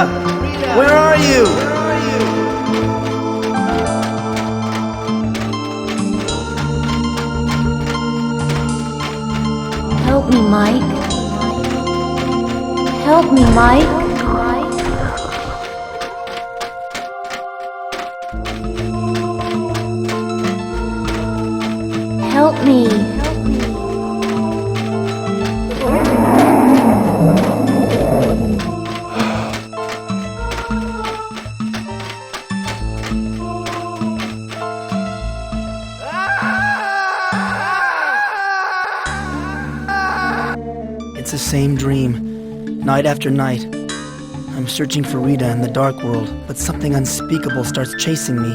Rita! Where are you? Help me, Mike. Help me, Mike. Help me. It's the same dream, night after night. I'm searching for Rita in the dark world, but something unspeakable starts chasing me.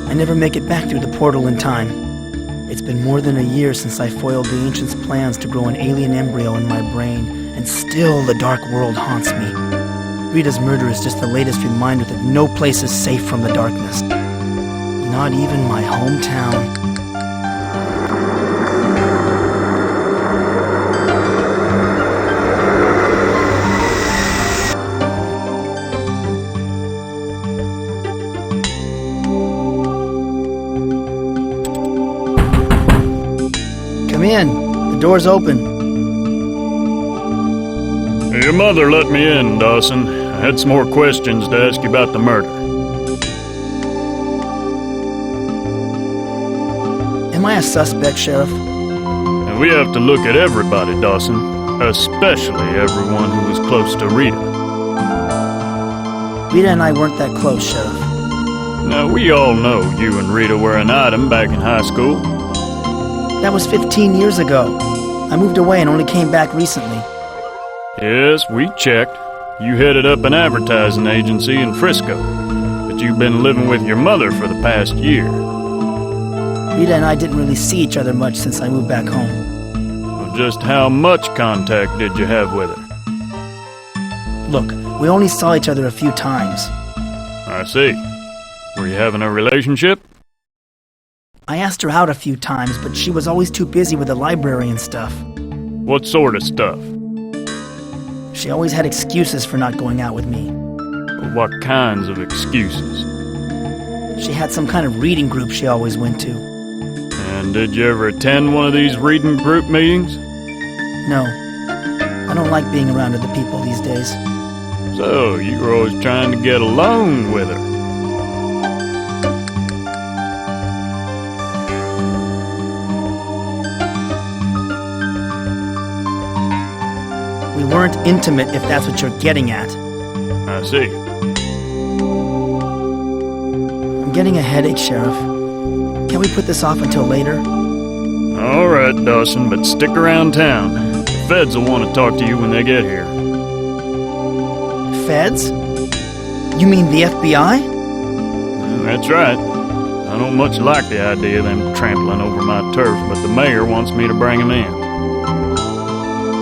I never make it back through the portal in time. It's been more than a year since I foiled the Ancients' plans to grow an alien embryo in my brain, and still the dark world haunts me. Rita's murder is just the latest reminder that no place is safe from the darkness. Not even my hometown. Come in. The door's open. Your mother let me in, Dawson. I had some more questions to ask you about the murder. Am I a suspect, Sheriff? And we have to look at everybody, Dawson. Especially everyone who was close to Rita. Rita and I weren't that close, Sheriff. Now, we all know you and Rita were an item back in high school. That was 15 years ago. I moved away and only came back recently. Yes, we checked. You headed up an advertising agency in Frisco. But you've been living with your mother for the past year. Rita and I didn't really see each other much since I moved back home. Well, just how much contact did you have with her? Look, we only saw each other a few times. I see. Were you having a relationship? I asked her out a few times, but she was always too busy with the library and stuff. What sort of stuff? She always had excuses for not going out with me. What kinds of excuses? She had some kind of reading group she always went to. And did you ever attend one of these reading group meetings? No. I don't like being around other people these days. So, you were always trying to get alone with her. We weren't intimate, if that's what you're getting at. I see. I'm getting a headache, Sheriff. Can we put this off until later? All right, Dawson, but stick around town. The feds will want to talk to you when they get here. Feds? You mean the FBI? That's right. I don't much like the idea of them trampling over my turf, but the mayor wants me to bring them in.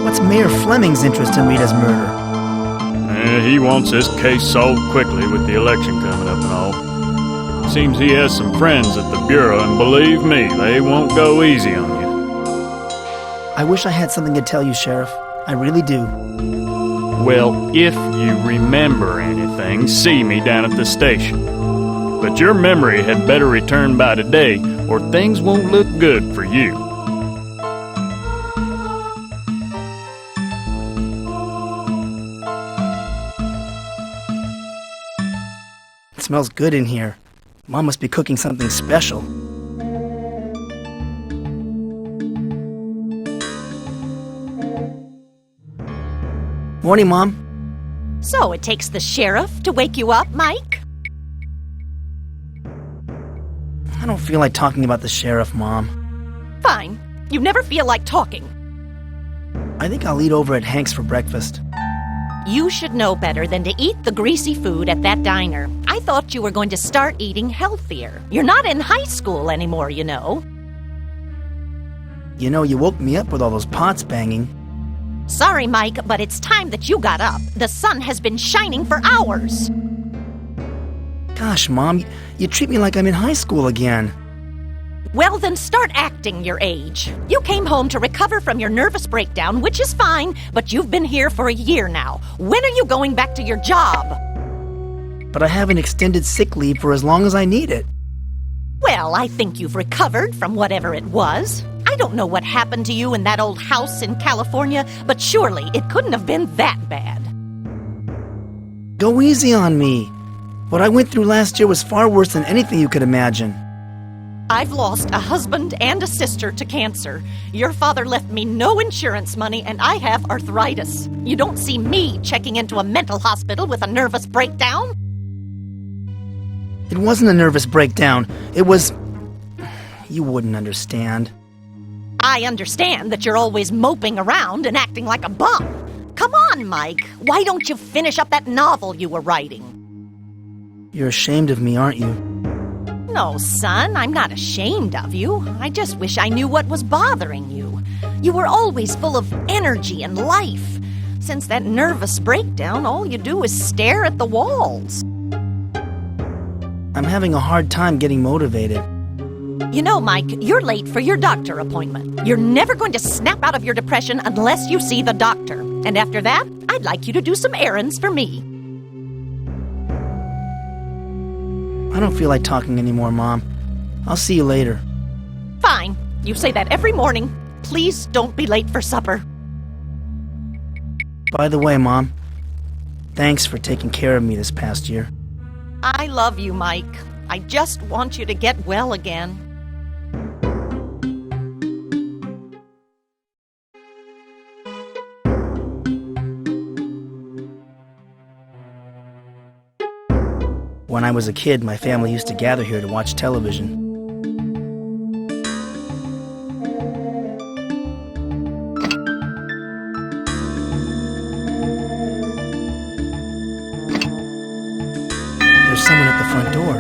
What's Mayor Fleming's interest in Rita's murder? He wants this case solved quickly with the election coming up and all. Seems he has some friends at the Bureau, and believe me, they won't go easy on you. I wish I had something to tell you, Sheriff. I really do. Well, if you remember anything, see me down at the station. But your memory had better return by today, or things won't look good for you. It smells good in here. Mom must be cooking something special. Morning, Mom. So it takes the sheriff to wake you up, Mike? I don't feel like talking about the sheriff, Mom. Fine. You never feel like talking. I think I'll eat over at Hank's for breakfast. You should know better than to eat the greasy food at that diner. I thought you were going to start eating healthier. You're not in high school anymore, you know. You know, you woke me up with all those pots banging. Sorry, Mike, but it's time that you got up. The sun has been shining for hours. Gosh, Mom, you treat me like I'm in high school again. Well, then start acting your age. You came home to recover from your nervous breakdown, which is fine, but you've been here for a year now. When are you going back to your job? but I have an extended sick leave for as long as I need it. Well, I think you've recovered from whatever it was. I don't know what happened to you in that old house in California, but surely it couldn't have been that bad. Go easy on me. What I went through last year was far worse than anything you could imagine. I've lost a husband and a sister to cancer. Your father left me no insurance money, and I have arthritis. You don't see me checking into a mental hospital with a nervous breakdown. It wasn't a nervous breakdown. It was... You wouldn't understand. I understand that you're always moping around and acting like a bum. Come on, Mike. Why don't you finish up that novel you were writing? You're ashamed of me, aren't you? No, son, I'm not ashamed of you. I just wish I knew what was bothering you. You were always full of energy and life. Since that nervous breakdown, all you do is stare at the walls. I'm having a hard time getting motivated. You know, Mike, you're late for your doctor appointment. You're never going to snap out of your depression unless you see the doctor. And after that, I'd like you to do some errands for me. I don't feel like talking anymore, Mom. I'll see you later. Fine. You say that every morning. Please don't be late for supper. By the way, Mom, thanks for taking care of me this past year. I love you, Mike. I just want you to get well again. When I was a kid, my family used to gather here to watch television. There's someone at the front door.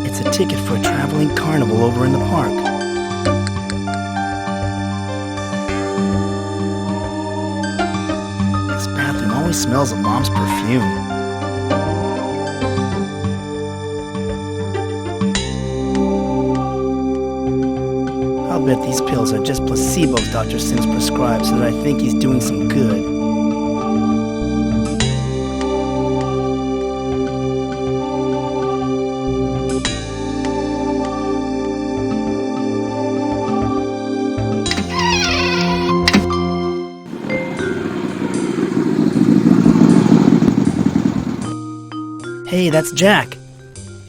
It's a ticket for a traveling carnival over in the park. This bathroom always smells of Mom's perfume. I'll bet these pills are just placebos Dr. Sims prescribed so that I think he's doing some good. Hey, that's Jack.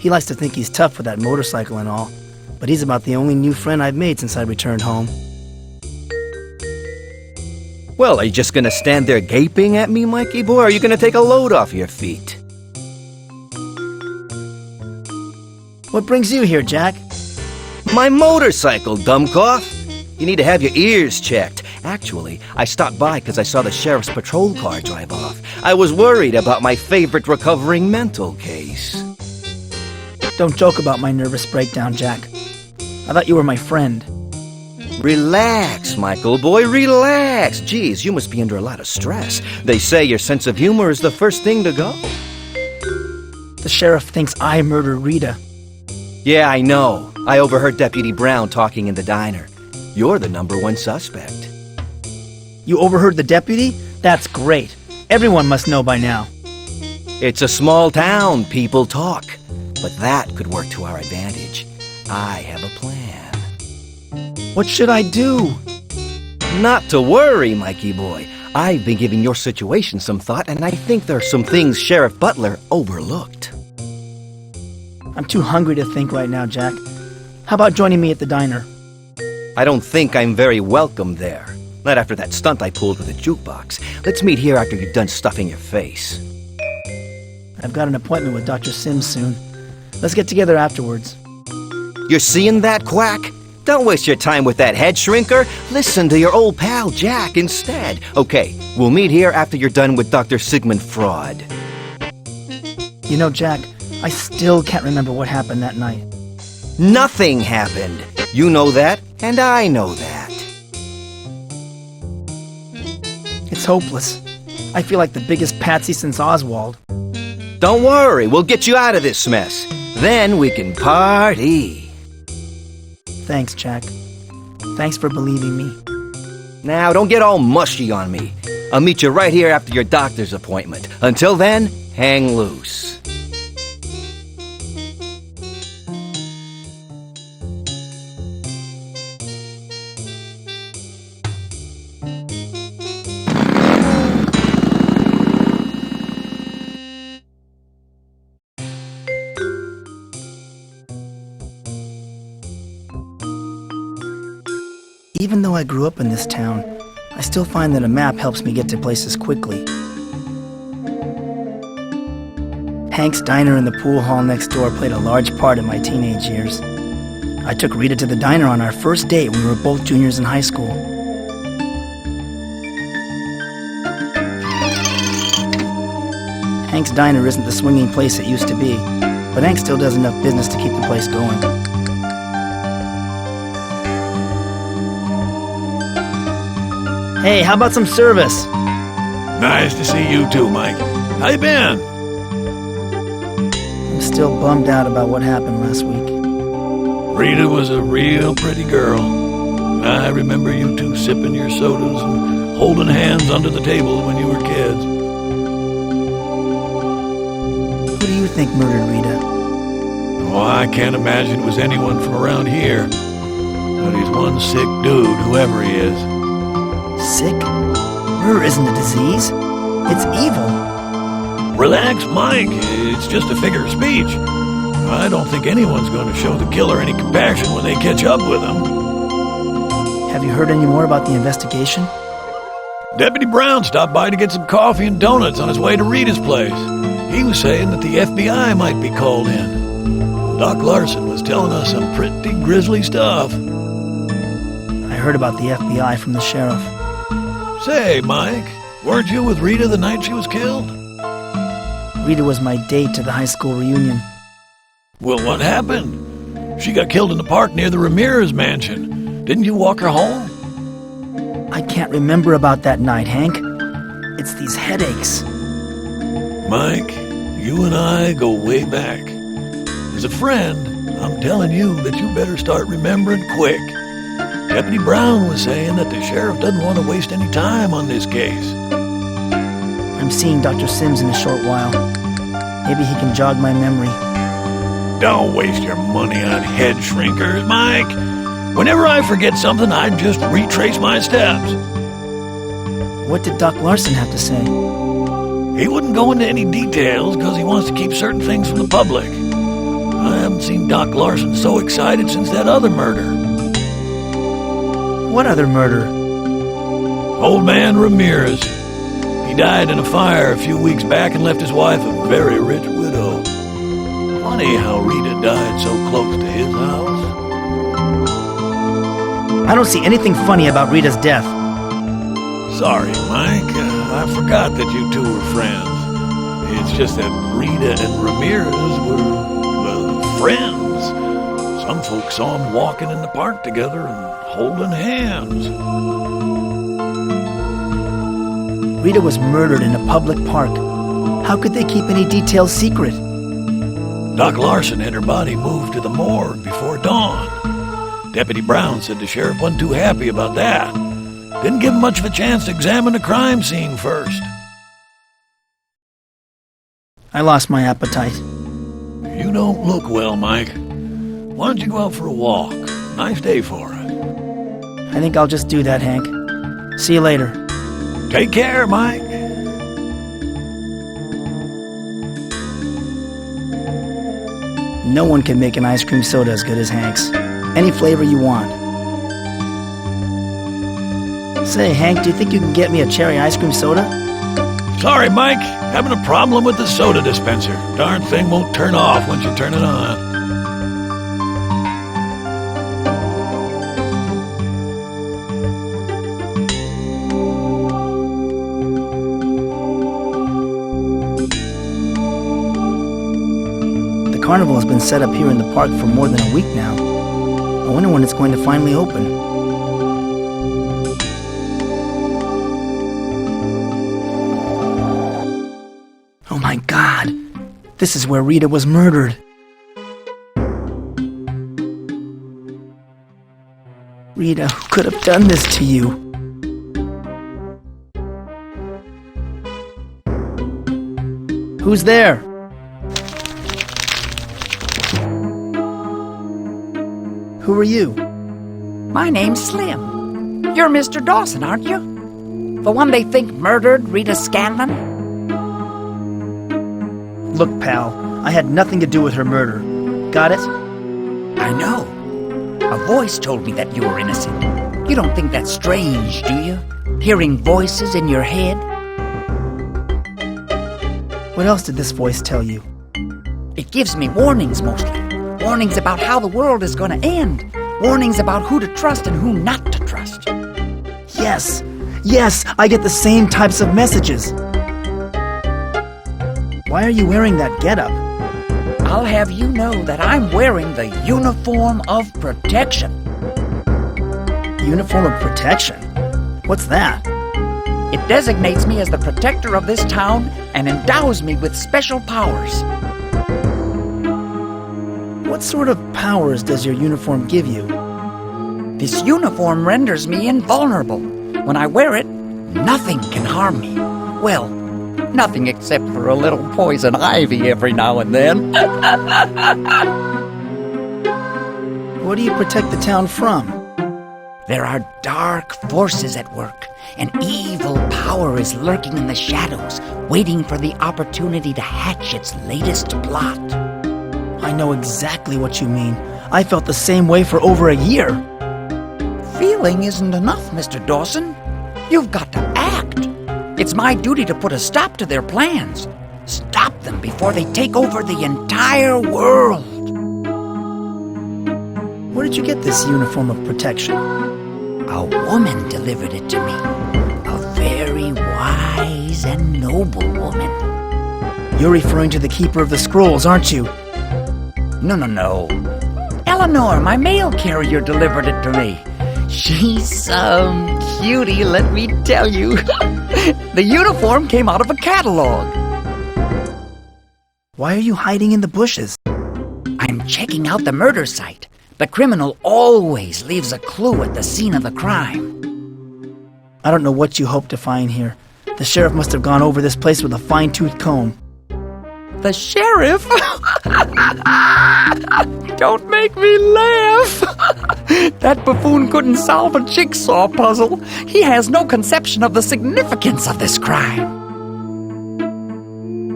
He likes to think he's tough with that motorcycle and all, but he's about the only new friend I've made since I returned home. Well, are you just gonna stand there gaping at me, Mikey boy, or are you gonna take a load off your feet? What brings you here, Jack? My motorcycle, dumb Goth. You need to have your ears checked. Actually, I stopped by because I saw the sheriff's patrol car drive off. I was worried about my favorite recovering mental case. Don't joke about my nervous breakdown, Jack. I thought you were my friend. Relax, Michael boy, relax. Geez, you must be under a lot of stress. They say your sense of humor is the first thing to go. The sheriff thinks I murdered Rita. Yeah, I know. I overheard Deputy Brown talking in the diner. You're the #1 suspect. You overheard the deputy? That's great. Everyone must know by now. It's a small town, people talk. But that could work to our advantage. I have a plan. What should I do? Not to worry, Mikey boy. I've been giving your situation some thought, and I think there are some things Sheriff Butler overlooked. I'm too hungry to think right now, Jack. How about joining me at the diner? I don't think I'm very welcome there. Not after that stunt I pulled with a jukebox. Let's meet here after you're done stuffing your face. I've got an appointment with Dr. Sims soon. Let's get together afterwards. You're seeing that, Quack? Don't waste your time with that head shrinker. Listen to your old pal Jack instead. Okay, we'll meet here after you're done with Dr. Sigmund Fraud. You know, Jack, I still can't remember what happened that night. Nothing happened. You know that, and I know that. It's hopeless. I feel like the biggest patsy since Oswald. Don't worry, we'll get you out of this mess. Then we can party. Thanks, Jack. Thanks for believing me. Now, don't get all mushy on me. I'll meet you right here after your doctor's appointment. Until then, hang loose. Even though I grew up in this town, I still find that a map helps me get to places quickly. Hank's diner in the pool hall next door played a large part in my teenage years. I took Rita to the diner on our first date when we were both juniors in high school. Hank's diner isn't the swinging place it used to be, but Hank still does enough business to keep the place going. Hey, how about some service? Nice to see you too, Mike. How you been? I'm still bummed out about what happened last week. Rita was a real pretty girl. I remember you two sipping your sodas and holding hands under the table when you were kids. Who do you think murdered Rita? Oh, I can't imagine it was anyone from around here. But he's one sick dude, whoever he is. Sick? Murder isn't a disease. It's evil. Relax, Mike. It's just a figure of speech. I don't think anyone's going to show the killer any compassion when they catch up with him. Have you heard any more about the investigation? Deputy Brown stopped by to get some coffee and donuts on his way to Rita's place. He was saying that the FBI might be called in. Doc Larson was telling us some pretty grisly stuff. I heard about the FBI from the sheriff. Say, Mike, weren't you with Rita the night she was killed? Rita was my date to the high school reunion. Well, what happened? She got killed in the park near the Ramirez mansion. Didn't you walk her home? I can't remember about that night, Hank. It's these headaches. Mike, you and I go way back. As a friend, I'm telling you that you better start remembering quick. Deputy Brown was saying that the sheriff doesn't want to waste any time on this case. I'm seeing Dr. Sims in a short while. Maybe he can jog my memory. Don't waste your money on head shrinkers, Mike. Whenever I forget something, I just retrace my steps. What did Doc Larson have to say? He wouldn't go into any details because he wants to keep certain things from the public. I haven't seen Doc Larson so excited since that other murder. What other murder? Old man Ramirez. He died in a fire a few weeks back and left his wife a very rich widow. Funny how Rita died so close to his house. I don't see anything funny about Rita's death. Sorry, Mike. I forgot that you two were friends. It's just that Rita and Ramirez were, well, friends. Some folks saw them walking in the park together and holding hands. Rita was murdered in a public park. How could they keep any details secret? Doc Larson had her body moved to the morgue before dawn. Deputy Brown said the sheriff wasn't too happy about that. Didn't give him much of a chance to examine the crime scene first. I lost my appetite. You don't look well, Mike. Why don't you go out for a walk? Nice day for it. I think I'll just do that, Hank. See you later. Take care, Mike. No one can make an ice cream soda as good as Hank's. Any flavor you want. Say, Hank, do you think you can get me a cherry ice cream soda? Sorry, Mike. Having a problem with the soda dispenser. Darn thing won't turn off once you turn it on. The carnival has been set up here in the park for more than a week now. I wonder when it's going to finally open. Oh my God! This is where Rita was murdered. Rita, who could have done this to you? Who's there? Who are you? My name's Slim. You're Mr. Dawson, aren't you? The one they think murdered Rita Scanlon? Look, pal, I had nothing to do with her murder. Got it? I know. A voice told me that you were innocent. You don't think that's strange, do you? Hearing voices in your head? What else did this voice tell you? It gives me warnings mostly. Warnings about how the world is going to end. Warnings about who to trust and who not to trust. Yes, I get the same types of messages. Why are you wearing that getup? I'll have you know that I'm wearing the uniform of protection. Uniform of protection? What's that? It designates me as the protector of this town and endows me with special powers. What sort of powers does your uniform give you? This uniform renders me invulnerable. When I wear it, nothing can harm me. Well, nothing except for a little poison ivy every now and then. What do you protect the town from? There are dark forces at work. An evil power is lurking in the shadows, waiting for the opportunity to hatch its latest plot. I know exactly what you mean. I felt the same way for over a year. Feeling isn't enough, Mr. Dawson. You've got to act. It's my duty to put a stop to their plans. Stop them before they take over the entire world. Where did you get this uniform of protection? A woman delivered it to me. A very wise and noble woman. You're referring to the Keeper of the Scrolls, aren't you? No. Eleanor, my mail carrier, delivered it to me. She's some cutie, let me tell you. The uniform came out of a catalog. Why are you hiding in the bushes? I'm checking out the murder site. The criminal always leaves a clue at the scene of the crime. I don't know what you hope to find here. The sheriff must have gone over this place with a fine-tooth comb. The sheriff? Don't make me laugh. That buffoon couldn't solve a jigsaw puzzle. He has no conception of the significance of this crime.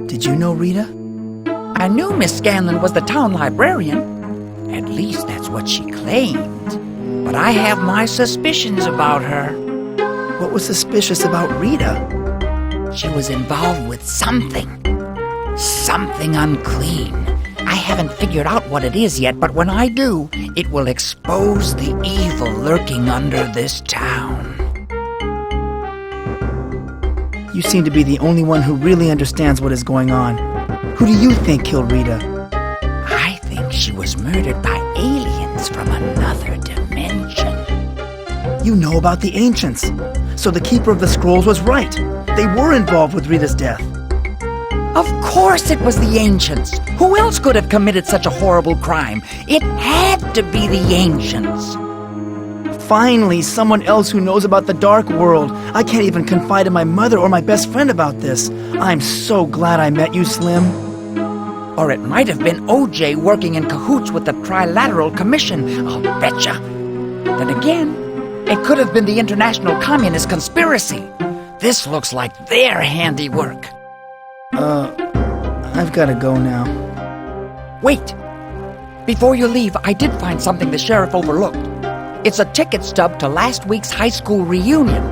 Did you know Rita? I knew Miss Scanlon was the town librarian. At least that's what she claimed. But I have my suspicions about her. What was suspicious about Rita? She was involved with something. Something unclean. I haven't figured out what it is yet, but when I do, it will expose the evil lurking under this town. You seem to be the only one who really understands what is going on. Who do you think killed Rita? I think she was murdered by aliens from another dimension. You know about the ancients. So the Keeper of the Scrolls was right. They were involved with Rita's death. Of course it was the ancients. Who else could have committed such a horrible crime? It had to be the ancients. Finally, someone else who knows about the dark world. I can't even confide in my mother or my best friend about this. I'm so glad I met you, Slim. Or it might have been OJ working in cahoots with the Trilateral Commission, I'll betcha. Then again, it could have been the International Communist Conspiracy. This looks like their handiwork. I've gotta go now. Wait! Before you leave, I did find something the sheriff overlooked. It's a ticket stub to last week's high school reunion.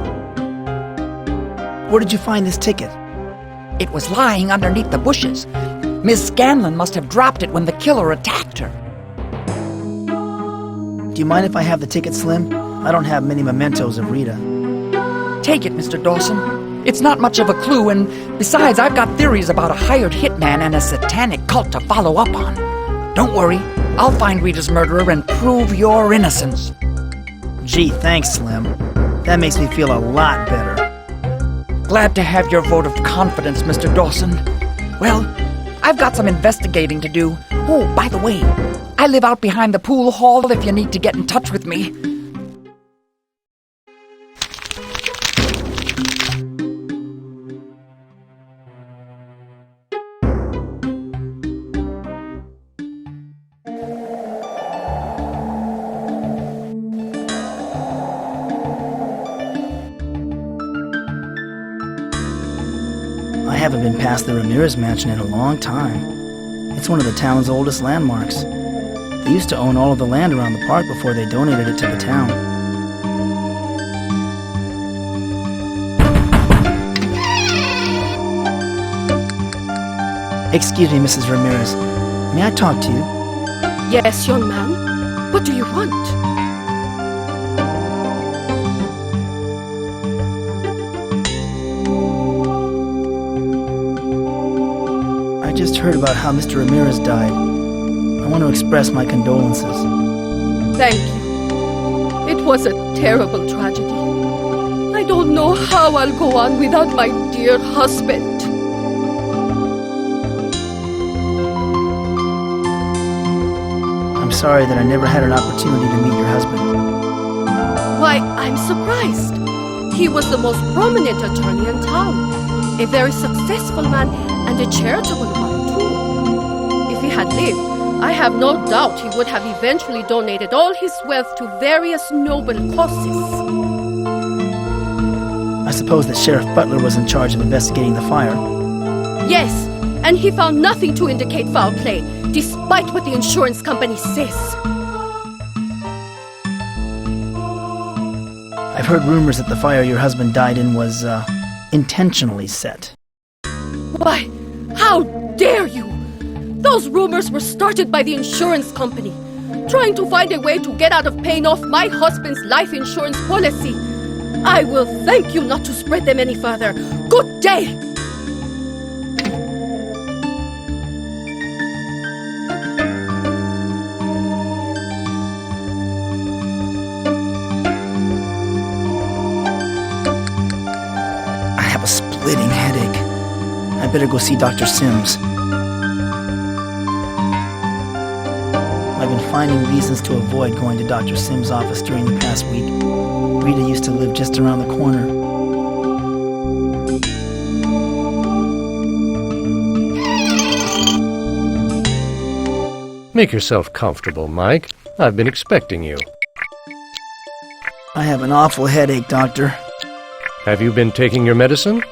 Where did you find this ticket? It was lying underneath the bushes. Miss Scanlon must have dropped it when the killer attacked her. Do you mind if I have the ticket, Slim? I don't have many mementos of Rita. Take it, Mr. Dawson. It's not much of a clue, and besides, I've got theories about a hired hitman and a satanic cult to follow up on. Don't worry, I'll find Rita's murderer and prove your innocence. Gee, thanks, Slim. That makes me feel a lot better. Glad to have your vote of confidence, Mr. Dawson. Well, I've got some investigating to do. Oh, by the way, I live out behind the pool hall if you need to get in touch with me. haven't been past the Ramirez mansion in a long time. It's one of the town's oldest landmarks. They used to own all of the land around the park before they donated it to the town. Excuse me, Mrs. Ramirez. May I talk to you? Yes, young man. What do you want? I just heard about how Mr. Ramirez died. I want to express my condolences. Thank you. It was a terrible tragedy. I don't know how I'll go on without my dear husband. I'm sorry that I never had an opportunity to meet your husband. Why, I'm surprised. He was the most prominent attorney in town. A very successful man and a charitable one, too. If he had lived, I have no doubt he would have eventually donated all his wealth to various noble causes. I suppose that Sheriff Butler was in charge of investigating the fire. Yes, and he found nothing to indicate foul play, despite what the insurance company says. I've heard rumors that the fire your husband died in was, intentionally set. Why, how dare you? Those rumors were started by the insurance company, trying to find a way to get out of paying off my husband's life insurance policy. I will thank you not to spread them any further. Good day! I have a splitting headache. I better go see Dr. Sims. I've been finding reasons to avoid going to Dr. Sims' office during the past week. Rita used to live just around the corner. Make yourself comfortable, Mike. I've been expecting you. I have an awful headache, Doctor. Have you been taking your medicine?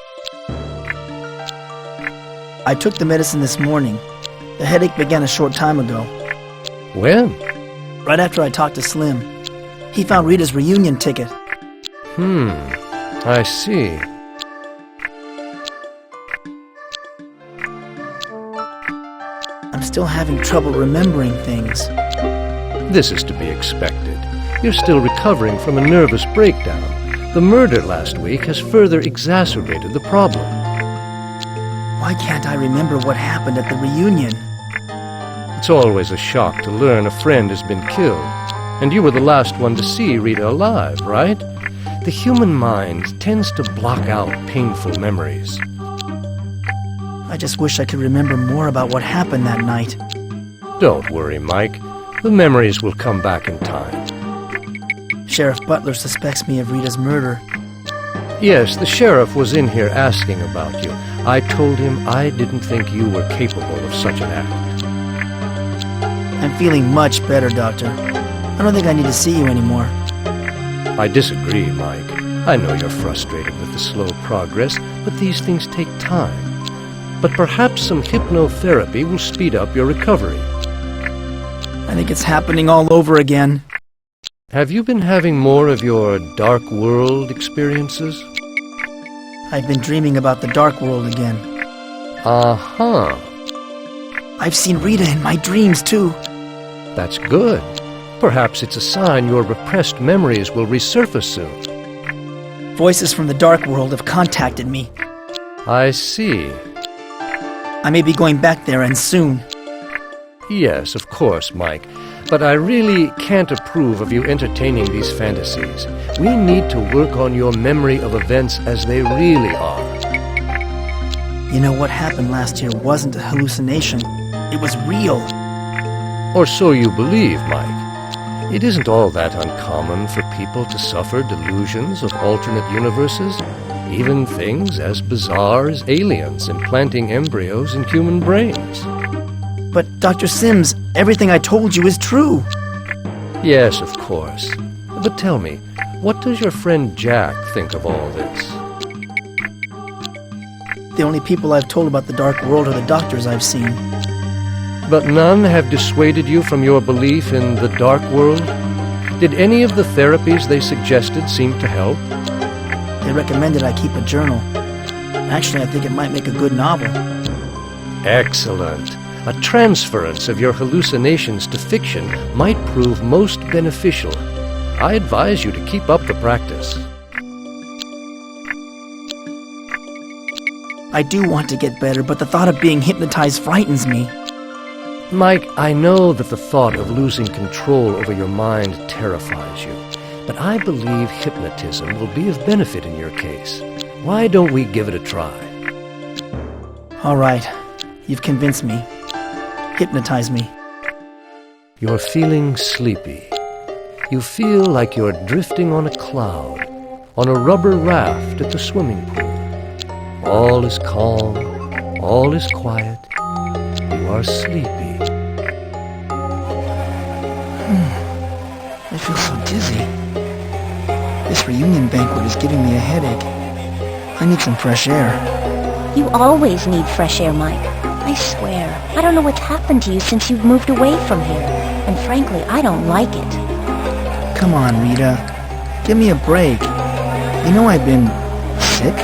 I took the medicine this morning. The headache began a short time ago. When? Right after I talked to Slim. He found Rita's reunion ticket. I see. I'm still having trouble remembering things. This is to be expected. You're still recovering from a nervous breakdown. The murder last week has further exacerbated the problem. Why can't I remember what happened at the reunion? It's always a shock to learn a friend has been killed. And you were the last one to see Rita alive, right? The human mind tends to block out painful memories. I just wish I could remember more about what happened that night. Don't worry, Mike. The memories will come back in time. Sheriff Butler suspects me of Rita's murder. Yes, the sheriff was in here asking about you. I told him I didn't think you were capable of such an act. I'm feeling much better, Doctor. I don't think I need to see you anymore. I disagree, Mike. I know you're frustrated with the slow progress, but these things take time. But perhaps some hypnotherapy will speed up your recovery. I think it's happening all over again. Have you been having more of your dark world experiences? I've been dreaming about the dark world again. Uh-huh. I've seen Rita in my dreams, too. That's good. Perhaps it's a sign your repressed memories will resurface soon. Voices from the dark world have contacted me. I see. I may be going back there, and soon. Yes, of course, Mike. But I really can't approve of you entertaining these fantasies. We need to work on your memory of events as they really are. You know, what happened last year wasn't a hallucination. It was real. Or so you believe, Mike. It isn't all that uncommon for people to suffer delusions of alternate universes, even things as bizarre as aliens implanting embryos in human brains. But, Dr. Sims, everything I told you is true. Yes, of course. But tell me, what does your friend Jack think of all this? The only people I've told about the dark world are the doctors I've seen. But none have dissuaded you from your belief in the dark world? Did any of the therapies they suggested seem to help? They recommended I keep a journal. Actually, I think it might make a good novel. Excellent. A transference of your hallucinations to fiction might prove most beneficial. I advise you to keep up the practice. I do want to get better, but the thought of being hypnotized frightens me. Mike, I know that the thought of losing control over your mind terrifies you, but I believe hypnotism will be of benefit in your case. Why don't we give it a try? All right. You've convinced me. Hypnotize me. You're feeling sleepy. You feel like you're drifting on a cloud, on a rubber raft at the swimming pool. All is calm, all is quiet. You are sleepy. I feel so dizzy. This reunion banquet is giving me a headache. I need some fresh air. You always need fresh air, Mike. I swear, I don't know what's happened to you since you've moved away from here. And frankly, I don't like it. Come on, Rita. Give me a break. You know I've been sick?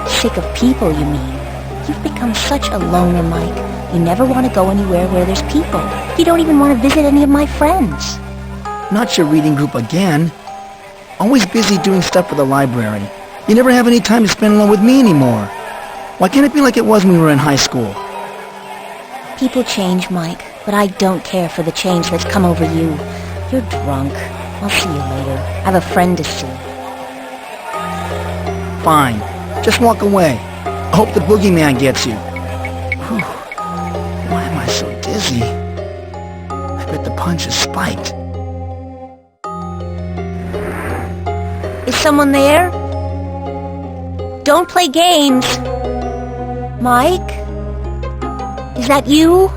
Sick of people, you mean? You've become such a loner, Mike. You never want to go anywhere where there's people. You don't even want to visit any of my friends. Not your reading group again. Always busy doing stuff for the library. You never have any time to spend alone with me anymore. Why can't it be like it was when we were in high school? People change, Mike, but I don't care for the change that's come over you. You're drunk. I'll see you later. I have a friend to see. Fine. Just walk away. I hope the boogeyman gets you. Whew. Why am I so dizzy? I bet the punch is spiked. Is someone there? Don't play games. Mike? Is that you?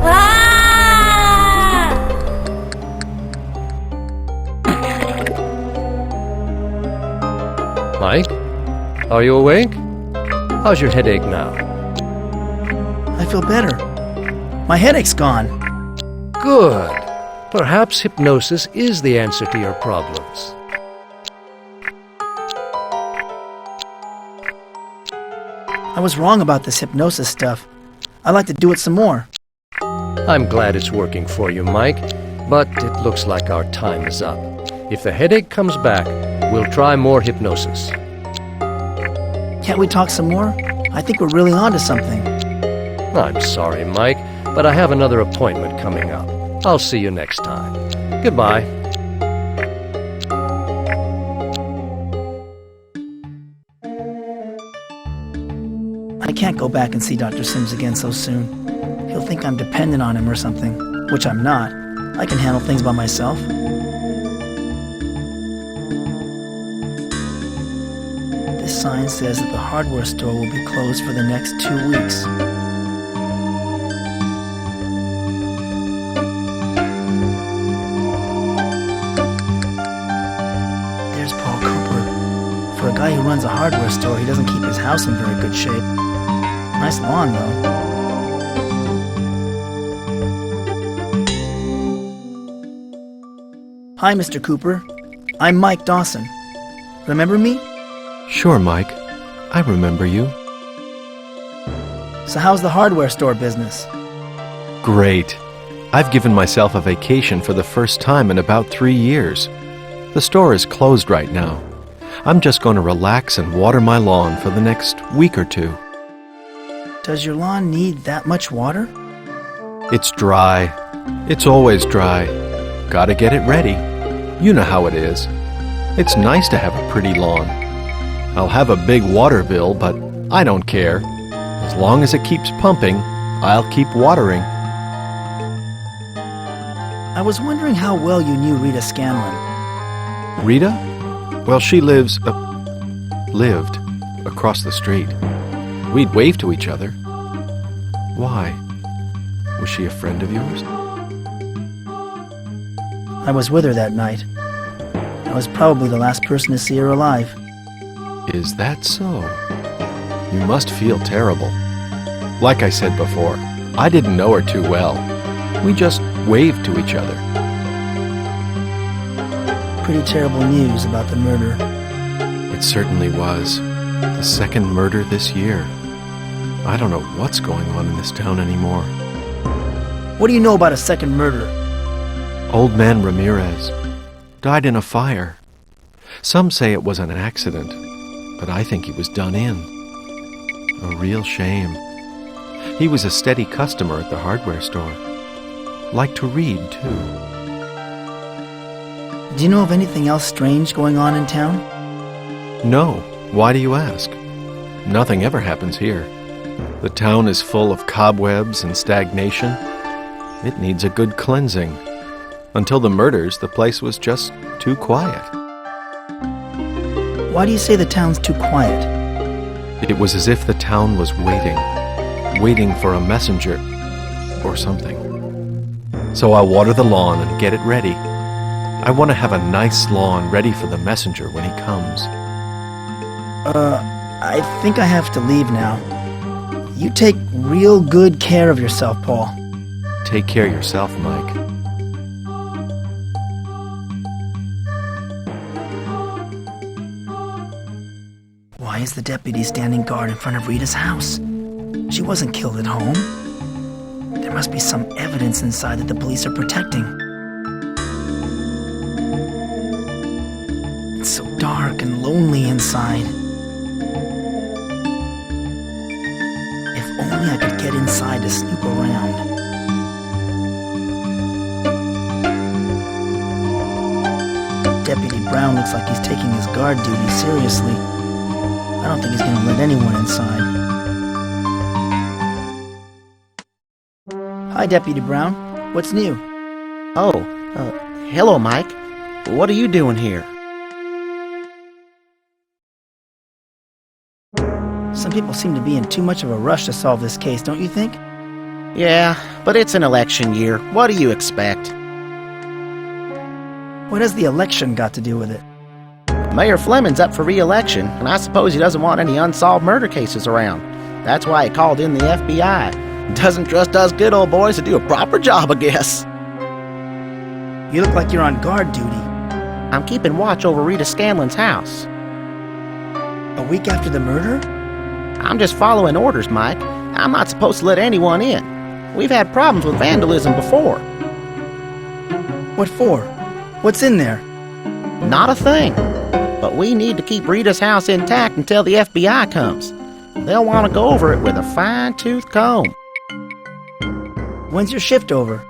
Ah! Mike? Are you awake? How's your headache now? I feel better. My headache's gone. Good. Perhaps hypnosis is the answer to your problems. I was wrong about this hypnosis stuff. I'd like to do it some more. I'm glad it's working for you, Mike, but it looks like our time is up. If the headache comes back, we'll try more hypnosis. Can't we talk some more? I think we're really onto something. I'm sorry, Mike, but I have another appointment coming up. I'll see you next time. Goodbye. I can't go back and see Dr. Sims again so soon. He'll think I'm dependent on him or something, which I'm not. I can handle things by myself. This sign says that the hardware store will be closed for the next 2 weeks. There's Paul Cooper. For a guy who runs a hardware store, he doesn't keep his house in very good shape. Nice lawn, though. Hi, Mr. Cooper. I'm Mike Dawson. Remember me? Sure, Mike. I remember you. So how's the hardware store business? Great. I've given myself a vacation for the first time in about 3 years. The store is closed right now. I'm just going to relax and water my lawn for the next week or two. Does your lawn need that much water? It's dry. It's always dry. Gotta get it ready. You know how it is. It's nice to have a pretty lawn. I'll have a big water bill, but I don't care. As long as it keeps pumping, I'll keep watering. I was wondering how well you knew Rita Scanlon. Rita? Well, she lived across the street. We'd wave to each other. Why? Was she a friend of yours? I was with her that night. I was probably the last person to see her alive. Is that so? You must feel terrible. Like I said before, I didn't know her too well. We just waved to each other. Pretty terrible news about the murder. It certainly was. The second murder this year. I don't know what's going on in this town anymore. What do you know about a second murder? Old man Ramirez died in a fire. Some say it was an accident, but I think he was done in. A real shame. He was a steady customer at the hardware store. Liked to read, too. Do you know of anything else strange going on in town? No. Why do you ask? Nothing ever happens here. The town is full of cobwebs and stagnation. It needs a good cleansing. Until the murders, the place was just too quiet. Why do you say the town's too quiet? It was as if the town was waiting for a messenger or something. So I water the lawn and get it ready. I want to have a nice lawn ready for the messenger when he comes. I think I have to leave now. You take real good care of yourself, Paul. Take care of yourself, Mike. Why is the deputy standing guard in front of Rita's house? She wasn't killed at home. There must be some evidence inside that the police are protecting. It's so dark and lonely inside. If only I could get inside to snoop around. Deputy Brown looks like he's taking his guard duty seriously. I don't think he's going to let anyone inside. Hi, Deputy Brown. What's new? Oh, hello, Mike. What are you doing here? Some people seem to be in too much of a rush to solve this case, don't you think? Yeah, but it's an election year. What do you expect? What has the election got to do with it? Mayor Fleming's up for re-election, and I suppose he doesn't want any unsolved murder cases around. That's why he called in the FBI. Doesn't trust us good old boys to do a proper job, I guess. You look like you're on guard duty. I'm keeping watch over Rita Scanlon's house. A week after the murder? I'm just following orders, Mike. I'm not supposed to let anyone in. We've had problems with vandalism before. What for? What's in there? Not a thing. But we need to keep Rita's house intact until the FBI comes. They'll want to go over it with a fine-tooth comb. When's your shift over?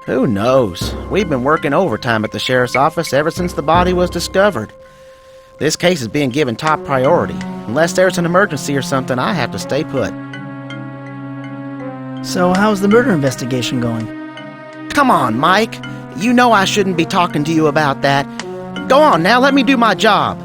Who knows? We've been working overtime at the sheriff's office ever since the body was discovered. This case is being given top priority. Unless there's an emergency or something, I have to stay put. So how's the murder investigation going? Come on, Mike. You know I shouldn't be talking to you about that. Go on now, let me do my job.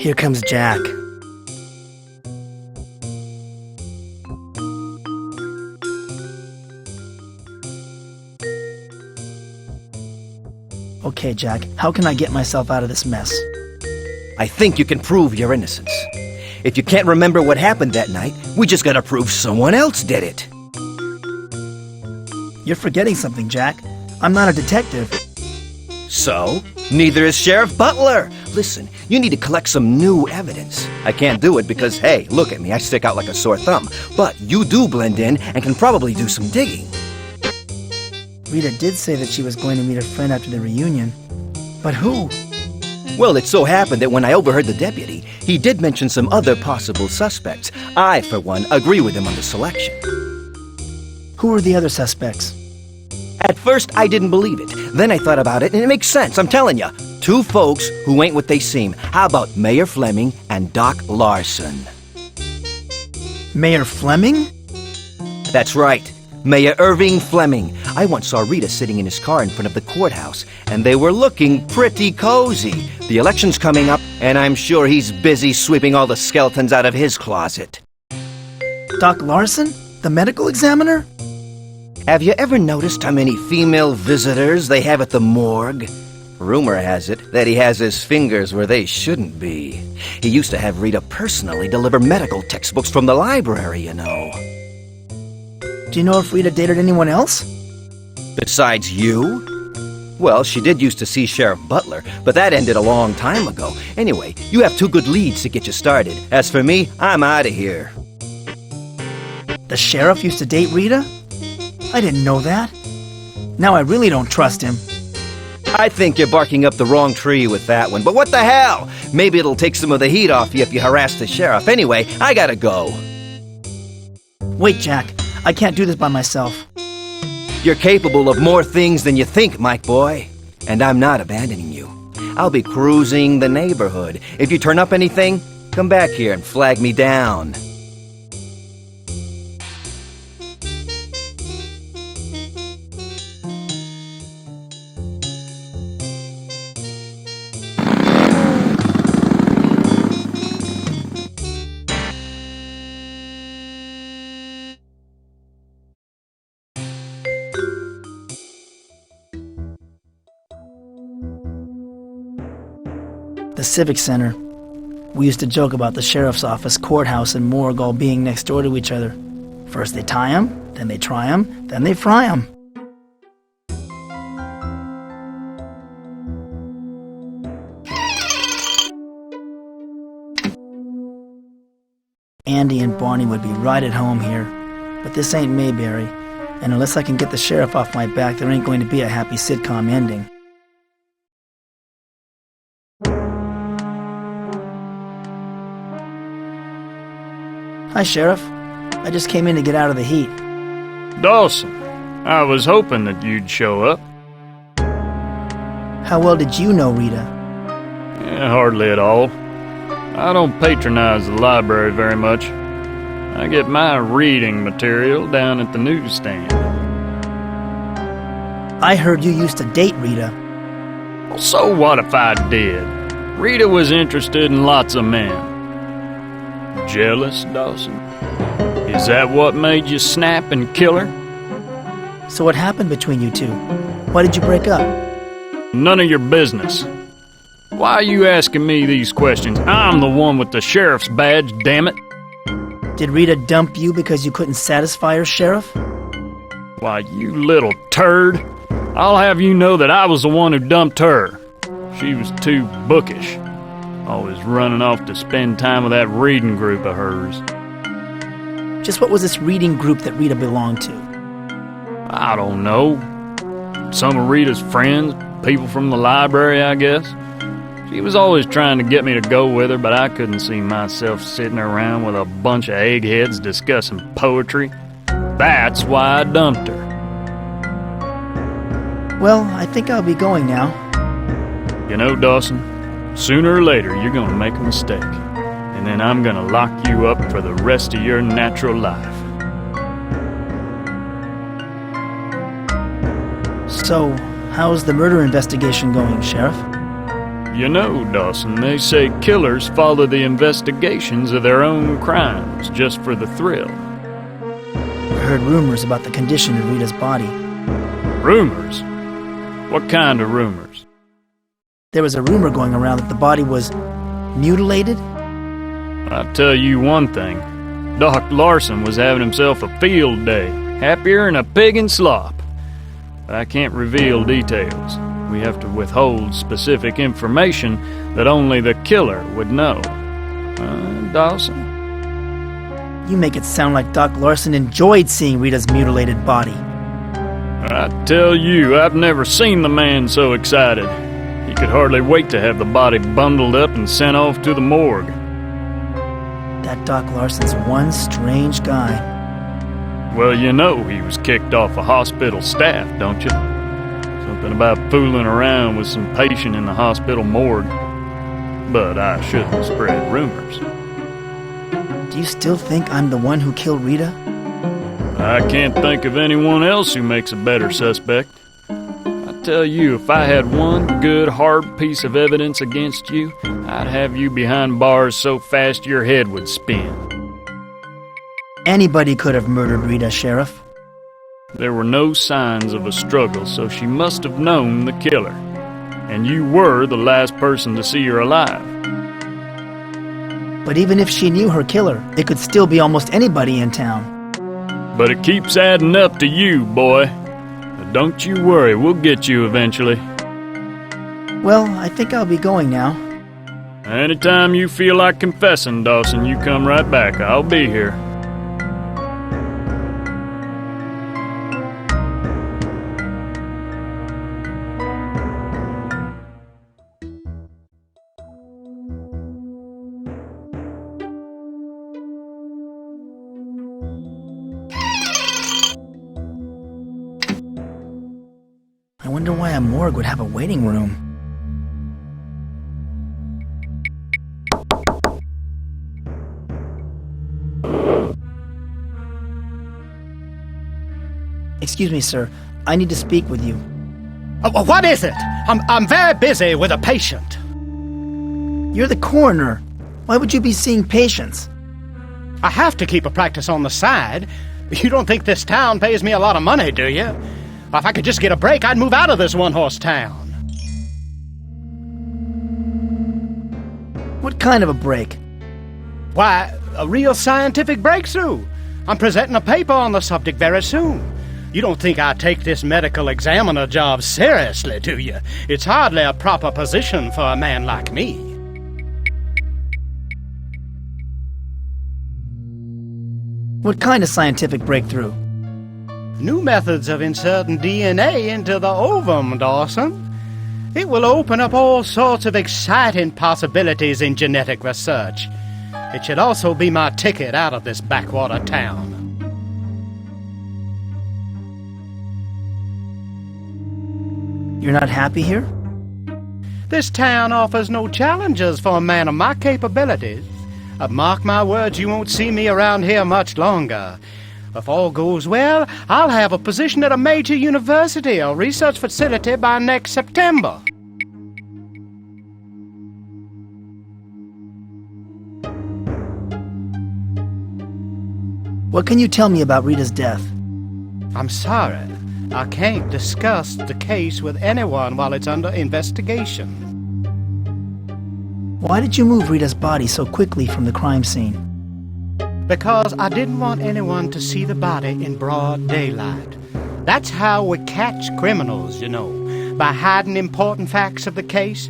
Here comes Jack. Okay, Jack, how can I get myself out of this mess? I think you can prove your innocence. If you can't remember what happened that night, we just gotta prove someone else did it. You're forgetting something, Jack. I'm not a detective. So? Neither is Sheriff Butler. Listen, you need to collect some new evidence. I can't do it because, hey, look at me, I stick out like a sore thumb. But you do blend in and can probably do some digging. Rita did say that she was going to meet a friend after the reunion. But who? Well, it so happened that when I overheard the deputy, He did mention some other possible suspects. I, for one, agree with him on the selection. Who are the other suspects? At first, I didn't believe it. Then I thought about it, and it makes sense, I'm telling you. Two folks who ain't what they seem. How about Mayor Fleming and Doc Larson? Mayor Fleming? That's right. Mayor Irving Fleming. I once saw Rita sitting in his car in front of the courthouse, and they were looking pretty cozy. The election's coming up, and I'm sure he's busy sweeping all the skeletons out of his closet. Doc Larson? The medical examiner? Have you ever noticed how many female visitors they have at the morgue? Rumor has it that he has his fingers where they shouldn't be. He used to have Rita personally deliver medical textbooks from the library, you know. Do you know if Rita dated anyone else? Besides you? Well, she did used to see Sheriff Butler, but that ended a long time ago. Anyway, you have two good leads to get you started. As for me, I'm out of here. The sheriff used to date Rita? I didn't know that. Now I really don't trust him. I think you're barking up the wrong tree with that one, but what the hell? Maybe it'll take some of the heat off you if you harass the sheriff. Anyway, I gotta go. Wait, Jack. I can't do this by myself. You're capable of more things than you think, Mike boy. And I'm not abandoning you. I'll be cruising the neighborhood. If you turn up anything, come back here and flag me down. The Civic Center. We used to joke about the sheriff's office, courthouse, and morgue all being next door to each other. First they tie 'em, then they try 'em, then they fry 'em. Andy and Barney would be right at home here. But this ain't Mayberry, and unless I can get the sheriff off my back, there ain't going to be a happy sitcom ending. Hi, Sheriff. I just came in to get out of the heat. Dawson, I was hoping that you'd show up. How well did you know Rita? Hardly at all. I don't patronize the library very much. I get my reading material down at the newsstand. I heard you used to date Rita. Well, so what if I did? Rita was interested in lots of men. Jealous, Dawson? Is that what made you snap and kill her? So what happened between you two? Why did you break up? None of your business. Why are you asking me these questions? I'm the one with the sheriff's badge, damn it. Did Rita dump you because you couldn't satisfy her, Sheriff? Why, you little turd. I'll have you know that I was the one who dumped her. She was too bookish. Always running off to spend time with that reading group of hers. Just what was this reading group that Rita belonged to? I don't know. Some of Rita's friends, people from the library, I guess. She was always trying to get me to go with her, but I couldn't see myself sitting around with a bunch of eggheads discussing poetry. That's why I dumped her. Well, I think I'll be going now. You know, Dawson, sooner or later you're gonna make a mistake, and then I'm gonna lock you up for the rest of your natural life. So, how's the murder investigation going, Sheriff? You know, Dawson, they say killers follow the investigations of their own crimes just for the thrill. I heard rumors about the condition of Rita's body. Rumors? What kind of rumors? There was a rumor going around that the body was mutilated. I'll tell you one thing. Doc Larson was having himself a field day, happier than a pig in slop. But I can't reveal details. We have to withhold specific information that only the killer would know. Dawson? You make it sound like Doc Larson enjoyed seeing Rita's mutilated body. I tell you, I've never seen the man so excited. He could hardly wait to have the body bundled up and sent off to the morgue. That Doc Larson's one strange guy. Well, you know he was kicked off a hospital staff, don't you? Something about fooling around with some patient in the hospital morgue. But I shouldn't spread rumors. Do you still think I'm the one who killed Rita? I can't think of anyone else who makes a better suspect. I tell you, if I had one good, hard piece of evidence against you, I'd have you behind bars so fast your head would spin. Anybody could have murdered Rita, Sheriff. There were no signs of a struggle, so she must have known the killer. And you were the last person to see her alive. But even if she knew her killer, it could still be almost anybody in town. But it keeps adding up to you, boy. But don't you worry, we'll get you eventually. Well, I think I'll be going now. Anytime you feel like confessing, Dawson, you come right back. I'll be here. I wonder why a morgue would have a waiting room. Excuse me, sir. I need to speak with you. What is it? I'm very busy with a patient. You're the coroner. Why would you be seeing patients? I have to keep a practice on the side. You don't think this town pays me a lot of money, do you? If I could just get a break, I'd move out of this one-horse town. What kind of a break? Why, a real scientific breakthrough. I'm presenting a paper on the subject very soon. You don't think I take this medical examiner job seriously, do you? It's hardly a proper position for a man like me. What kind of scientific breakthrough? New methods of inserting DNA into the ovum, Dawson. It will open up all sorts of exciting possibilities in genetic research. It should also be my ticket out of this backwater town. You're not happy here? This town offers no challenges for a man of my capabilities. Mark my words, you won't see me around here much longer. If all goes well, I'll have a position at a major university or research facility by next September. What can you tell me about Rita's death? I'm sorry. I can't discuss the case with anyone while it's under investigation. Why did you move Rita's body so quickly from the crime scene? Because I didn't want anyone to see the body in broad daylight. That's how we catch criminals, you know, by hiding important facts of the case.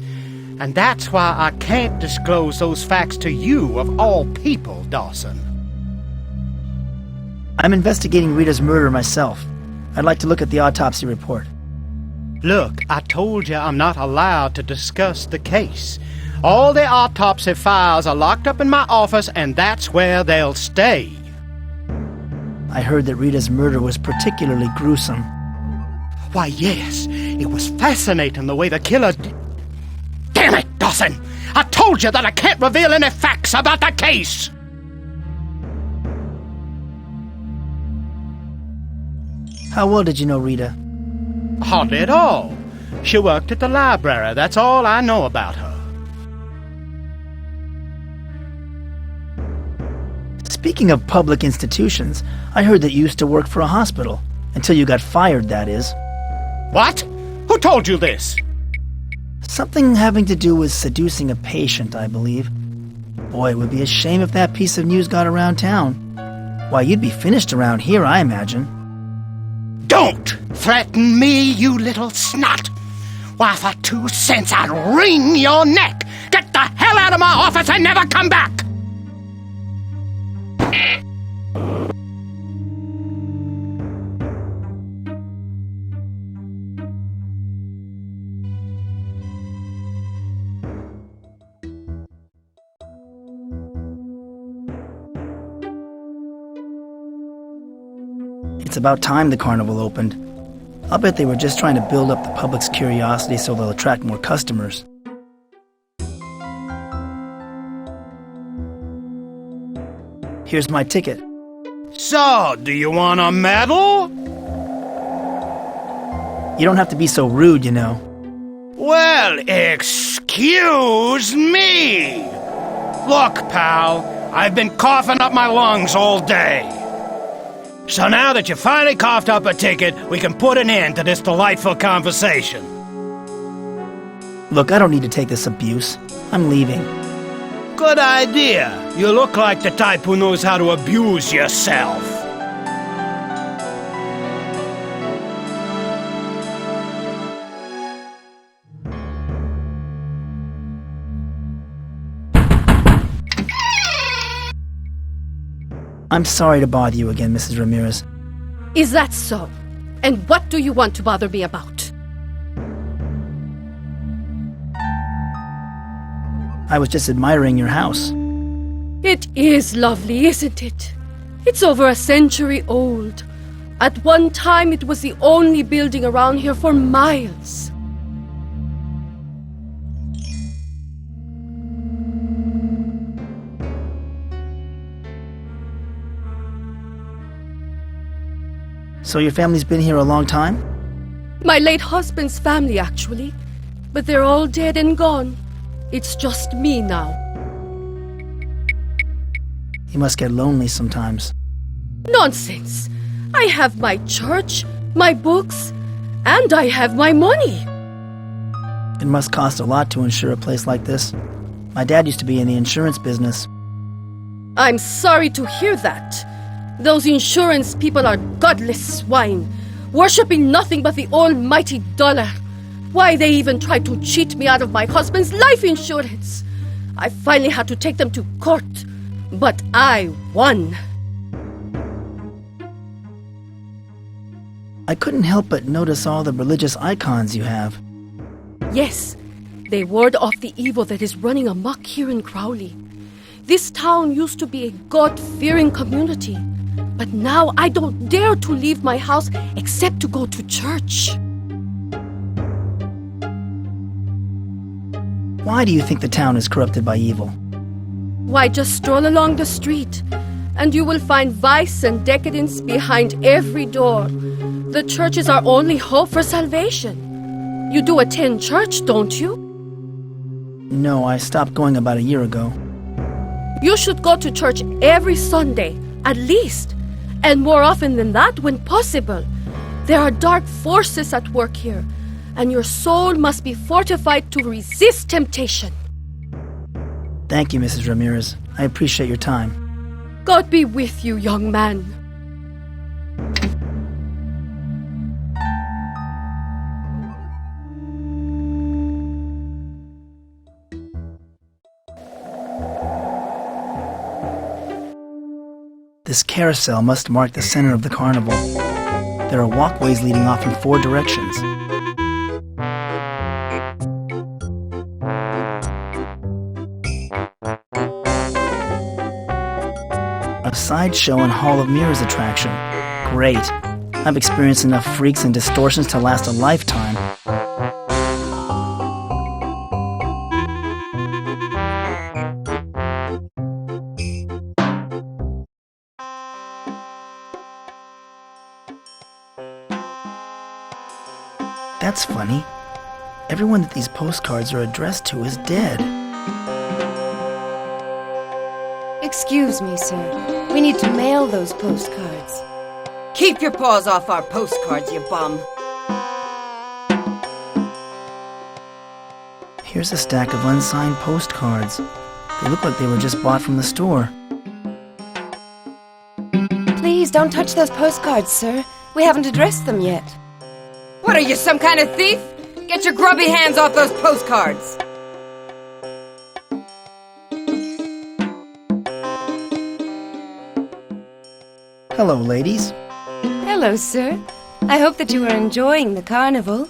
And that's why I can't disclose those facts to you, of all people, Dawson. I'm investigating Rita's murder myself. I'd like to look at the autopsy report. Look, I told you I'm not allowed to discuss the case. All the autopsy files are locked up in my office, and that's where they'll stay. I heard that Rita's murder was particularly gruesome. Why, yes. It was fascinating the way the killer Damn it, Dawson! I told you that I can't reveal any facts about the case! How well did you know Rita? Hardly at all. She worked at the library. That's all I know about her. Speaking of public institutions, I heard that you used to work for a hospital. Until you got fired, that is. What? Who told you this? Something having to do with seducing a patient, I believe. Boy, it would be a shame if that piece of news got around town. Why, you'd be finished around here, I imagine. Don't threaten me, you little snot! Why, for 2 cents, I'd wring your neck! Get the hell out of my office and never come back! It's about time the carnival opened. I'll bet they were just trying to build up the public's curiosity so they'll attract more customers. Here's my ticket. So, do you want a medal? You don't have to be so rude, you know. Well, excuse me! Look, pal, I've been coughing up my lungs all day. So now that you finally coughed up a ticket, we can put an end to this delightful conversation. Look, I don't need to take this abuse. I'm leaving. Good idea. You look like the type who knows how to abuse yourself. I'm sorry to bother you again, Mrs. Ramirez. Is that so? And what do you want to bother me about? I was just admiring your house. It is lovely, isn't it? It's over a century old. At one time, it was the only building around here for miles. So your family's been here a long time? My late husband's family, actually. But they're all dead and gone. It's just me now. You must get lonely sometimes. Nonsense! I have my church, my books, and I have my money. It must cost a lot to insure a place like this. My dad used to be in the insurance business. I'm sorry to hear that. Those insurance people are godless swine, worshipping nothing but the almighty dollar. Why, they even tried to cheat me out of my husband's life insurance. I finally had to take them to court, but I won. I couldn't help but notice all the religious icons you have. Yes, they ward off the evil that is running amok here in Crowley. This town used to be a God-fearing community, but now I don't dare to leave my house except to go to church. Why do you think the town is corrupted by evil? Why, just stroll along the street, and you will find vice and decadence behind every door. The church is our only hope for salvation. You do attend church, don't you? No, I stopped going about a year ago. You should go to church every Sunday, at least. And more often than that, when possible. There are dark forces at work here, and your soul must be fortified to resist temptation. Thank you, Mrs. Ramirez. I appreciate your time. God be with you, young man. This carousel must mark the center of the carnival. There are walkways leading off in 4 directions. A sideshow and Hall of Mirrors attraction. Great. I've experienced enough freaks and distortions to last a lifetime. That's funny. Everyone that these postcards are addressed to is dead. Excuse me, sir. We need to mail those postcards. Keep your paws off our postcards, you bum. Here's a stack of unsigned postcards. They look like they were just bought from the store. Please don't touch those postcards, sir. We haven't addressed them yet. What are you, some kind of thief? Get your grubby hands off those postcards! Hello, ladies. Hello, sir. I hope that you are enjoying the carnival.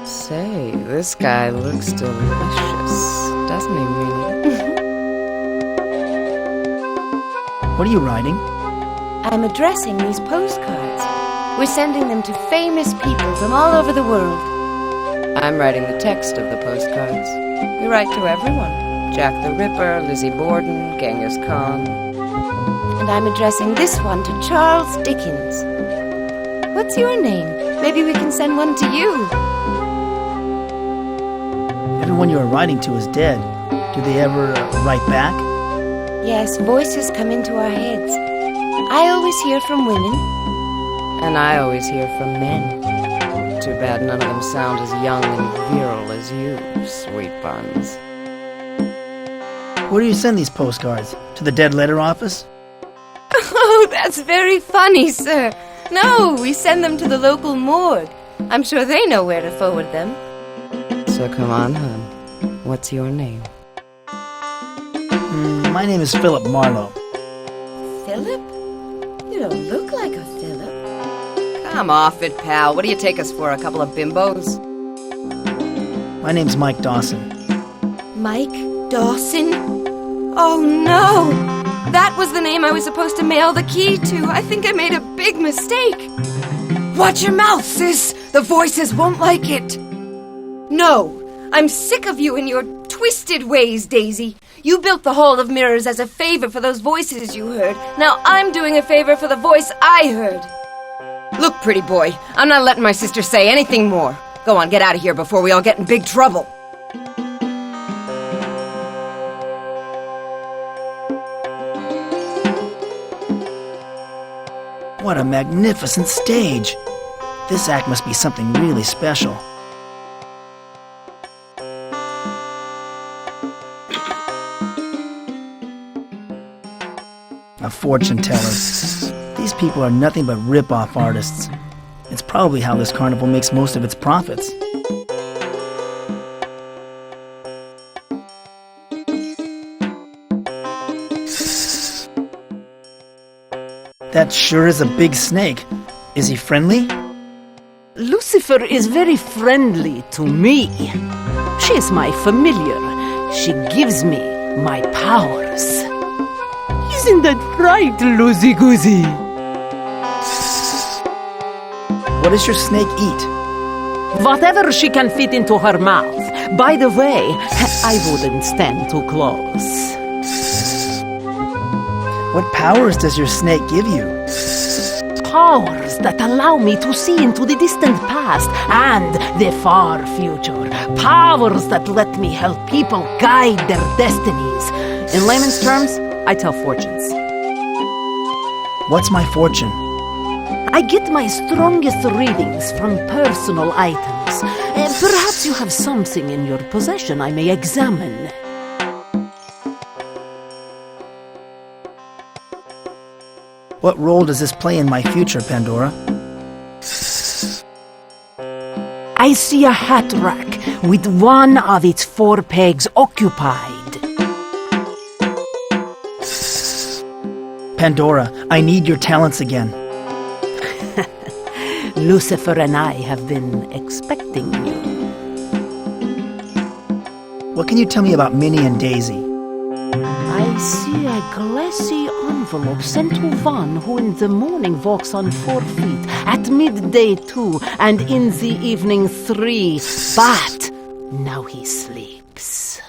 Say, this guy looks delicious, doesn't he, really? What are you riding? I'm addressing these postcards. We're sending them to famous people from all over the world. I'm writing the text of the postcards. We write to everyone. Jack the Ripper, Lizzie Borden, Genghis Khan. And I'm addressing this one to Charles Dickens. What's your name? Maybe we can send one to you. Everyone you are writing to is dead. Do they ever write back? Yes, voices come into our heads. I always hear from women. And I always hear from men. Too bad none of them sound as young and virile as you, sweet buns. Where do you send these postcards? To the dead letter office? Oh, that's very funny, sir. No, we send them to the local morgue. I'm sure they know where to forward them. So come on, hon. What's your name? My name is Philip Marlowe. Philip? You don't look like a Philip. Come off it, pal. What do you take us for, a couple of bimbos? My name's Mike Dawson. Mike Dawson? Oh, no! That was the name I was supposed to mail the key to. I think I made a big mistake. Watch your mouth, sis! The voices won't like it. No! I'm sick of you and your twisted ways, Daisy. You built the Hall of Mirrors as a favor for those voices you heard. Now I'm doing a favor for the voice I heard. Look, pretty boy, I'm not letting my sister say anything more. Go on, get out of here before we all get in big trouble. What a magnificent stage. This act must be something really special. A fortune teller. These people are nothing but rip-off artists. It's probably how this carnival makes most of its profits. That sure is a big snake. Is he friendly? Lucifer is very friendly to me. She is my familiar. She gives me my powers. Isn't that right, Loosey-goosey? What does your snake eat? Whatever she can fit into her mouth. By the way, I wouldn't stand too close. What powers does your snake give you? Powers that allow me to see into the distant past and the far future. Powers that let me help people guide their destinies. In layman's terms, I tell fortunes. What's my fortune? I get my strongest readings from personal items. Perhaps you have something in your possession I may examine. What role does this play in my future, Pandora? I see a hat rack with one of its 4 pegs occupied. Pandora, I need your talents again. Lucifer and I have been expecting you. What can you tell me about Minnie and Daisy? I see a glassy envelope sent to one who in the morning walks on 4 feet, at midday 2, and in the evening 3. But now he sleeps.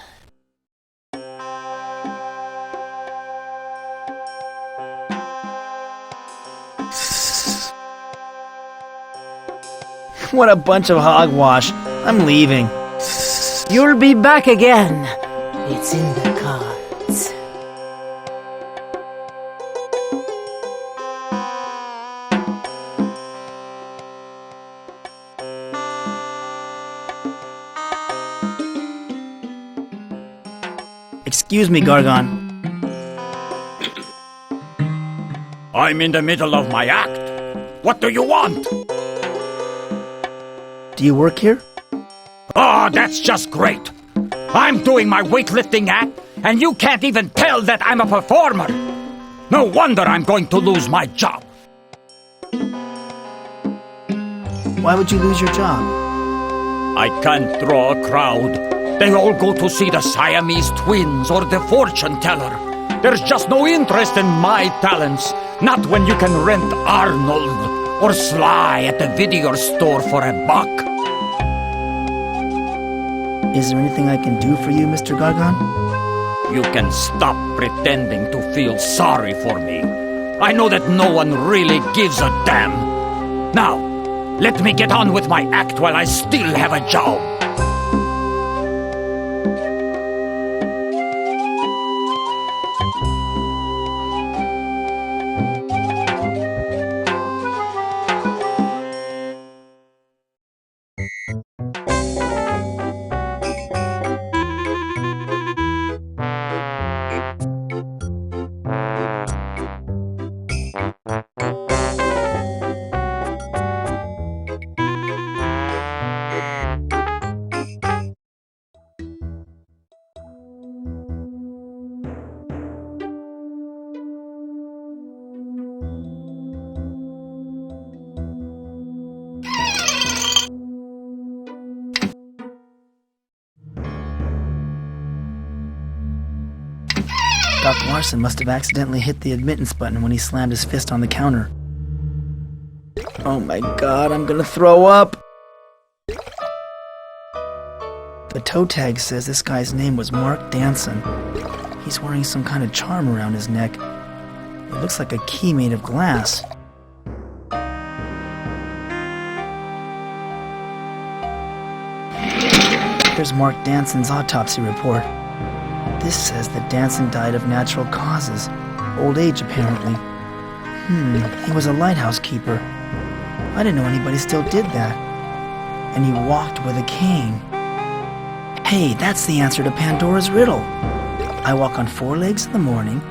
What a bunch of hogwash. I'm leaving. You'll be back again. It's in the cards. Excuse me, Gargon. I'm in the middle of my act. What do you want? Do you work here? Oh, that's just great. I'm doing my weightlifting act, and you can't even tell that I'm a performer. No wonder I'm going to lose my job. Why would you lose your job? I can't draw a crowd. They all go to see the Siamese twins or the fortune teller. There's just no interest in my talents. Not when you can rent Arnold or Sly at the video store for $1. Is there anything I can do for you, Mr. Gargon? You can stop pretending to feel sorry for me. I know that no one really gives a damn. Now, let me get on with my act while I still have a job. Doc Larson must have accidentally hit the admittance button when he slammed his fist on the counter. Oh my god, I'm gonna throw up! The toe tag says this guy's name was Mike Dawson. He's wearing some kind of charm around his neck. It looks like a key made of glass. Here's Mike Danson's autopsy report. This says that Danson died of natural causes. Old age, apparently. He was a lighthouse keeper. I didn't know anybody still did that. And he walked with a cane. Hey, that's the answer to Pandora's riddle. I walk on 4 legs in the morning,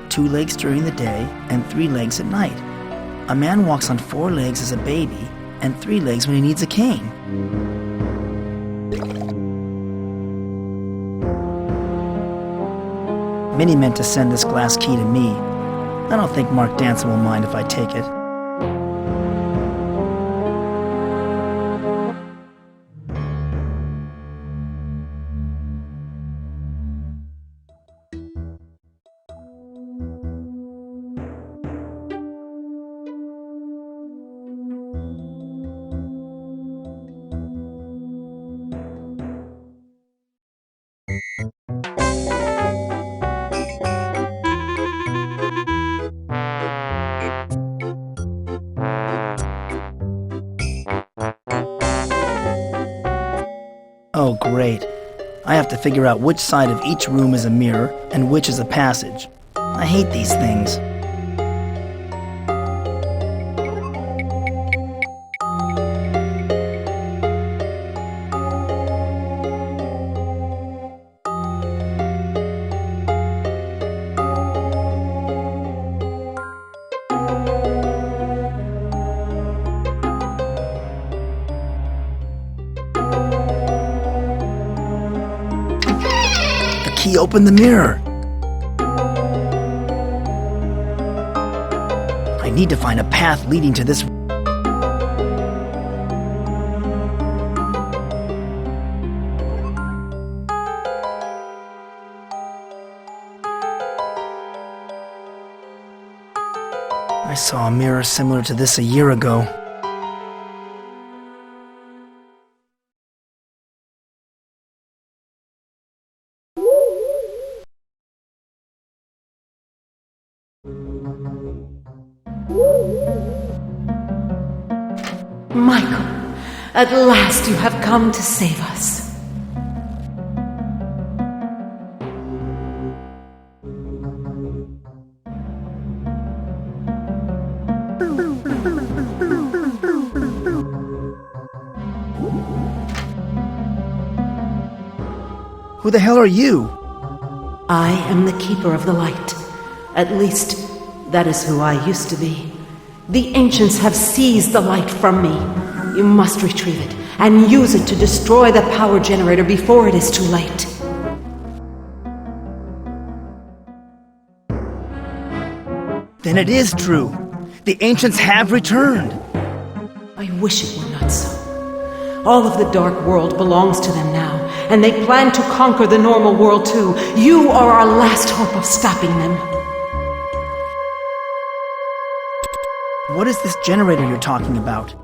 2 legs during the day, and 3 legs at night. A man walks on 4 legs as a baby, and 3 legs when he needs a cane. Minnie meant to send this glass key to me. I don't think Mike Dawson will mind if I take it. Oh, great. I have to figure out which side of each room is a mirror and which is a passage. I hate these things. He opened the mirror. I need to find a path leading to this. I saw a mirror similar to this a year ago. Michael, at last you have come to save us. Who the hell are you? I am the keeper of the light. At least, that is who I used to be. The ancients have seized the light from me. You must retrieve it and use it to destroy the power generator before it is too late. Then it is true. The ancients have returned. I wish it were not so. All of the dark world belongs to them now, and they plan to conquer the normal world too. You are our last hope of stopping them. What is this generator you're talking about?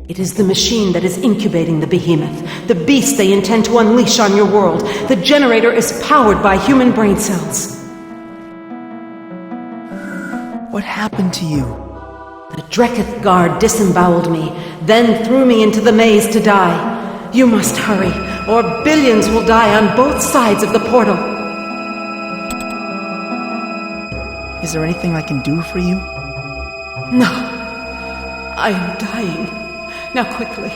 It is the machine that is incubating the behemoth, the beast they intend to unleash on your world. The generator is powered by human brain cells. What happened to you? The Dreketh guard disemboweled me, then threw me into the maze to die. You must hurry, or billions will die on both sides of the portal. Is there anything I can do for you? No. I am dying. Now quickly,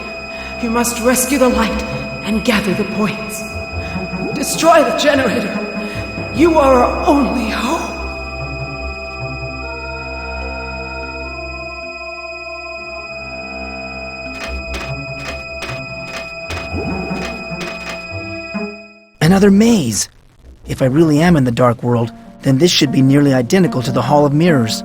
you must rescue the light and gather the points. Destroy the generator. You are our only hope. Another maze! If I really am in the Dark World, then this should be nearly identical to the Hall of Mirrors.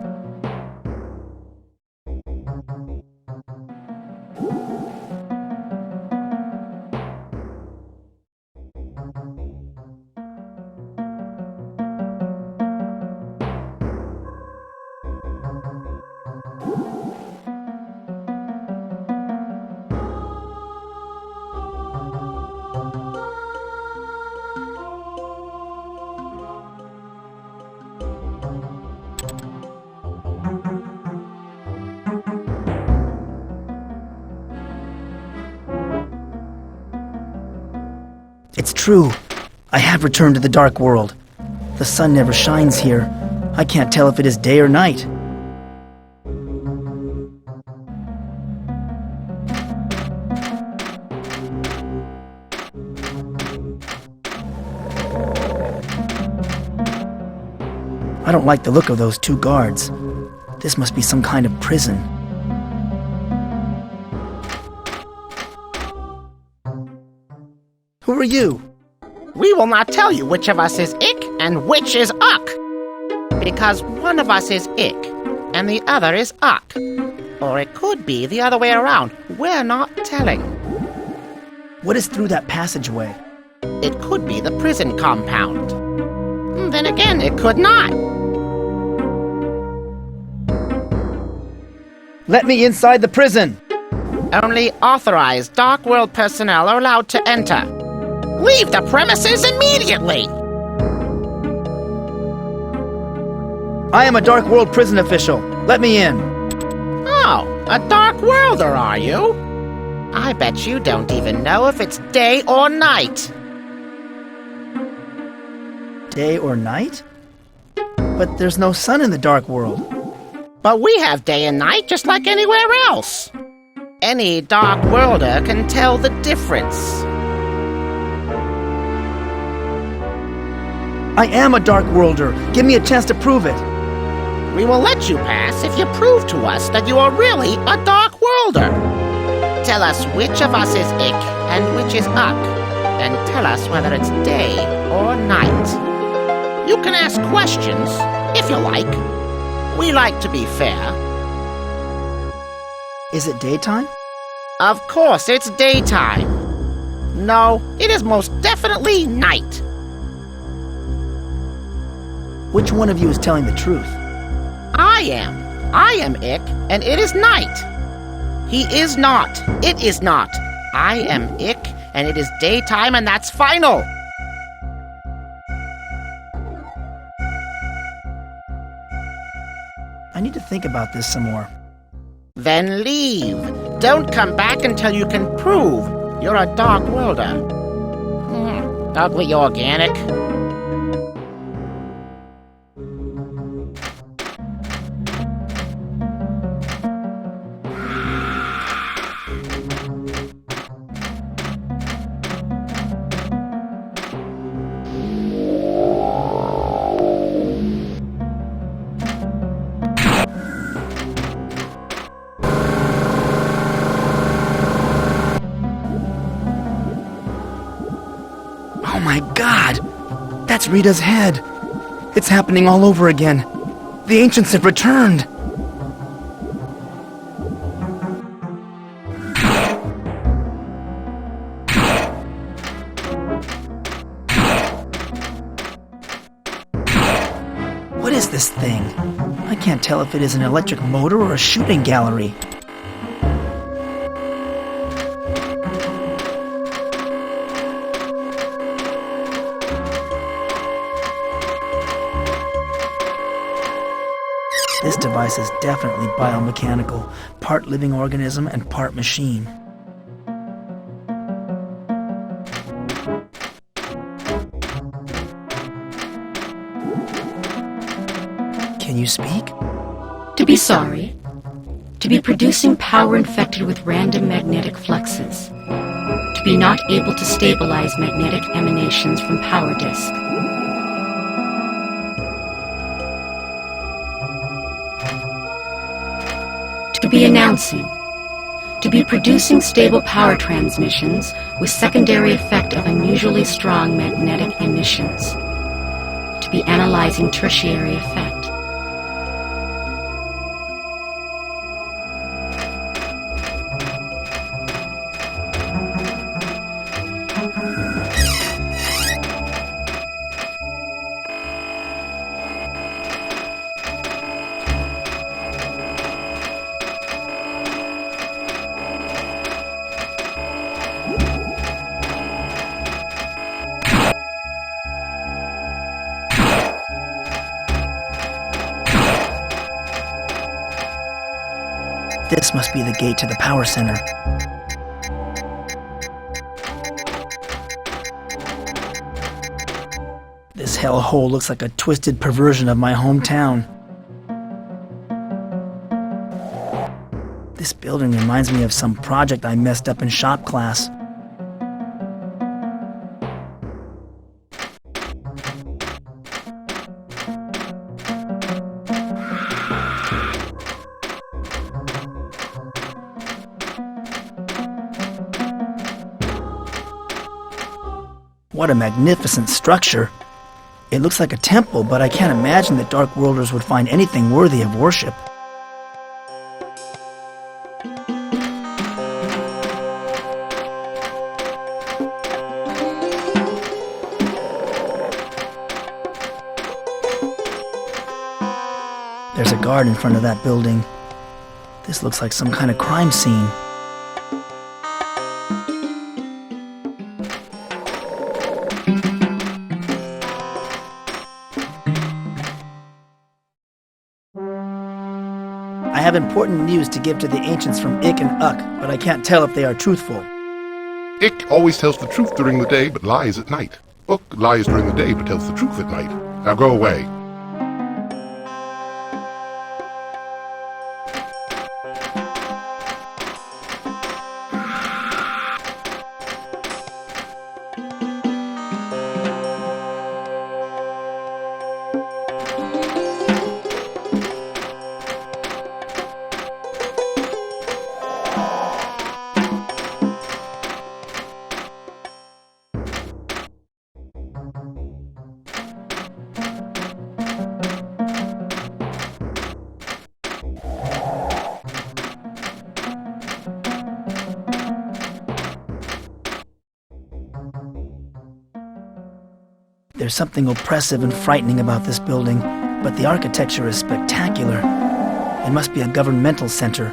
It's true. I have returned to the Dark World. The sun never shines here. I can't tell if it is day or night. I don't like the look of those two guards. This must be some kind of prison. Who are you? We will not tell you which of us is Ick and which is Uck. Because one of us is Ick and the other is Uck. Or it could be the other way around. We're not telling. What is through that passageway? It could be the prison compound. Then again, it could not. Let me inside the prison! Only authorized Dark World personnel are allowed to enter. Leave the premises immediately! I am a Dark World prison official. Let me in. Oh, a Dark Worlder, are you? I bet you don't even know if it's day or night. Day or night? But there's no sun in the Dark World. But we have day and night just like anywhere else. Any Dark Worlder can tell the difference. I am a Dark Worlder. Give me a chance to prove it. We will let you pass if you prove to us that you are really a Dark Worlder. Tell us which of us is Ick and which is Uck, and tell us whether it's day or night. You can ask questions, if you like. We like to be fair. Is it daytime? Of course, it's daytime. No, it is most definitely night. Which one of you is telling the truth? I am Ick, and it is night. He is not. It is not. I am Ick, and it is daytime, and that's final. I need to think about this some more. Then leave. Don't come back until you can prove you're a Dark Worlder. Ugly organic. Oh my God! That's Rita's head! It's happening all over again. The ancients have returned! I can't tell if it is an electric motor or a shooting gallery. This device is definitely biomechanical, part living organism and part machine. Can you speak? To be sorry. To be producing power infected with random magnetic fluxes. To be not able to stabilize magnetic emanations from power disk. To be announcing. To be producing stable power transmissions with secondary effect of unusually strong magnetic emissions. To be analyzing tertiary effect. This must be the gate to the power center. This hellhole looks like a twisted perversion of my hometown. This building reminds me of some project I messed up in shop class. What a magnificent structure. It looks like a temple, but I can't imagine that Dark Worlders would find anything worthy of worship. There's a guard in front of that building. This looks like some kind of crime scene. I have important news to give to the ancients from Ik and Uk, but I can't tell if they are truthful. Ik always tells the truth during the day, but lies at night. Uk lies during the day, but tells the truth at night. Now go away. There's something oppressive and frightening about this building, but the architecture is spectacular. It must be a governmental center.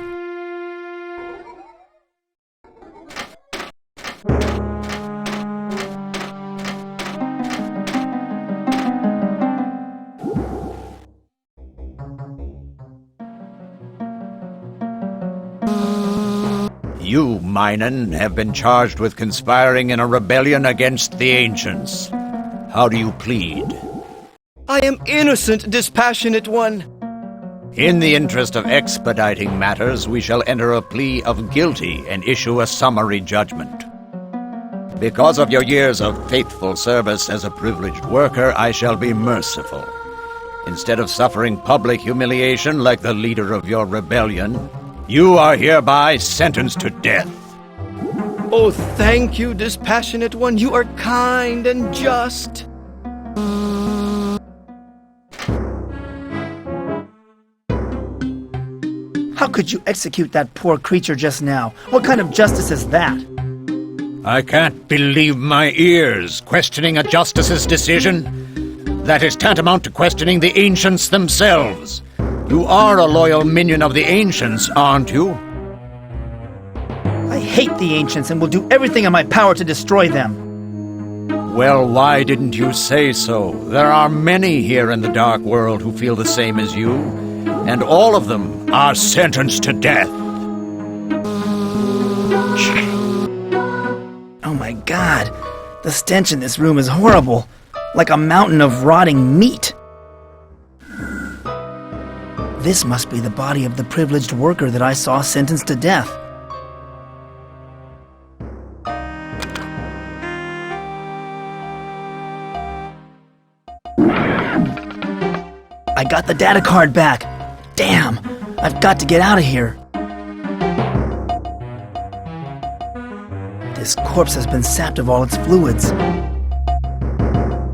You, Minen, have been charged with conspiring in a rebellion against the Ancients. How do you plead? I am innocent, dispassionate one. In the interest of expediting matters, we shall enter a plea of guilty and issue a summary judgment. Because of your years of faithful service as a privileged worker, I shall be merciful. Instead of suffering public humiliation like the leader of your rebellion, you are hereby sentenced to death. Oh, thank you, dispassionate one. You are kind and just. How could you execute that poor creature just now? What kind of justice is that? I can't believe my ears. Questioning a justice's decision? That is tantamount to questioning the Ancients themselves. You are a loyal minion of the Ancients, aren't you? I hate the Ancients and will do everything in my power to destroy them. Well, why didn't you say so? There are many here in the Dark World who feel the same as you, and all of them are sentenced to death. Oh my god, the stench in this room is horrible, like a mountain of rotting meat. This must be the body of the privileged worker that I saw sentenced to death. I got the data card back. Damn, I've got to get out of here. This corpse has been sapped of all its fluids.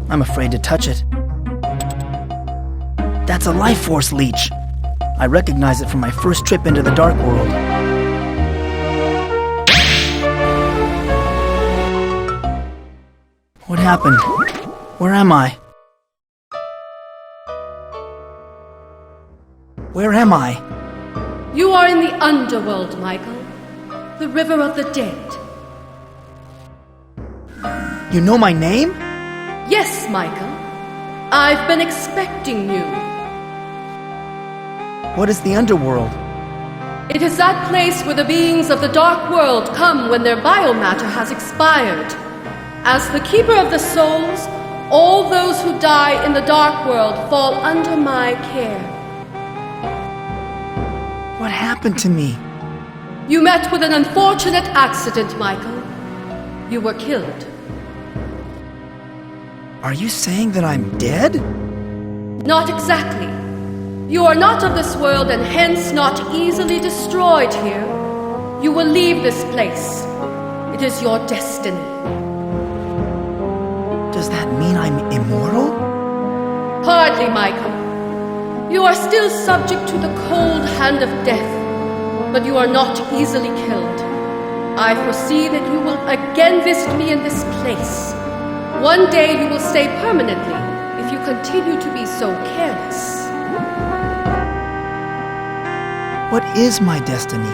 I'm afraid to touch it. That's a life force leech. I recognize it from my first trip into the Dark World. What happened? Where am I? Where am I? You are in the underworld, Michael. The river of the dead. You know my name? Yes, Michael. I've been expecting you. What is the underworld? It is that place where the beings of the Dark World come when their biomatter has expired. As the keeper of the souls, all those who die in the Dark World fall under my care. What happened to me? You met with an unfortunate accident, Michael. You were killed. Are you saying that I'm dead? Not exactly. You are not of this world and hence not easily destroyed here. You will leave this place. It is your destiny. Does that mean I'm immortal? Hardly, Michael. You are still subject to the cold hand of death, but you are not easily killed. I foresee that you will again visit me in this place. One day you will stay permanently if you continue to be so careless. What is my destiny?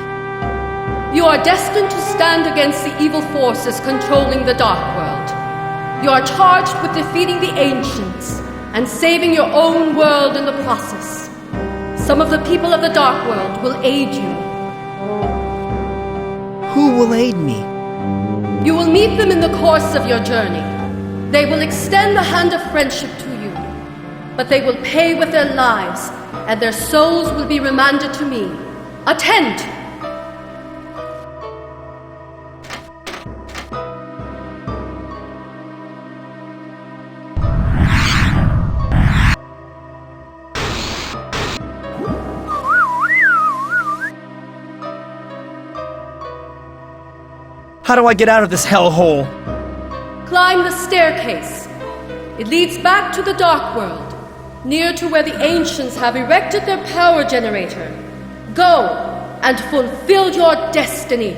You are destined to stand against the evil forces controlling the Dark World. You are charged with defeating the Ancients and saving your own world in the process. Some of the people of the Dark World will aid you. Who will aid me? You will meet them in the course of your journey. They will extend the hand of friendship to you, but they will pay with their lives, and their souls will be remanded to me. Attend! How do I get out of this hellhole? Climb the staircase. It leads back to the Dark World, near to where the Ancients have erected their power generator. Go and fulfill your destiny.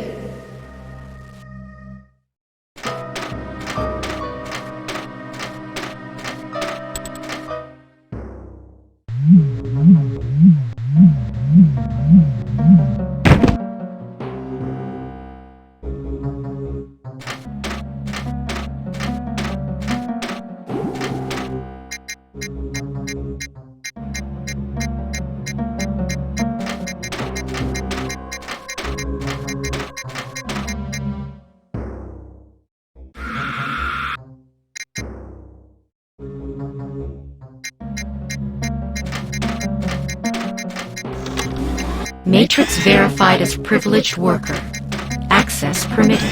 Matrix verified as privileged worker. Access permitted.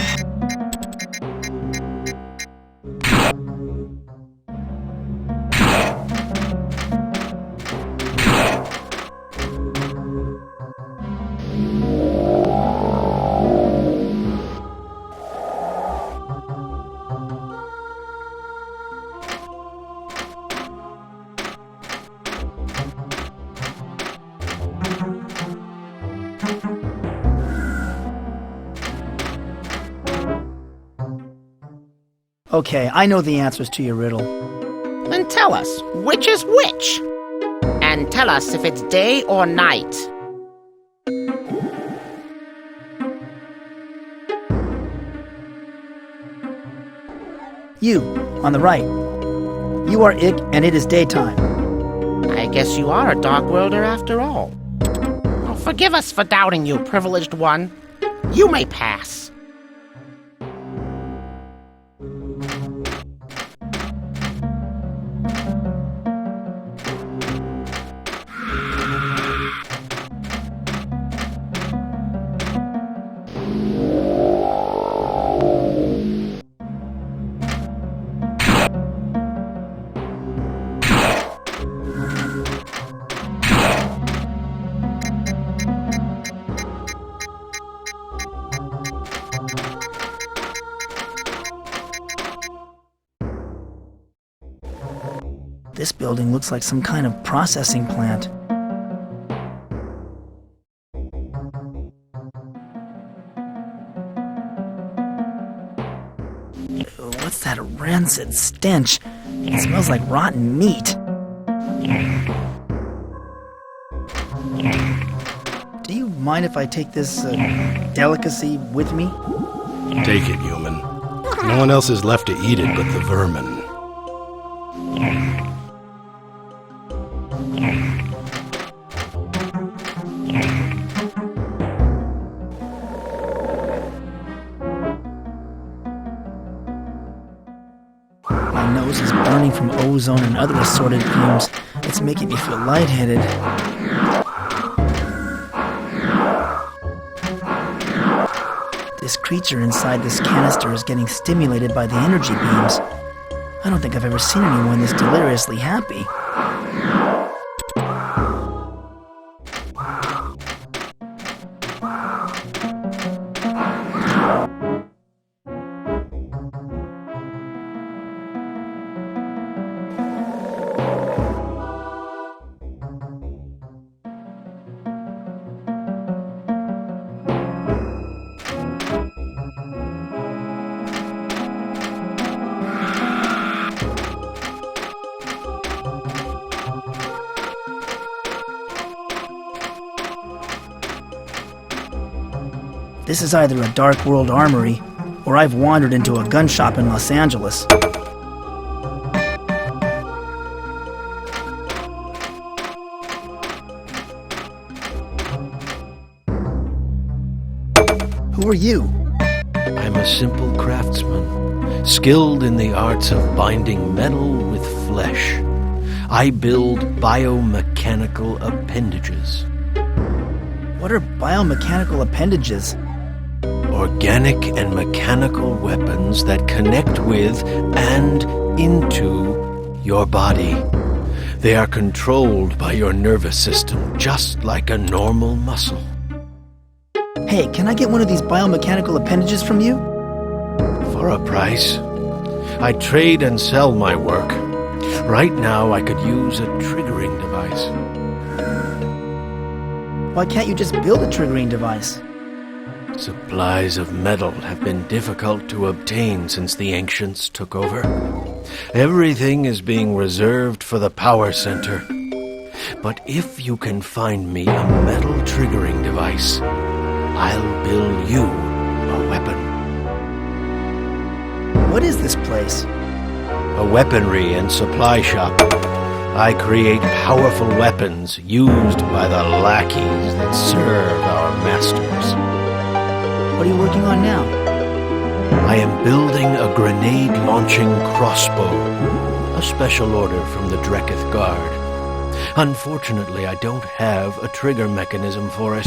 Okay, I know the answers to your riddle. Then tell us, which is which? And tell us if it's day or night. You, on the right. You are Ick, and it is daytime. I guess you are a dark worlder after all. Oh, forgive us for doubting you, privileged one. You may pass. This building looks like some kind of processing plant. What's that rancid stench? It smells like rotten meat. Do you mind if I take this delicacy with me? Take it, human. No one else is left to eat it but the vermin. My nose is burning from ozone and other assorted fumes. It's making me feel lightheaded. This creature inside this canister is getting stimulated by the energy beams. I don't think I've ever seen anyone this deliriously happy. This is either a Dark World armory, or I've wandered into a gun shop in Los Angeles. Who are you? I'm a simple craftsman, skilled in the arts of binding metal with flesh. I build biomechanical appendages. What are biomechanical appendages? Organic and mechanical weapons that connect with and into your body. They are controlled by your nervous system, just like a normal muscle. Hey, can I get one of these biomechanical appendages from you? For a price. I trade and sell my work. Right now, I could use a triggering device. Why can't you just build a triggering device? Supplies of metal have been difficult to obtain since the ancients took over. Everything is being reserved for the power center. But if you can find me a metal triggering device, I'll build you a weapon. What is this place? A weaponry and supply shop. I create powerful weapons used by the lackeys that serve our masters. What are you working on now? I am building a grenade-launching crossbow, a special order from the Dreketh Guard. Unfortunately, I don't have a trigger mechanism for it.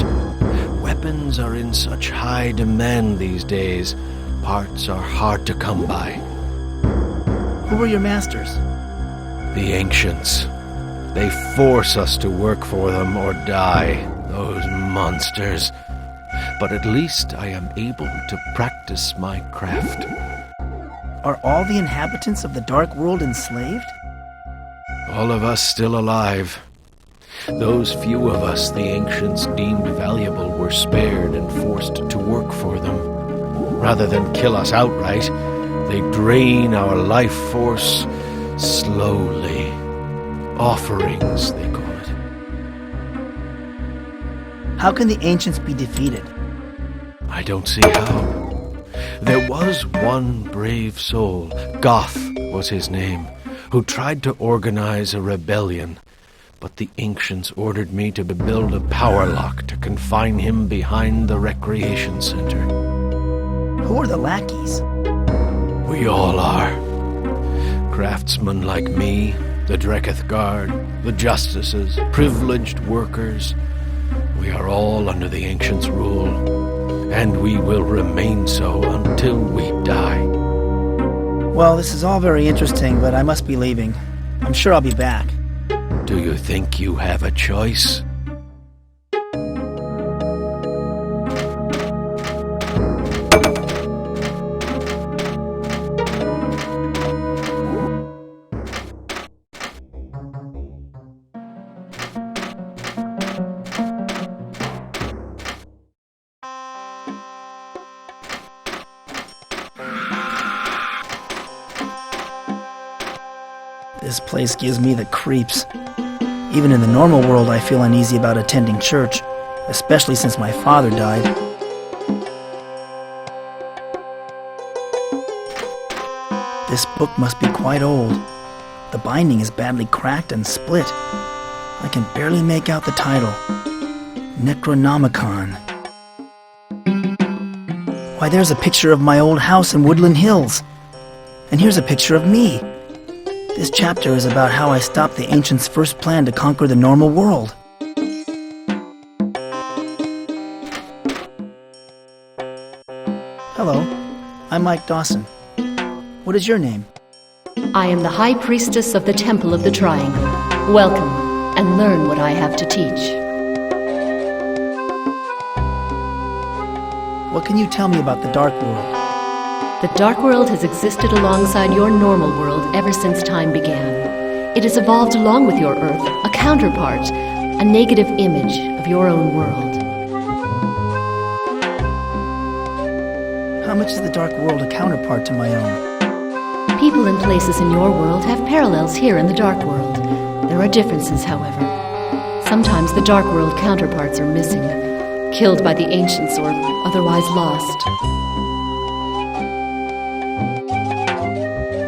Weapons are in such high demand these days, parts are hard to come by. Who are your masters? The ancients. They force us to work for them or die, those monsters. But at least I am able to practice my craft. Are all the inhabitants of the Dark World enslaved? All of us still alive. Those few of us the ancients deemed valuable were spared and forced to work for them. Rather than kill us outright, they drain our life force slowly. Offerings, they call it. How can the ancients be defeated? I don't see how. There was one brave soul, Goth was his name, who tried to organize a rebellion. But the ancients ordered me to build a power lock to confine him behind the recreation center. Who are the lackeys? We all are. Craftsmen like me, the Dreketh Guard, the justices, privileged workers. We are all under the ancients' rule, and we will remain so until we die. Well, this is all very interesting, but I must be leaving. I'm sure I'll be back. Do you think you have a choice? This place gives me the creeps. Even in the normal world, I feel uneasy about attending church, especially since my father died. This book must be quite old. The binding is badly cracked and split. I can barely make out the title. Necronomicon. Why, there's a picture of my old house in Woodland Hills. And here's a picture of me. This chapter is about how I stopped the ancients' first plan to conquer the normal world. Hello, I'm Mike Dawson. What is your name? I am the High Priestess of the Temple of the Triangle. Welcome, and learn what I have to teach. What can you tell me about the Dark World? The Dark World has existed alongside your normal world ever since time began. It has evolved along with your Earth, a counterpart, a negative image of your own world. How much is the Dark World a counterpart to my own? People and places in your world have parallels here in the Dark World. There are differences, however. Sometimes the Dark World counterparts are missing, killed by the ancients or otherwise lost.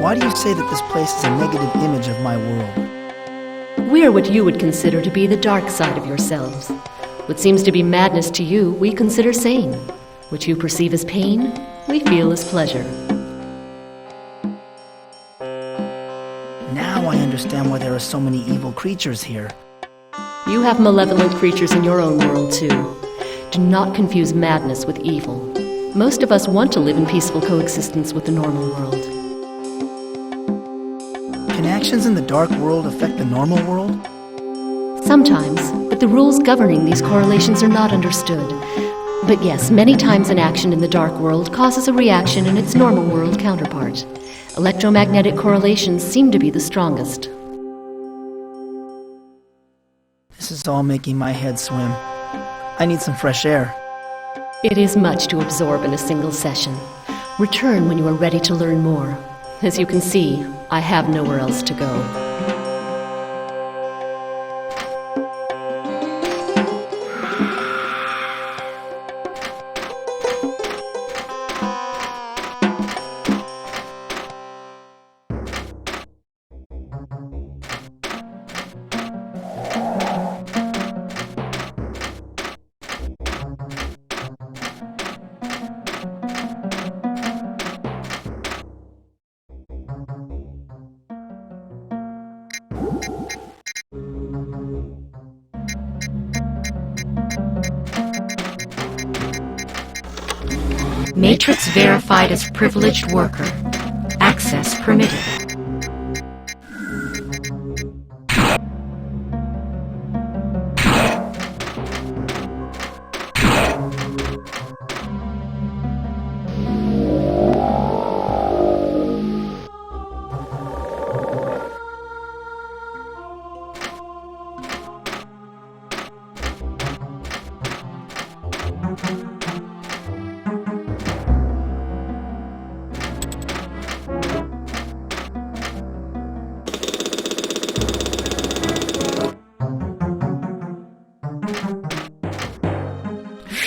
Why do you say that this place is a negative image of my world? We're what you would consider to be the dark side of yourselves. What seems to be madness to you, we consider sane. What you perceive as pain, we feel as pleasure. Now I understand why there are so many evil creatures here. You have malevolent creatures in your own world, too. Do not confuse madness with evil. Most of us want to live in peaceful coexistence with the normal world. Can actions in the Dark World affect the normal world? Sometimes, but the rules governing these correlations are not understood. But yes, many times an action in the Dark World causes a reaction in its normal world counterpart. Electromagnetic correlations seem to be the strongest. This is all making my head swim. I need some fresh air. It is much to absorb in a single session. Return when you are ready to learn more. As you can see, I have nowhere else to go. Matrix verified as privileged worker. Access permitted.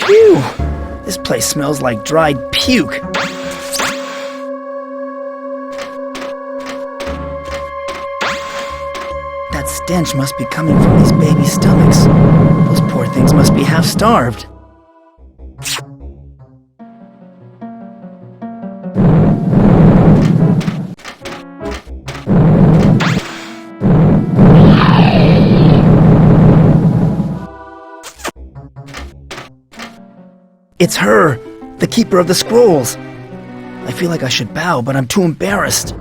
Phew! This place smells like dried puke. That stench must be coming from these baby stomachs. Those poor things must be half-starved. It's her, the keeper of the scrolls. I feel like I should bow, but I'm too embarrassed.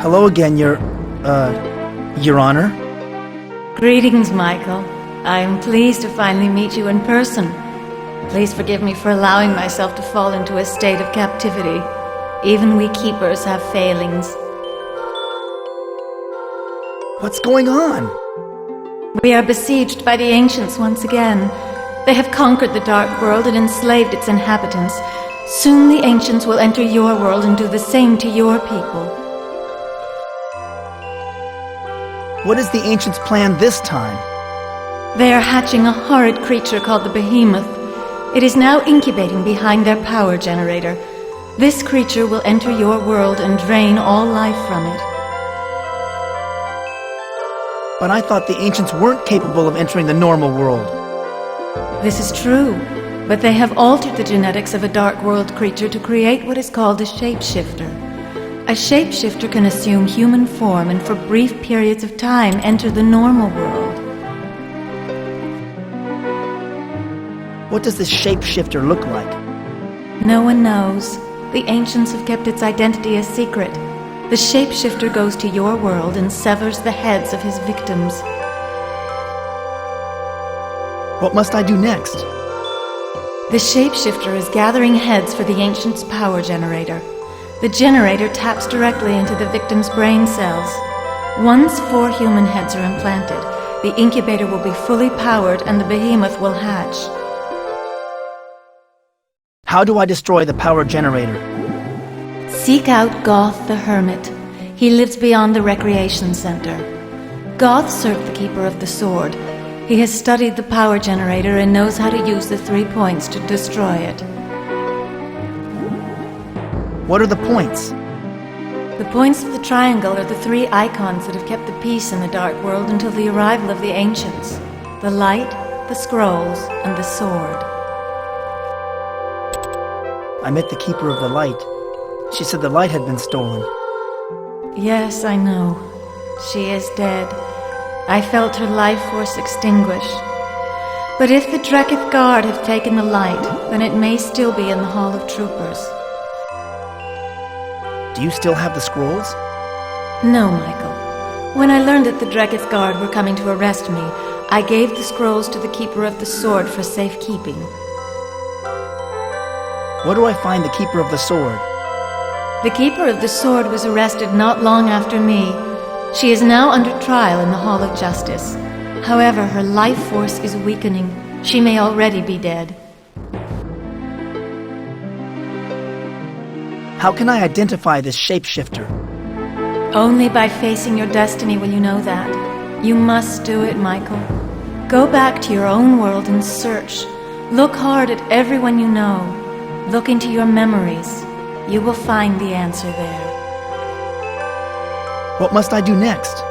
Hello again, Your Honor. Greetings, Michael. I am pleased to finally meet you in person. Please forgive me for allowing myself to fall into a state of captivity. Even we keepers have failings. What's going on? We are besieged by the ancients once again. They have conquered the dark world and enslaved its inhabitants. Soon the ancients will enter your world and do the same to your people. What is the ancients' plan this time? They are hatching a horrid creature called the Behemoth. It is now incubating behind their power generator. This creature will enter your world and drain all life from it. But I thought the ancients weren't capable of entering the normal world. This is true, but they have altered the genetics of a dark world creature to create what is called a shapeshifter. A shapeshifter can assume human form and for brief periods of time enter the normal world. What does this shapeshifter look like? No one knows. The ancients have kept its identity a secret. The shapeshifter goes to your world and severs the heads of his victims. What must I do next? The shapeshifter is gathering heads for the ancient's power generator. The generator taps directly into the victim's brain cells. Once 4 human heads are implanted, the incubator will be fully powered and the behemoth will hatch. How do I destroy the power generator? Seek out Goth the Hermit. He lives beyond the recreation center. Goth served the Keeper of the Sword. He has studied the power generator and knows how to use the 3 points to destroy it. What are the points? The points of the triangle are the 3 icons that have kept the peace in the dark world until the arrival of the ancients. The light, the scrolls, and the sword. I met the Keeper of the Light. She said the light had been stolen. Yes, I know. She is dead. I felt her life force extinguish. But if the Dreketh Guard have taken the light, then it may still be in the Hall of Troopers. Do you still have the scrolls? No, Michael. When I learned that the Dreketh Guard were coming to arrest me, I gave the scrolls to the Keeper of the Sword for safekeeping. Where do I find the Keeper of the Sword? The Keeper of the Sword was arrested not long after me. She is now under trial in the Hall of Justice. However, her life force is weakening. She may already be dead. How can I identify this shapeshifter? Only by facing your destiny will you know that. You must do it, Michael. Go back to your own world and search. Look hard at everyone you know. Look into your memories. You will find the answer there. What must I do next?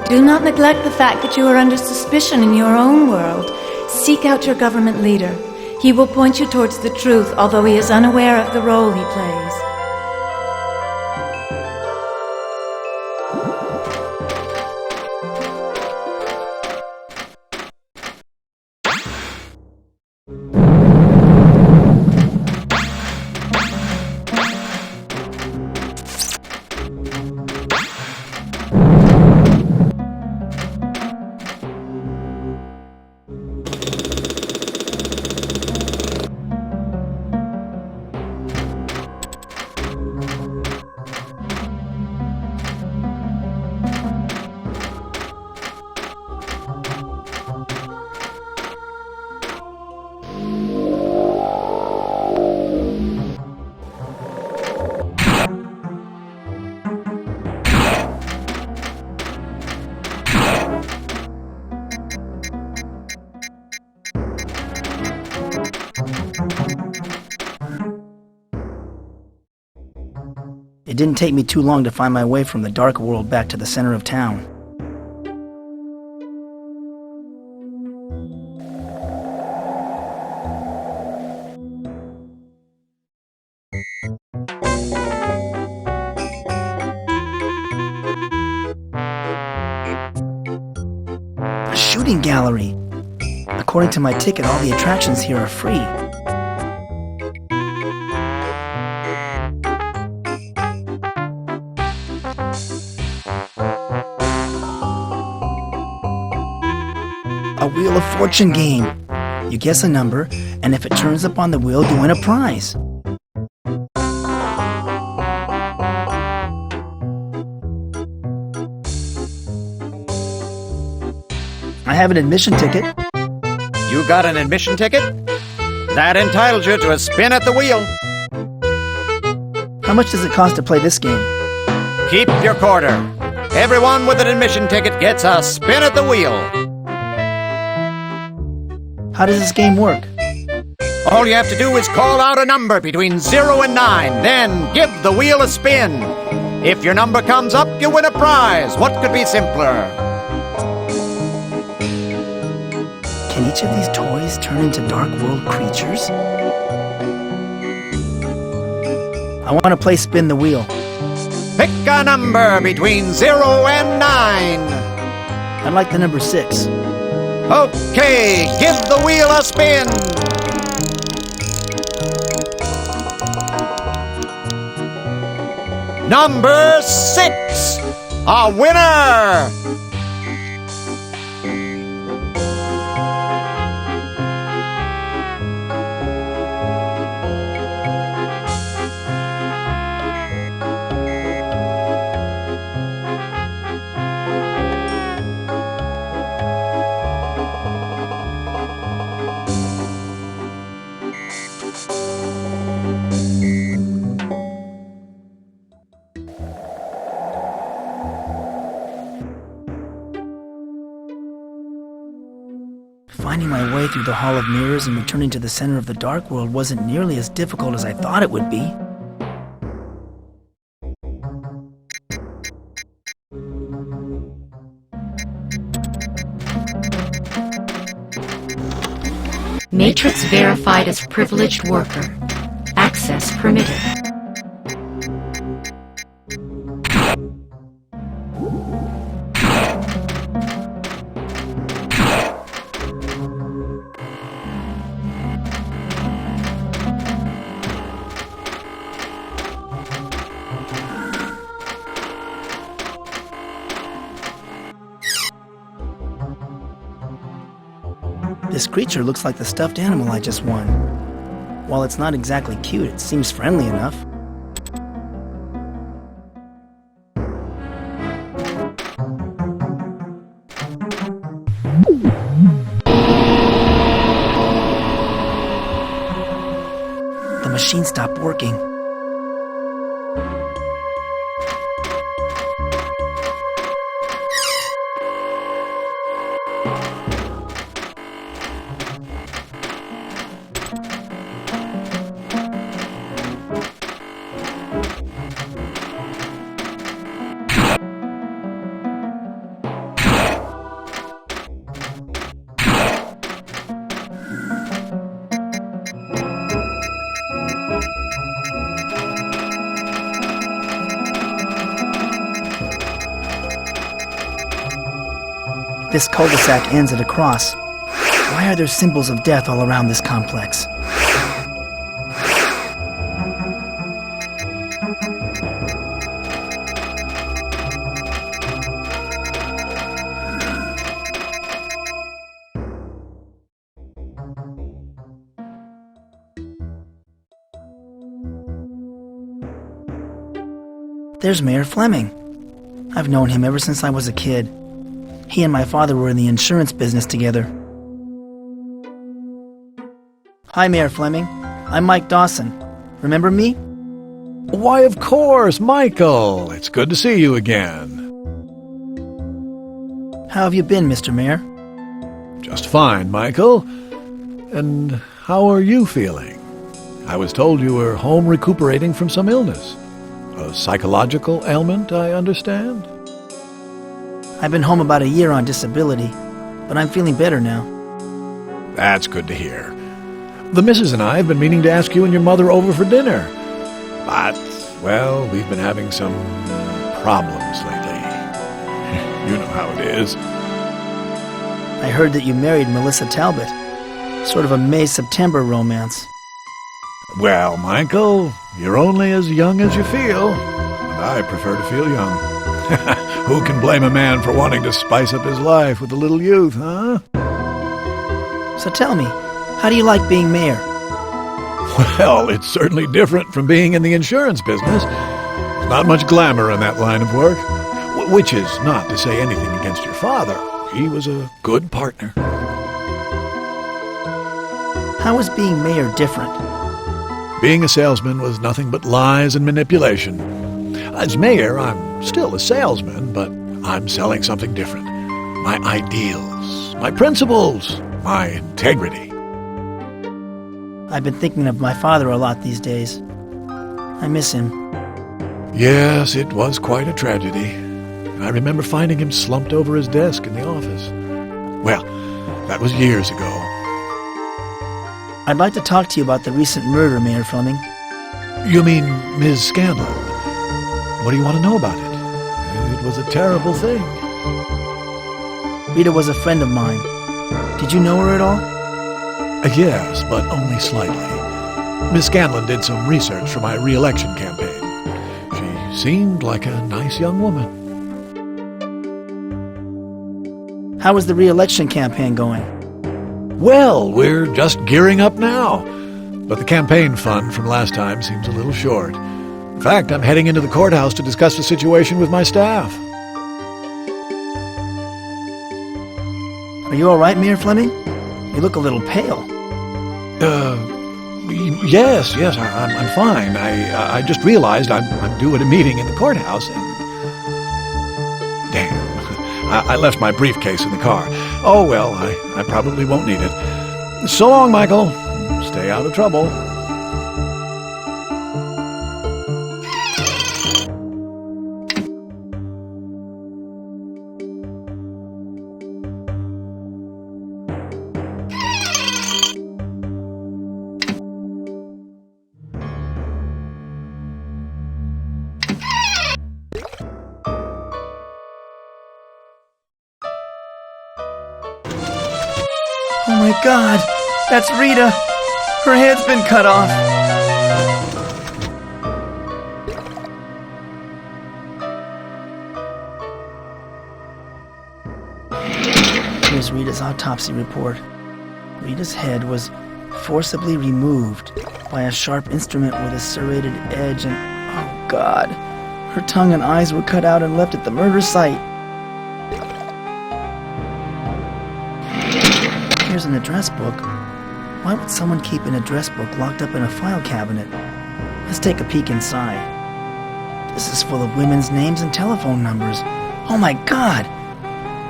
Do not neglect the fact that you are under suspicion in your own world. Seek out your government leader. He will point you towards the truth, although he is unaware of the role he plays. It didn't take me too long to find my way from the dark world back to the center of town. A shooting gallery! According to my ticket, all the attractions here are free. A Wheel of Fortune game. You guess a number, and if it turns up on the wheel, you win a prize. I have an admission ticket. You got an admission ticket? That entitles you to a spin at the wheel. How much does it cost to play this game? Keep your quarter. Everyone with an admission ticket gets a spin at the wheel. How does this game work? All you have to do is call out a number between 0 and 9, then give the wheel a spin. If your number comes up, you win a prize. What could be simpler? Can each of these toys turn into dark world creatures? I want to play Spin the Wheel. Pick a number between 0 and 9. I like the number 6. Okay, give the wheel a spin. Number 6, a winner. Finding my way through the Hall of Mirrors and returning to the center of the dark world wasn't nearly as difficult as I thought it would be. Matrix verified as privileged worker. Access permitted. This creature looks like the stuffed animal I just won. While it's not exactly cute, it seems friendly enough. The machine stopped working. This cul-de-sac ends at a cross. Why are there symbols of death all around this complex? There's Mayor Fleming. I've known him ever since I was a kid. He and my father were in the insurance business together. Hi, Mayor Fleming. I'm Mike Dawson. Remember me? Why, of course, Michael. It's good to see you again. How have you been, Mr. Mayor? Just fine, Michael. And how are you feeling? I was told you were home recuperating from some illness. A psychological ailment, I understand? I've been home about a year on disability, but I'm feeling better now. That's good to hear. The missus and I have been meaning to ask you and your mother over for dinner. But, well, we've been having some problems lately. You know how it is. I heard that you married Melissa Talbot. Sort of a May-September romance. Well, Michael, you're only as young as you feel. And I prefer to feel young. Who can blame a man for wanting to spice up his life with a little youth, huh? So tell me, how do you like being mayor? Well, it's certainly different from being in the insurance business. There's not much glamour in that line of work. Which is not to say anything against your father. He was a good partner. How is being mayor different? Being a salesman was nothing but lies and manipulation. As mayor, I'm still a salesman, but I'm selling something different. My ideals, my principles, my integrity. I've been thinking of my father a lot these days. I miss him. Yes, it was quite a tragedy. I remember finding him slumped over his desk in the office. Well, that was years ago. I'd like to talk to you about the recent murder, Mayor Fleming. You mean Ms. Scanlon? What do you want to know about it? It was a terrible thing. Rita was a friend of mine. Did you know her at all? Yes, but only slightly. Miss Scanlon did some research for my re-election campaign. She seemed like a nice young woman. How is the re-election campaign going? Well, we're just gearing up now. But the campaign fund from last time seems a little short. In fact, I'm heading into the courthouse to discuss the situation with my staff. Are you all right, Mayor Fleming? You look a little pale. Yes, I'm fine. I just realized I'm due at a meeting in the courthouse and... Damn. I left my briefcase in the car. Oh, well, I probably won't need it. So long, Michael. Stay out of trouble. Oh my God, that's Rita. Her head's been cut off. Here's Rita's autopsy report. Rita's head was forcibly removed by a sharp instrument with a serrated edge and, oh God, her tongue and eyes were cut out and left at the murder site. Here's an address book. Why would someone keep an address book locked up in a file cabinet? Let's take a peek inside. This is full of women's names and telephone numbers. Oh my God!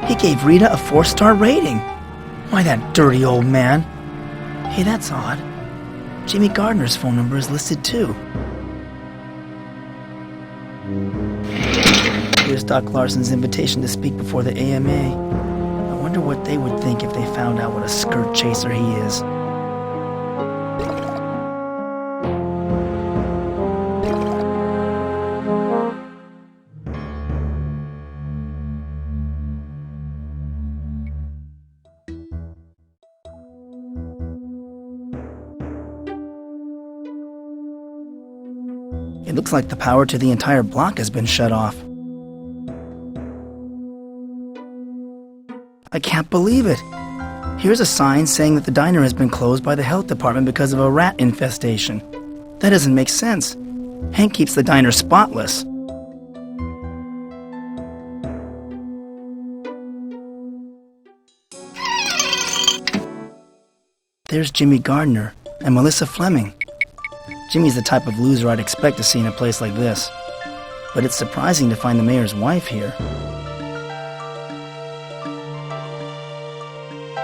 He gave Rita a 4-star rating. Why, that dirty old man. Hey, that's odd. Jimmy Gardner's phone number is listed too. Here's Doc Larson's invitation to speak before the AMA. I wonder what they would think if they found out what a skirt chaser he is. It looks like the power to the entire block has been shut off. I can't believe it. Here's a sign saying that the diner has been closed by the health department because of a rat infestation. That doesn't make sense. Hank keeps the diner spotless. There's Jimmy Gardner and Melissa Fleming. Jimmy's the type of loser I'd expect to see in a place like this. But it's surprising to find the mayor's wife here.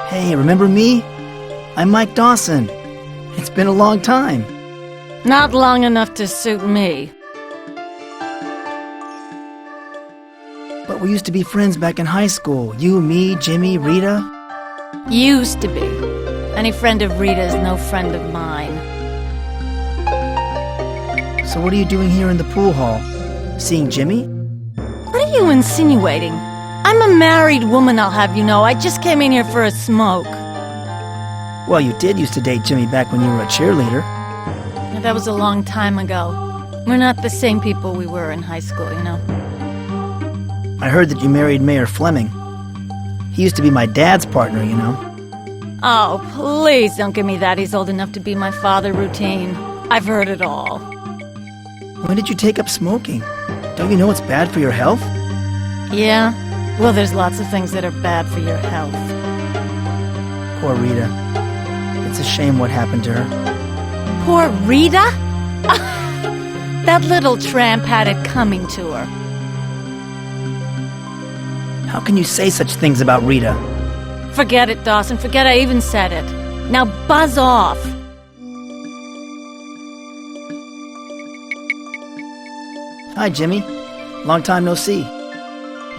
Hey, remember me? I'm Mike Dawson. It's been a long time. Not long enough to suit me. But we used to be friends back in high school. You, me, Jimmy, Rita. Used to be. Any friend of Rita's no friend of mine. So what are you doing here in the pool hall? Seeing Jimmy? What are you insinuating? I'm a married woman, I'll have you know. I just came in here for a smoke. Well, you did used to date Jimmy back when you were a cheerleader. That was a long time ago. We're not the same people we were in high school, you know. I heard that you married Mayor Fleming. He used to be my dad's partner, you know. Oh, please don't give me that he's old enough to be my father routine. I've heard it all. When did you take up smoking? Don't you know it's bad for your health? Yeah? Well, there's lots of things that are bad for your health. Poor Rita. It's a shame what happened to her. Poor Rita? That little tramp had it coming to her. How can you say such things about Rita? Forget it, Dawson. Forget I even said it. Now buzz off. Hi, Jimmy. Long time no see.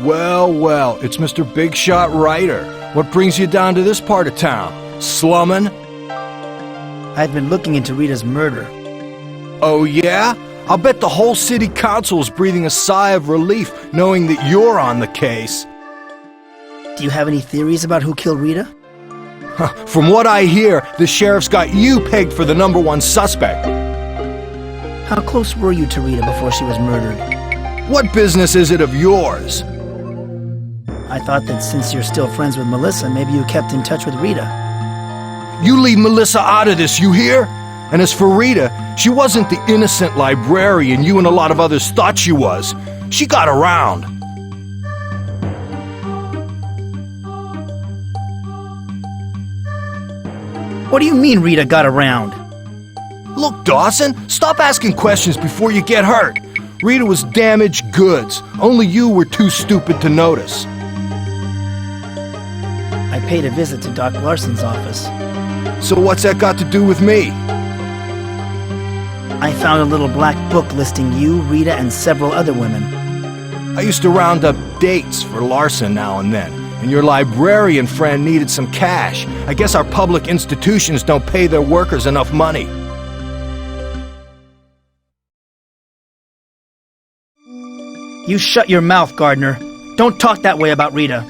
Well, it's Mr. Big Shot Ryder. What brings you down to this part of town? Slummin'? I've been looking into Rita's murder. Oh, yeah? I'll bet the whole city council is breathing a sigh of relief knowing that you're on the case. Do you have any theories about who killed Rita? From what I hear, the sheriff's got you pegged for the #1 suspect. How close were you to Rita before she was murdered? What business is it of yours? I thought that since you're still friends with Melissa, maybe you kept in touch with Rita. You leave Melissa out of this, you hear? And as for Rita, she wasn't the innocent librarian you and a lot of others thought she was. She got around. What do you mean Rita got around? Look, Dawson, stop asking questions before you get hurt. Rita was damaged goods. Only you were too stupid to notice. I paid a visit to Doc Larson's office. So what's that got to do with me? I found a little black book listing you, Rita, and several other women. I used to round up dates for Larson now and then, and your librarian friend needed some cash. I guess our public institutions don't pay their workers enough money. You shut your mouth, Gardner. Don't talk that way about Rita.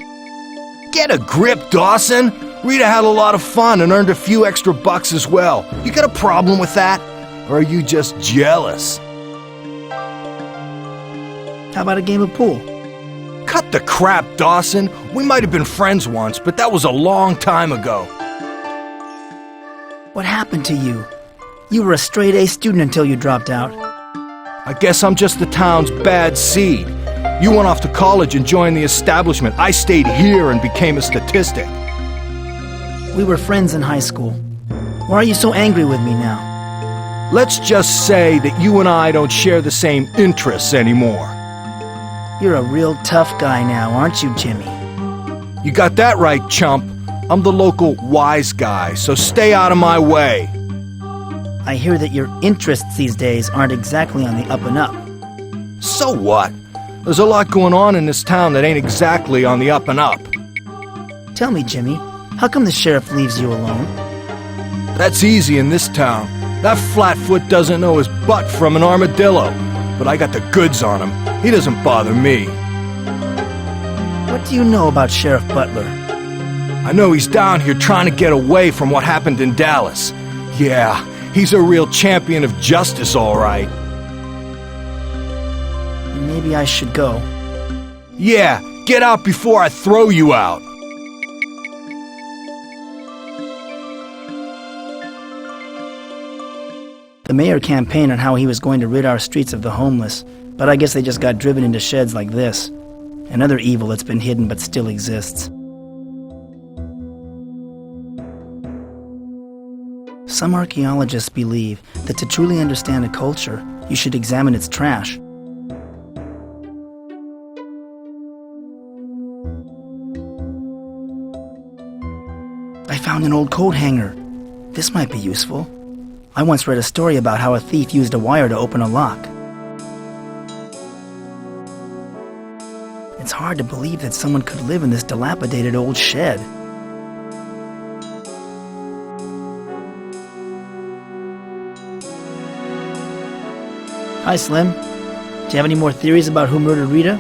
Get a grip, Dawson! Rita had a lot of fun and earned a few extra bucks as well. You got a problem with that? Or are you just jealous? How about a game of pool? Cut the crap, Dawson. We might have been friends once, but that was a long time ago. What happened to you? You were a straight-A student until you dropped out. I guess I'm just the town's bad seed. You went off to college and joined the establishment. I stayed here and became a statistic. We were friends in high school. Why are you so angry with me now? Let's just say that you and I don't share the same interests anymore. You're a real tough guy now, aren't you, Jimmy? You got that right, chump. I'm the local wise guy, so stay out of my way. I hear that your interests these days aren't exactly on the up and up. So what? There's a lot going on in this town that ain't exactly on the up and up. Tell me, Jimmy, how come the sheriff leaves you alone? That's easy in this town. That flatfoot doesn't know his butt from an armadillo. But I got the goods on him. He doesn't bother me. What do you know about Sheriff Butler? I know he's down here trying to get away from what happened in Dallas. Yeah, he's a real champion of justice, all right. Maybe I should go. Yeah, get out before I throw you out. The mayor campaigned on how he was going to rid our streets of the homeless, but I guess they just got driven into sheds like this. Another evil that's been hidden but still exists. Some archaeologists believe that to truly understand a culture, you should examine its trash. I found an old coat hanger. This might be useful. I once read a story about how a thief used a wire to open a lock. It's hard to believe that someone could live in this dilapidated old shed. Hi, Slim. Do you have any more theories about who murdered Rita?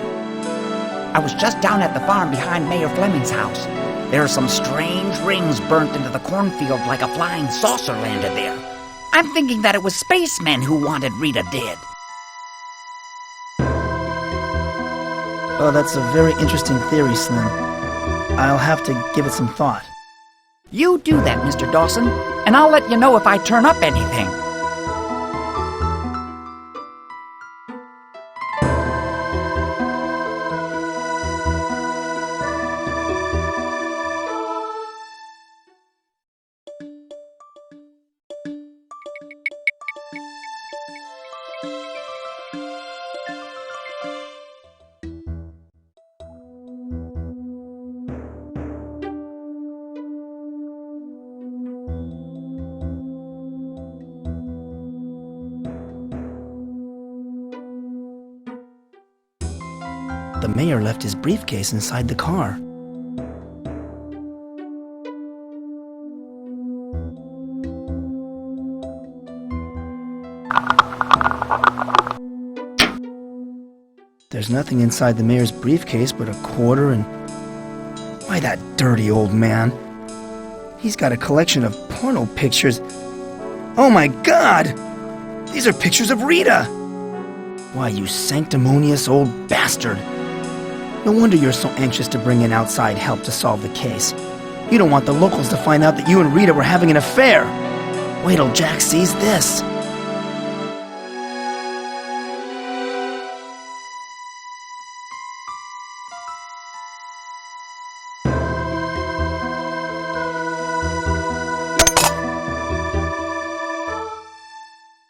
I was just down at the farm behind Mayor Fleming's house. There are some strange rings burnt into the cornfield like a flying saucer landed there. I'm thinking that it was spacemen who wanted Rita dead. Oh, that's a very interesting theory, Slim. I'll have to give it some thought. You do that, Mr. Dawson, and I'll let you know if I turn up anything. The mayor left his briefcase inside the car. There's nothing inside the mayor's briefcase but a quarter and... Why, that dirty old man. He's got a collection of porno pictures. Oh my God! These are pictures of Rita! Why, you sanctimonious old bastard. No wonder you're so anxious to bring in outside help to solve the case. You don't want the locals to find out that you and Rita were having an affair. Wait till Jack sees this.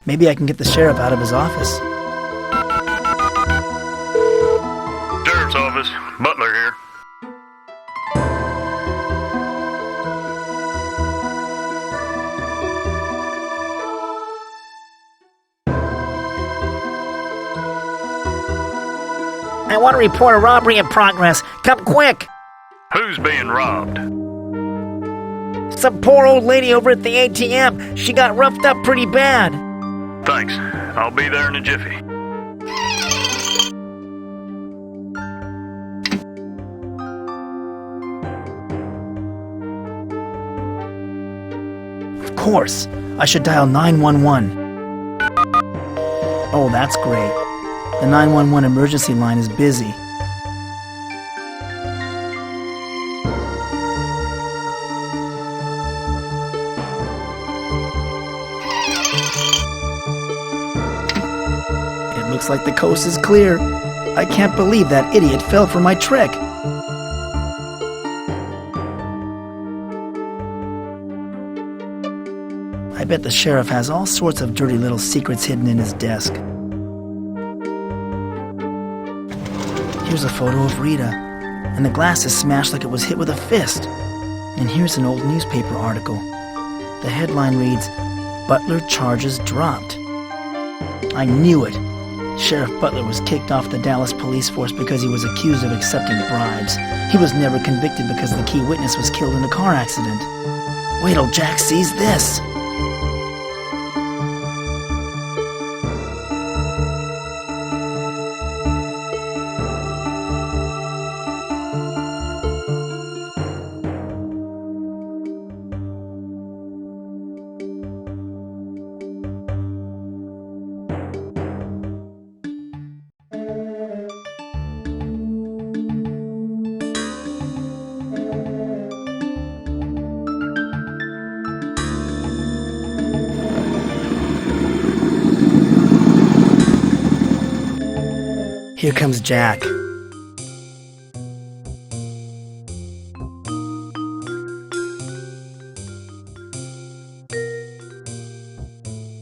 Maybe I can get the sheriff out of his office. Sheriff's office. Butler here. I want to report a robbery in progress. Come quick! Who's being robbed? Some poor old lady over at the ATM. She got roughed up pretty bad. Thanks. I'll be there in a jiffy. Of course. I should dial 911. Oh, that's great. The 911 emergency line is busy. It looks like the coast is clear. I can't believe that idiot fell for my trick. I bet the sheriff has all sorts of dirty little secrets hidden in his desk. Here's a photo of Rita, and the glass is smashed like it was hit with a fist. And here's an old newspaper article. The headline reads, "Butler charges dropped." I knew it. Sheriff Butler was kicked off the Dallas police force because he was accused of accepting bribes. He was never convicted because the key witness was killed in a car accident. Wait till Jack sees this. Here comes Jack.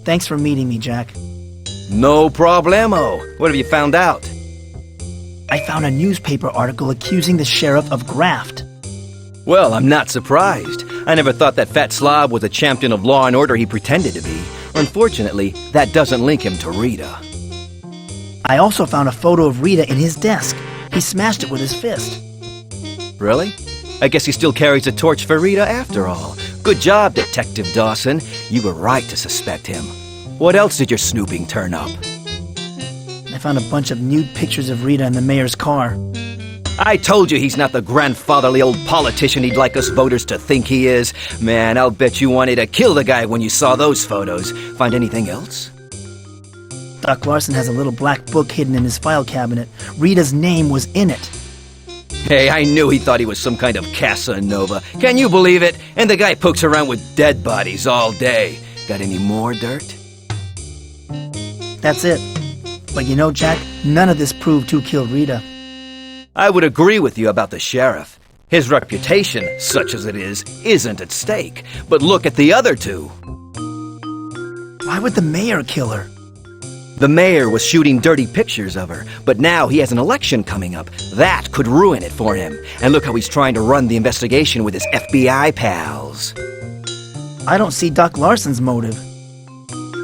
Thanks for meeting me, Jack. No problemo. What have you found out? I found a newspaper article accusing the sheriff of graft. Well, I'm not surprised. I never thought that fat slob was a champion of law and order he pretended to be. Unfortunately, that doesn't link him to Rita. I also found a photo of Rita in his desk. He smashed it with his fist. Really? I guess he still carries a torch for Rita after all. Good job, Detective Dawson. You were right to suspect him. What else did your snooping turn up? I found a bunch of nude pictures of Rita in the mayor's car. I told you he's not the grandfatherly old politician he'd like us voters to think he is. Man, I'll bet you wanted to kill the guy when you saw those photos. Find anything else? Doc Larson has a little black book hidden in his file cabinet. Rita's name was in it. Hey, I knew he thought he was some kind of Casanova. Can you believe it? And the guy pokes around with dead bodies all day. Got any more dirt? That's it. But you know, Jack, none of this proved who killed Rita. I would agree with you about the sheriff. His reputation, such as it is, isn't at stake. But look at the other two. Why would the mayor kill her? The mayor was shooting dirty pictures of her, but now he has an election coming up. That could ruin it for him. And look how he's trying to run the investigation with his FBI pals. I don't see Doc Larson's motive.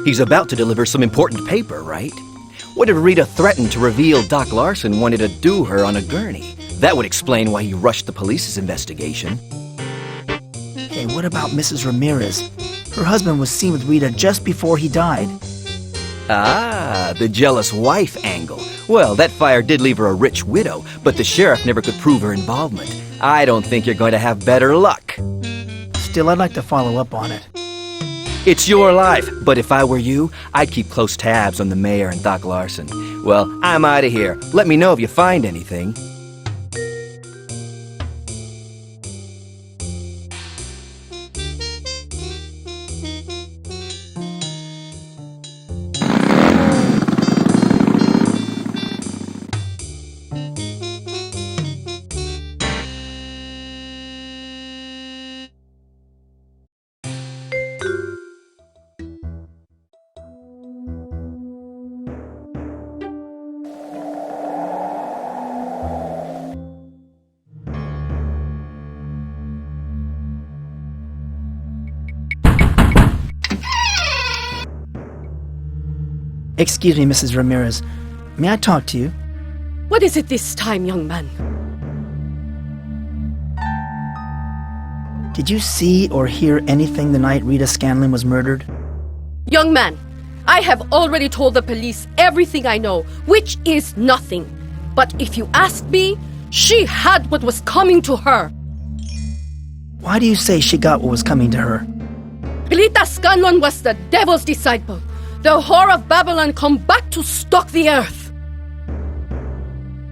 He's about to deliver some important paper, right? What if Rita threatened to reveal Doc Larson wanted to do her on a gurney? That would explain why he rushed the police's investigation. Hey, what about Mrs. Ramirez? Her husband was seen with Rita just before he died. Ah, the jealous wife angle. Well, that fire did leave her a rich widow, but the sheriff never could prove her involvement. I don't think you're going to have better luck. Still, I'd like to follow up on it. It's your life, but if I were you, I'd keep close tabs on the mayor and Doc Larson. Well, I'm out of here. Let me know if you find anything. Excuse me, Mrs. Ramirez. May I talk to you? What is it this time, young man? Did you see or hear anything the night Rita Scanlon was murdered? Young man, I have already told the police everything I know, which is nothing. But if you ask me, she had what was coming to her. Why do you say she got what was coming to her? Rita Scanlon was the devil's disciple. The whore of Babylon come back to stalk the earth.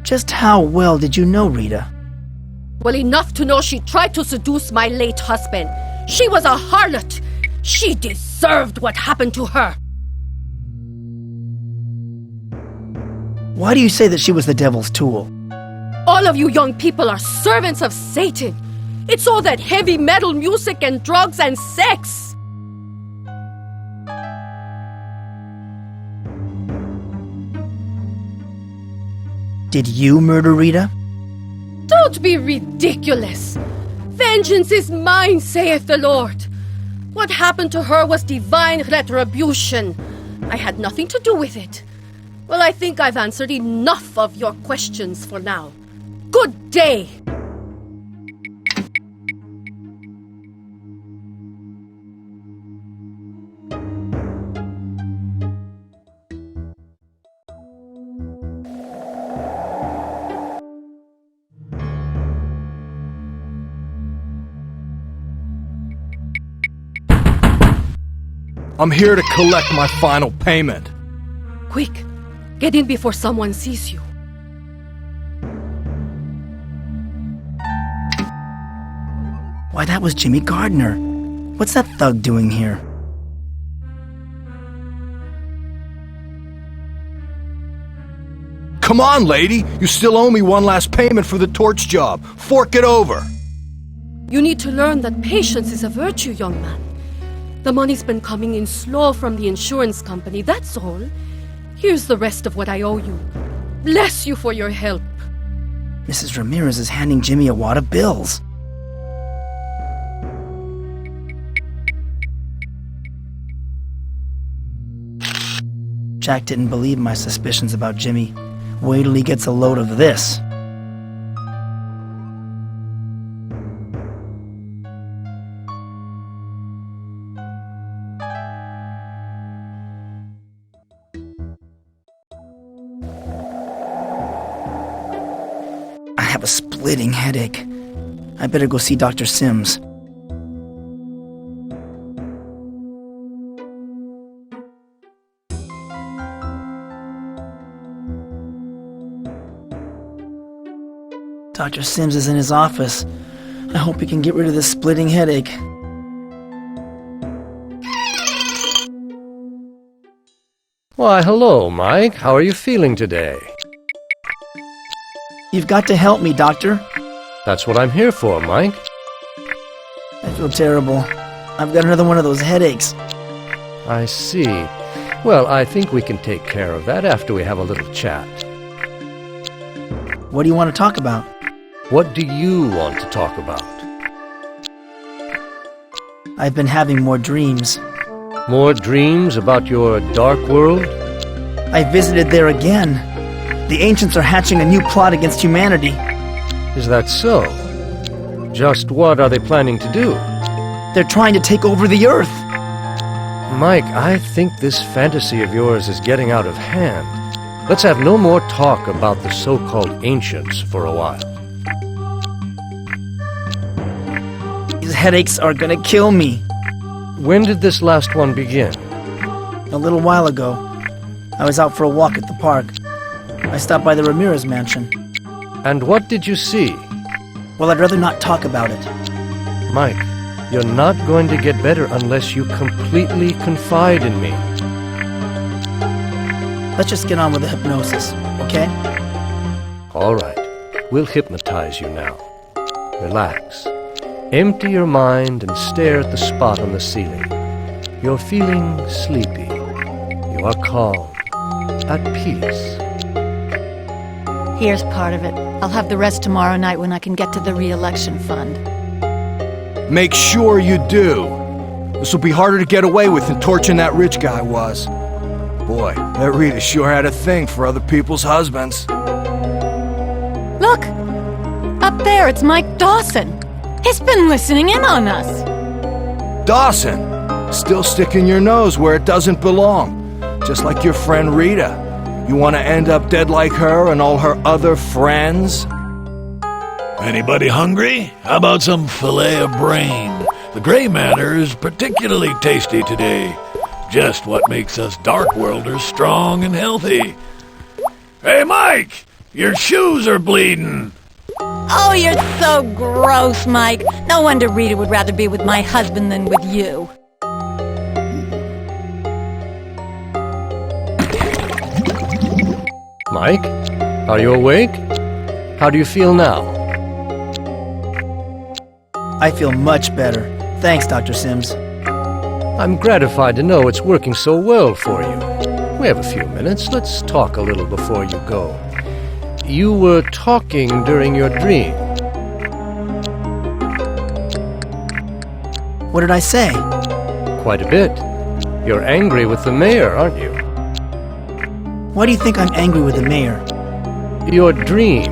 Just how well did you know Rita? Well, enough to know she tried to seduce my late husband. She was a harlot. She deserved what happened to her. Why do you say that she was the devil's tool? All of you young people are servants of Satan. It's all that heavy metal music and drugs and sex. Did you murder Rita? Don't be ridiculous. Vengeance is mine, saith the Lord. What happened to her was divine retribution. I had nothing to do with it. Well, I think I've answered enough of your questions for now. Good day. I'm here to collect my final payment. Quick, get in before someone sees you. Why, that was Jimmy Gardner. What's that thug doing here? Come on, lady. You still owe me one last payment for the torch job. Fork it over. You need to learn that patience is a virtue, young man. The money's been coming in slow from the insurance company, that's all. Here's the rest of what I owe you. Bless you for your help. Mrs. Ramirez is handing Jimmy a wad of bills. Jack didn't believe my suspicions about Jimmy. Wait till he gets a load of this. have a splitting headache. I better go see Dr. Sims. Dr. Sims is in his office. I hope he can get rid of this splitting headache. Why, hello, Mike. How are you feeling today? You've got to help me, Doctor. That's what I'm here for, Mike. I feel terrible. I've got another one of those headaches. I see. Well, I think we can take care of that after we have a little chat. What do you want to talk about? What do you want to talk about? I've been having more dreams. More dreams about your dark world? I visited there again. The ancients are hatching a new plot against humanity. Is that so? Just what are they planning to do? They're trying to take over the Earth. Mike, I think this fantasy of yours is getting out of hand. Let's have no more talk about the so-called ancients for a while. These headaches are gonna kill me. When did this last one begin? A little while ago. I was out for a walk at the park. I stopped by the Ramirez mansion. And what did you see? Well, I'd rather not talk about it. Mike, you're not going to get better unless you completely confide in me. Let's just get on with the hypnosis, okay? All right. We'll hypnotize you now. Relax. Empty your mind and stare at the spot on the ceiling. You're feeling sleepy. You are calm. At peace. Here's part of it. I'll have the rest tomorrow night when I can get to the re-election fund. Make sure you do. This will be harder to get away with than torching that rich guy was. Boy, that Rita sure had a thing for other people's husbands. Look! Up there, it's Mike Dawson. He's been listening in on us. Dawson! Still sticking your nose where it doesn't belong. Just like your friend Rita. You want to end up dead like her and all her other friends? Anybody hungry? How about some filet of brain? The gray matter is particularly tasty today. Just what makes us Dark Worlders strong and healthy. Hey, Mike! Your shoes are bleeding! Oh, you're so gross, Mike. No wonder Rita would rather be with my husband than with you. Mike, are you awake? How do you feel now? I feel much better. Thanks, Dr. Sims. I'm gratified to know it's working so well for you. We have a few minutes. Let's talk a little before you go. You were talking during your dream. What did I say? Quite a bit. You're angry with the mayor, aren't you? Why do you think I'm angry with the mayor? Your dream.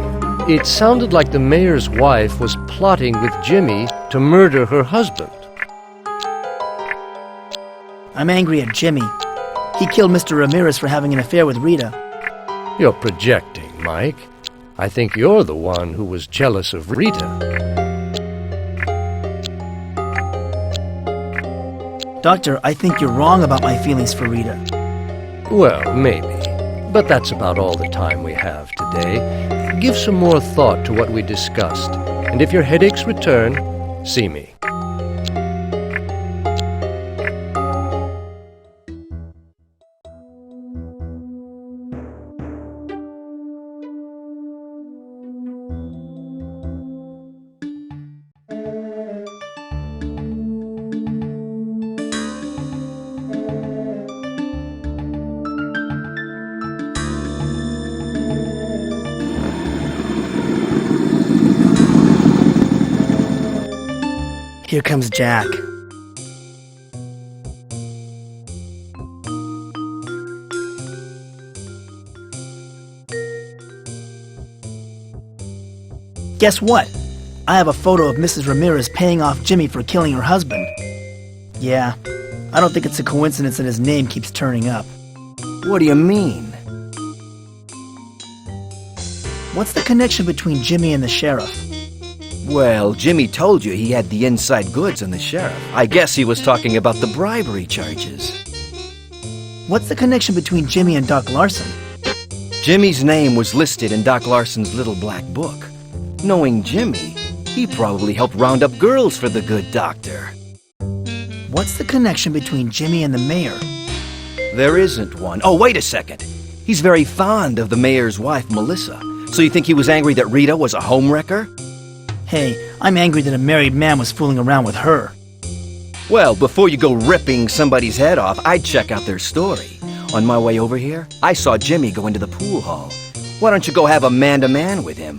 It sounded like the mayor's wife was plotting with Jimmy to murder her husband. I'm angry at Jimmy. He killed Mr. Ramirez for having an affair with Rita. You're projecting, Mike. I think you're the one who was jealous of Rita. Doctor, I think you're wrong about my feelings for Rita. Well, maybe. But that's about all the time we have today. Give some more thought to what we discussed. And if your headaches return, see me. Here comes Jack. Guess what? I have a photo of Mrs. Ramirez paying off Jimmy for killing her husband. Yeah, I don't think it's a coincidence that his name keeps turning up. What do you mean? What's the connection between Jimmy and the sheriff? Well, Jimmy told you he had the inside goods on the sheriff. I guess he was talking about the bribery charges. What's the connection between Jimmy and Doc Larson? Jimmy's name was listed in Doc Larson's little black book. Knowing Jimmy, he probably helped round up girls for the good doctor. What's the connection between Jimmy and the mayor? There isn't one. Oh, wait a second. He's very fond of the mayor's wife, Melissa. So you think he was angry that Rita was a homewrecker? Hey, I'm angry that a married man was fooling around with her. Well, before you go ripping somebody's head off, I'd check out their story. On my way over here, I saw Jimmy go into the pool hall. Why don't you go have a man-to-man with him?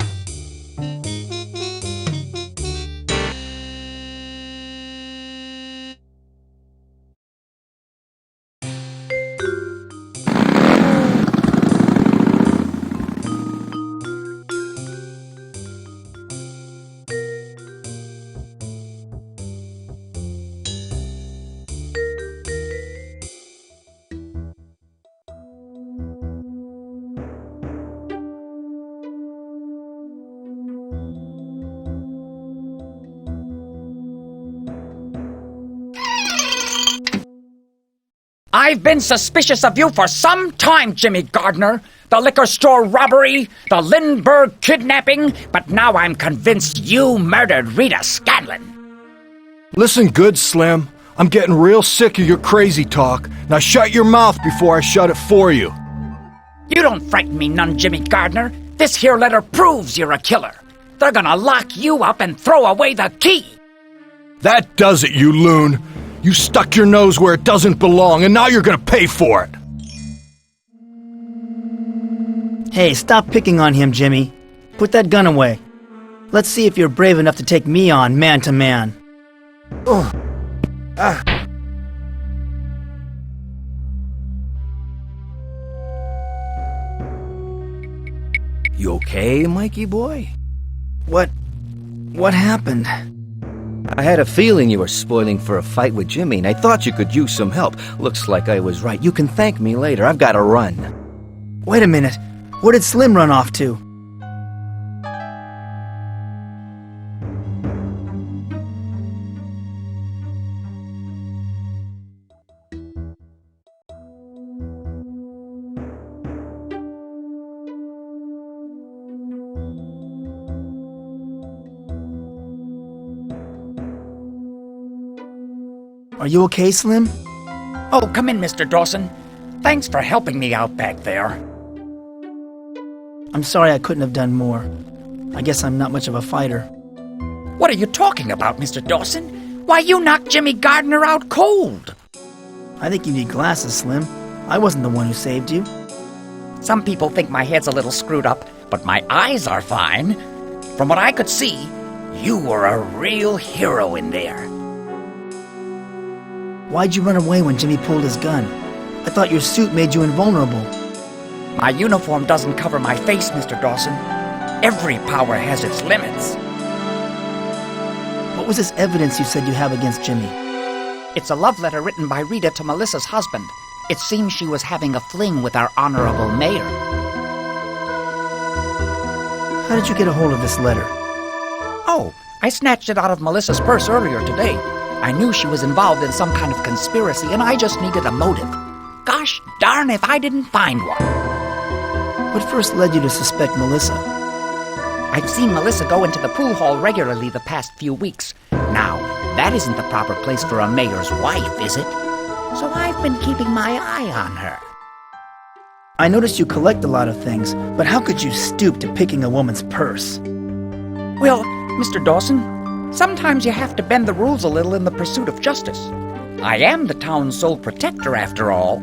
I've been suspicious of you for some time, Jimmy Gardner. The liquor store robbery, the Lindbergh kidnapping, but now I'm convinced you murdered Rita Scanlon. Listen good, Slim. I'm getting real sick of your crazy talk. Now shut your mouth before I shut it for you. You don't frighten me none, Jimmy Gardner. This here letter proves you're a killer. They're gonna lock you up and throw away the key. That does it, you loon. You stuck your nose where it doesn't belong, and now you're gonna pay for it. Hey, stop picking on him, Jimmy. Put that gun away. Let's see if you're brave enough to take me on, man to man. Oh. Ah. You okay, Mikey boy? What happened? I had a feeling you were spoiling for a fight with Jimmy, and I thought you could use some help. Looks like I was right. You can thank me later. I've got to run. Wait a minute. Where did Slim run off to? Are you okay, Slim? Oh, come in, Mr. Dawson. Thanks for helping me out back there. I'm sorry I couldn't have done more. I guess I'm not much of a fighter. What are you talking about, Mr. Dawson? Why, you knocked Jimmy Gardner out cold. I think you need glasses, Slim. I wasn't the one who saved you. Some people think my head's a little screwed up, but my eyes are fine. From what I could see, you were a real hero in there. Why'd you run away when Jimmy pulled his gun? I thought your suit made you invulnerable. My uniform doesn't cover my face, Mr. Dawson. Every power has its limits. What was this evidence you said you have against Jimmy? It's a love letter written by Rita to Melissa's husband. It seems she was having a fling with our honorable mayor. How did you get a hold of this letter? Oh, I snatched it out of Melissa's purse earlier today. I knew she was involved in some kind of conspiracy, and I just needed a motive. Gosh darn if I didn't find one. What first led you to suspect Melissa? I've seen Melissa go into the pool hall regularly the past few weeks. Now, that isn't the proper place for a mayor's wife, is it? So I've been keeping my eye on her. I noticed you collect a lot of things, but how could you stoop to picking a woman's purse? Well, Mr. Dawson, sometimes you have to bend the rules a little in the pursuit of justice. I am the town's sole protector, after all.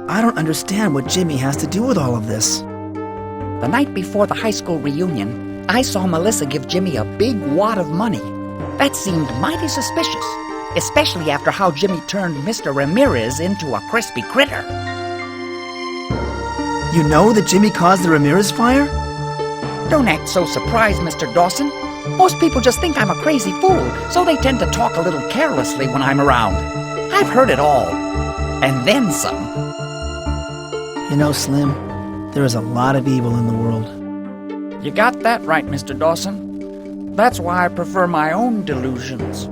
I don't understand what Jimmy has to do with all of this. The night before the high school reunion, I saw Melissa give Jimmy a big wad of money. That seemed mighty suspicious, especially after how Jimmy turned Mr. Ramirez into a crispy critter. You know that Jimmy caused the Ramirez fire? Don't act so surprised, Mr. Dawson. Most people just think I'm a crazy fool, so they tend to talk a little carelessly when I'm around. I've heard it all. And then some. You know, Slim, there is a lot of evil in the world. You got that right, Mr. Dawson. That's why I prefer my own delusions.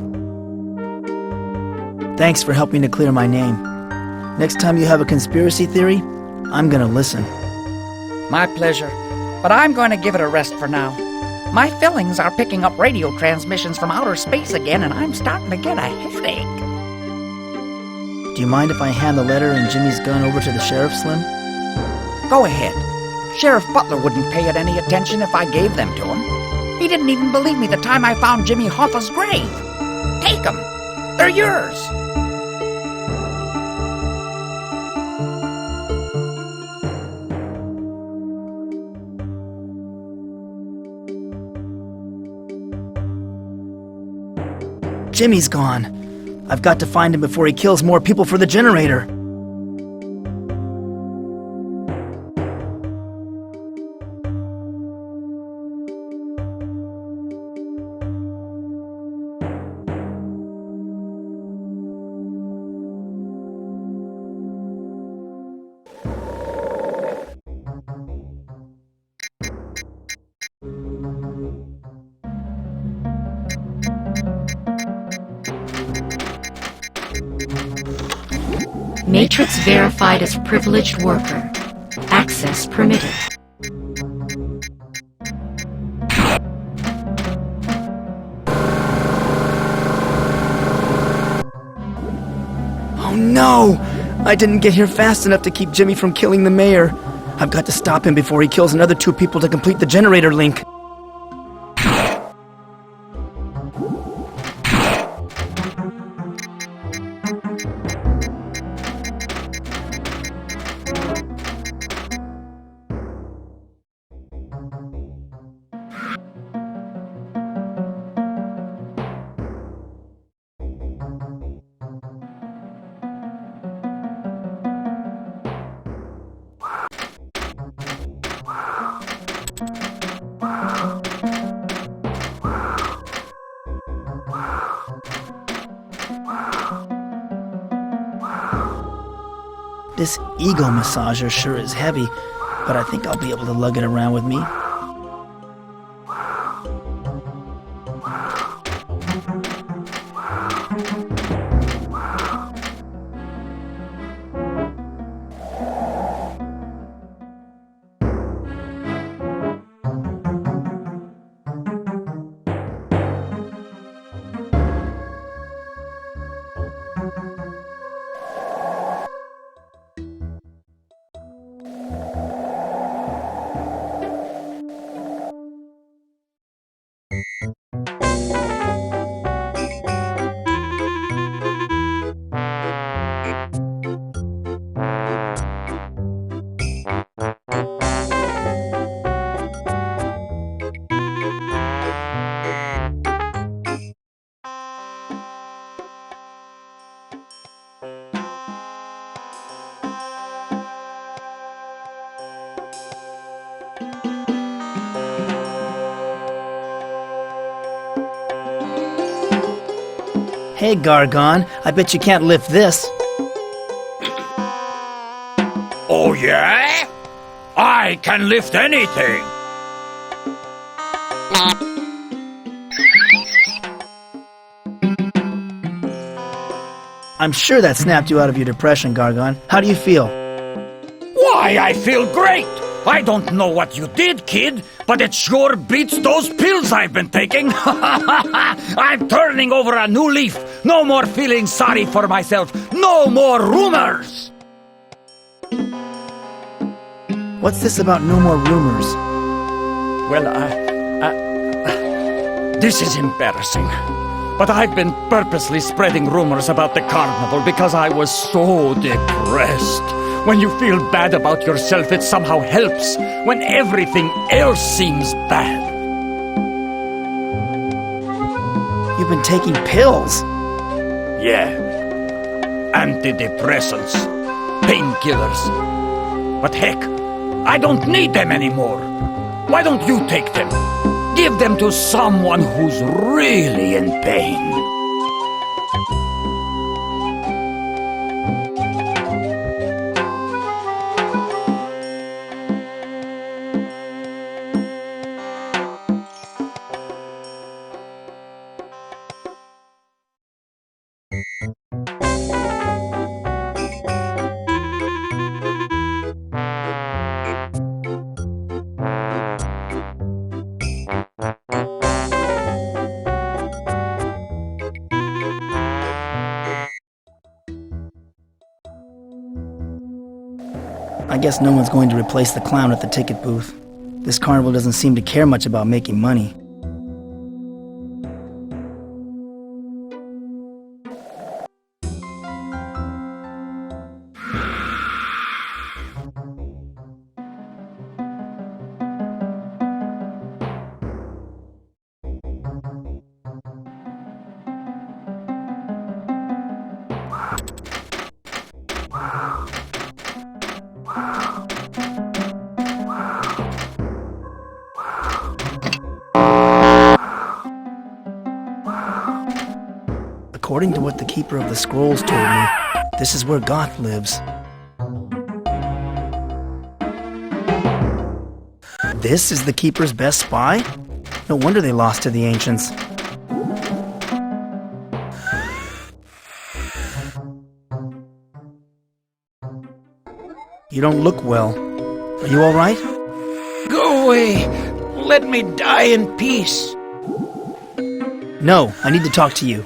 Thanks for helping to clear my name. Next time you have a conspiracy theory, I'm gonna listen. My pleasure. But I'm going to give it a rest for now. My fillings are picking up radio transmissions from outer space again, and I'm starting to get a headache. Do you mind if I hand the letter and Jimmy's gun over to the sheriff, Slim? Go ahead. Sheriff Butler wouldn't pay it any attention if I gave them to him. He didn't even believe me the time I found Jimmy Hoffa's grave. Take them. They're yours. Jimmy's gone. I've got to find him before he kills more people for the generator. Matrix verified as privileged worker. Access permitted. Oh no! I didn't get here fast enough to keep Jimmy from killing the mayor. I've got to stop him before he kills another 2 people to complete the generator link. This ego massager sure is heavy, but I think I'll be able to lug it around with me. Hey, Gargon, I bet you can't lift this. Oh, yeah? I can lift anything. I'm sure that snapped you out of your depression, Gargon. How do you feel? Why, I feel great. I don't know what you did, kid, but it sure beats those pills I've been taking. I'm turning over a new leaf. No more feeling sorry for myself. No more rumors. What's this about no more rumors? Well, this is embarrassing. But I've been purposely spreading rumors about the carnival because I was so depressed. When you feel bad about yourself, it somehow helps when everything else seems bad. You've been taking pills? Yeah. Antidepressants. Painkillers. But heck, I don't need them anymore. Why don't you take them? Give them to someone who's really in pain. guess no one's going to replace the clown at the ticket booth. This carnival doesn't seem to care much about making money. According to what the Keeper of the Scrolls told me, this is where Goth lives. This is the Keeper's best spy? No wonder they lost to the Ancients. You don't look well. Are you all right? Go away! Let me die in peace! No, I need to talk to you.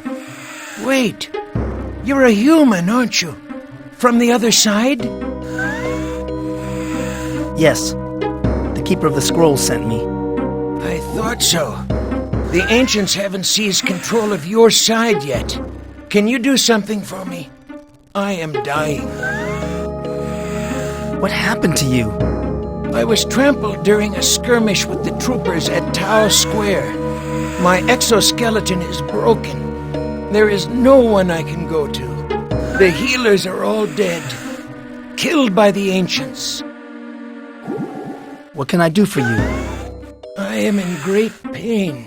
Wait, you're a human, aren't you? From the other side? Yes. The Keeper of the Scrolls sent me. I thought so. The Ancients haven't seized control of your side yet. Can you do something for me? I am dying. What happened to you? I was trampled during a skirmish with the troopers at Tau Square. My exoskeleton is broken. There is no one I can go to. The healers are all dead, killed by the Ancients. What can I do for you? I am in great pain.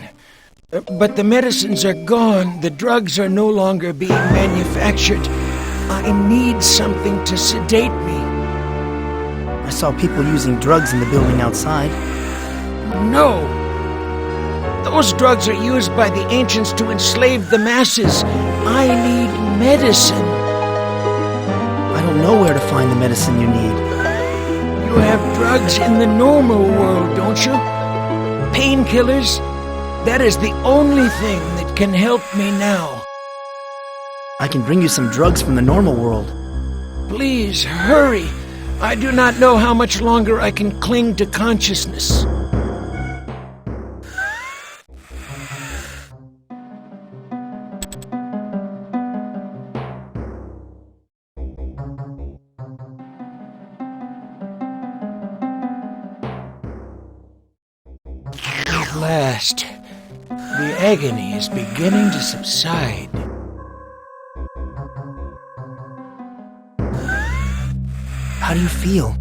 But the medicines are gone. The drugs are no longer being manufactured. I need something to sedate me. I saw people using drugs in the building outside. No! Those drugs are used by the Ancients to enslave the masses. I need medicine. I don't know where to find the medicine you need. You have drugs in the normal world, don't you? Painkillers? That is the only thing that can help me now. I can bring you some drugs from the normal world. Please, hurry. I do not know how much longer I can cling to consciousness. At last, the agony is beginning to subside. How do you feel?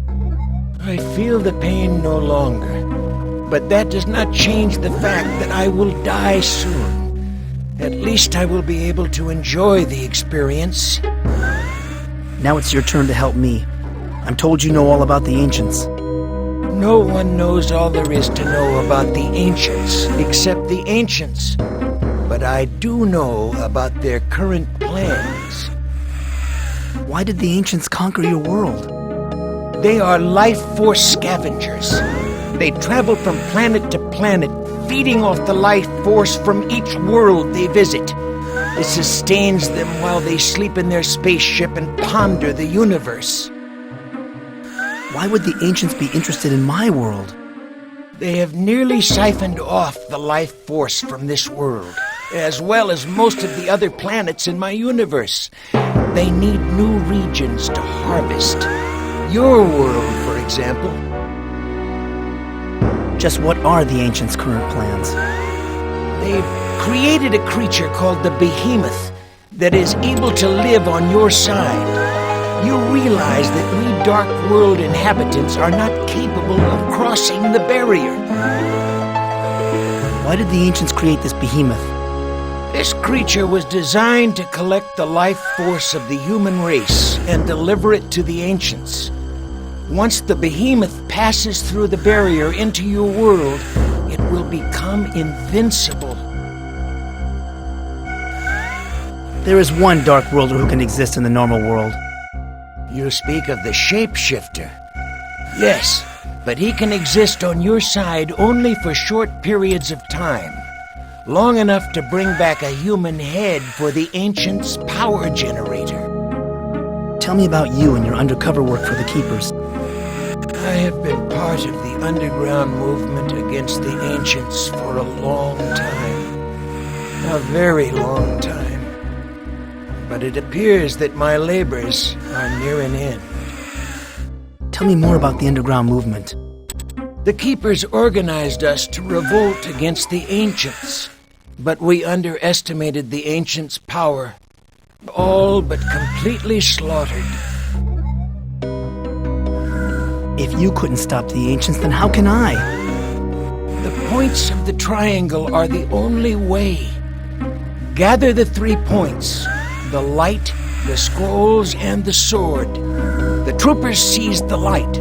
I feel the pain no longer, but that does not change the fact that I will die soon. At least I will be able to enjoy the experience. Now it's your turn to help me. I'm told you know all about the Ancients. No one knows all there is to know about the Ancients, except the Ancients. But I do know about their current plans. Why did the Ancients conquer your world? They are life force scavengers. They travel from planet to planet, feeding off the life force from each world they visit. It sustains them while they sleep in their spaceship and ponder the universe. Why would the Ancients be interested in my world? They have nearly siphoned off the life force from this world, as well as most of the other planets in my universe. They need new regions to harvest. Your world, for example. Just what are the Ancients' current plans? They've created a creature called the Behemoth that is able to live on your side. You realize that we Dark World inhabitants are not capable of crossing the barrier. Why did the Ancients create this Behemoth? This creature was designed to collect the life force of the human race and deliver it to the Ancients. Once the Behemoth passes through the barrier into your world, it will become invincible. There is one Dark Worlder who can exist in the normal world. You speak of the Shapeshifter. Yes, but he can exist on your side only for short periods of time. Long enough to bring back a human head for the Ancients' power generator. Tell me about you and your undercover work for the Keepers. I have been part of the underground movement against the ancients for a long time. A very long time. But it appears that my labors are near an end. Tell me more about the underground movement. The Keepers organized us to revolt against the ancients, but we underestimated the ancients' power. All but completely slaughtered. If you couldn't stop the ancients, then how can I? The points of the triangle are the only way. Gather the 3 points, the light, the scrolls, and the sword. The troopers seized the light.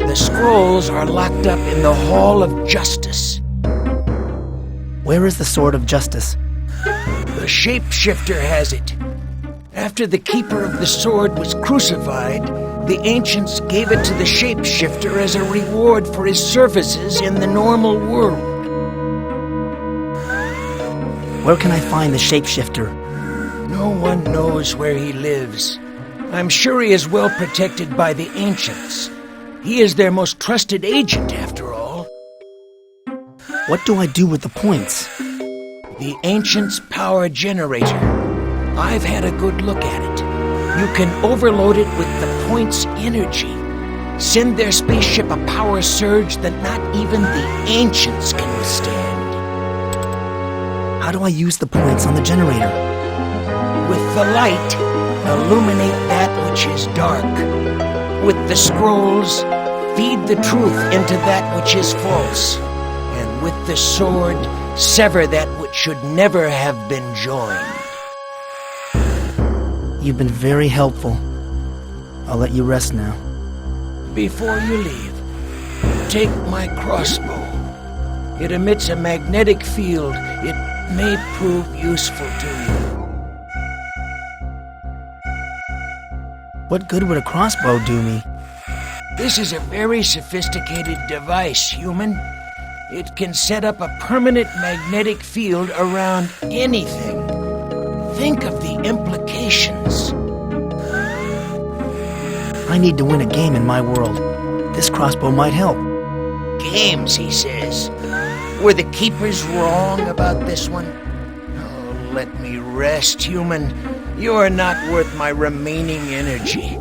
The scrolls are locked up in the Hall of Justice. Where is the Sword of Justice? The shapeshifter has it. After the Keeper of the Sword was crucified, the ancients gave it to the shapeshifter as a reward for his services in the normal world. Where can I find the shapeshifter? No one knows where he lives. I'm sure he is well protected by the ancients. He is their most trusted agent, after all. What do I do with the points? The ancients' power generator. I've had a good look at it. You can overload it with the points' energy. Send their spaceship a power surge that not even the ancients can withstand. How do I use the points on the generator? With the light, illuminate that which is dark. With the scrolls, feed the truth into that which is false. And with the sword, sever that which should never have been joined. You've been very helpful. I'll let you rest now. Before you leave, take my crossbow. It emits a magnetic field. It may prove useful to you. What good would a crossbow do me? This is a very sophisticated device, human. It can set up a permanent magnetic field around anything. Think of the implications. I need to win a game in my world. This crossbow might help. Games, he says. Were the Keepers wrong about this one? Oh, let me rest, human. You are not worth my remaining energy.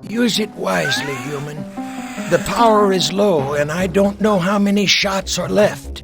Use it wisely, human. The power is low, and I don't know how many shots are left.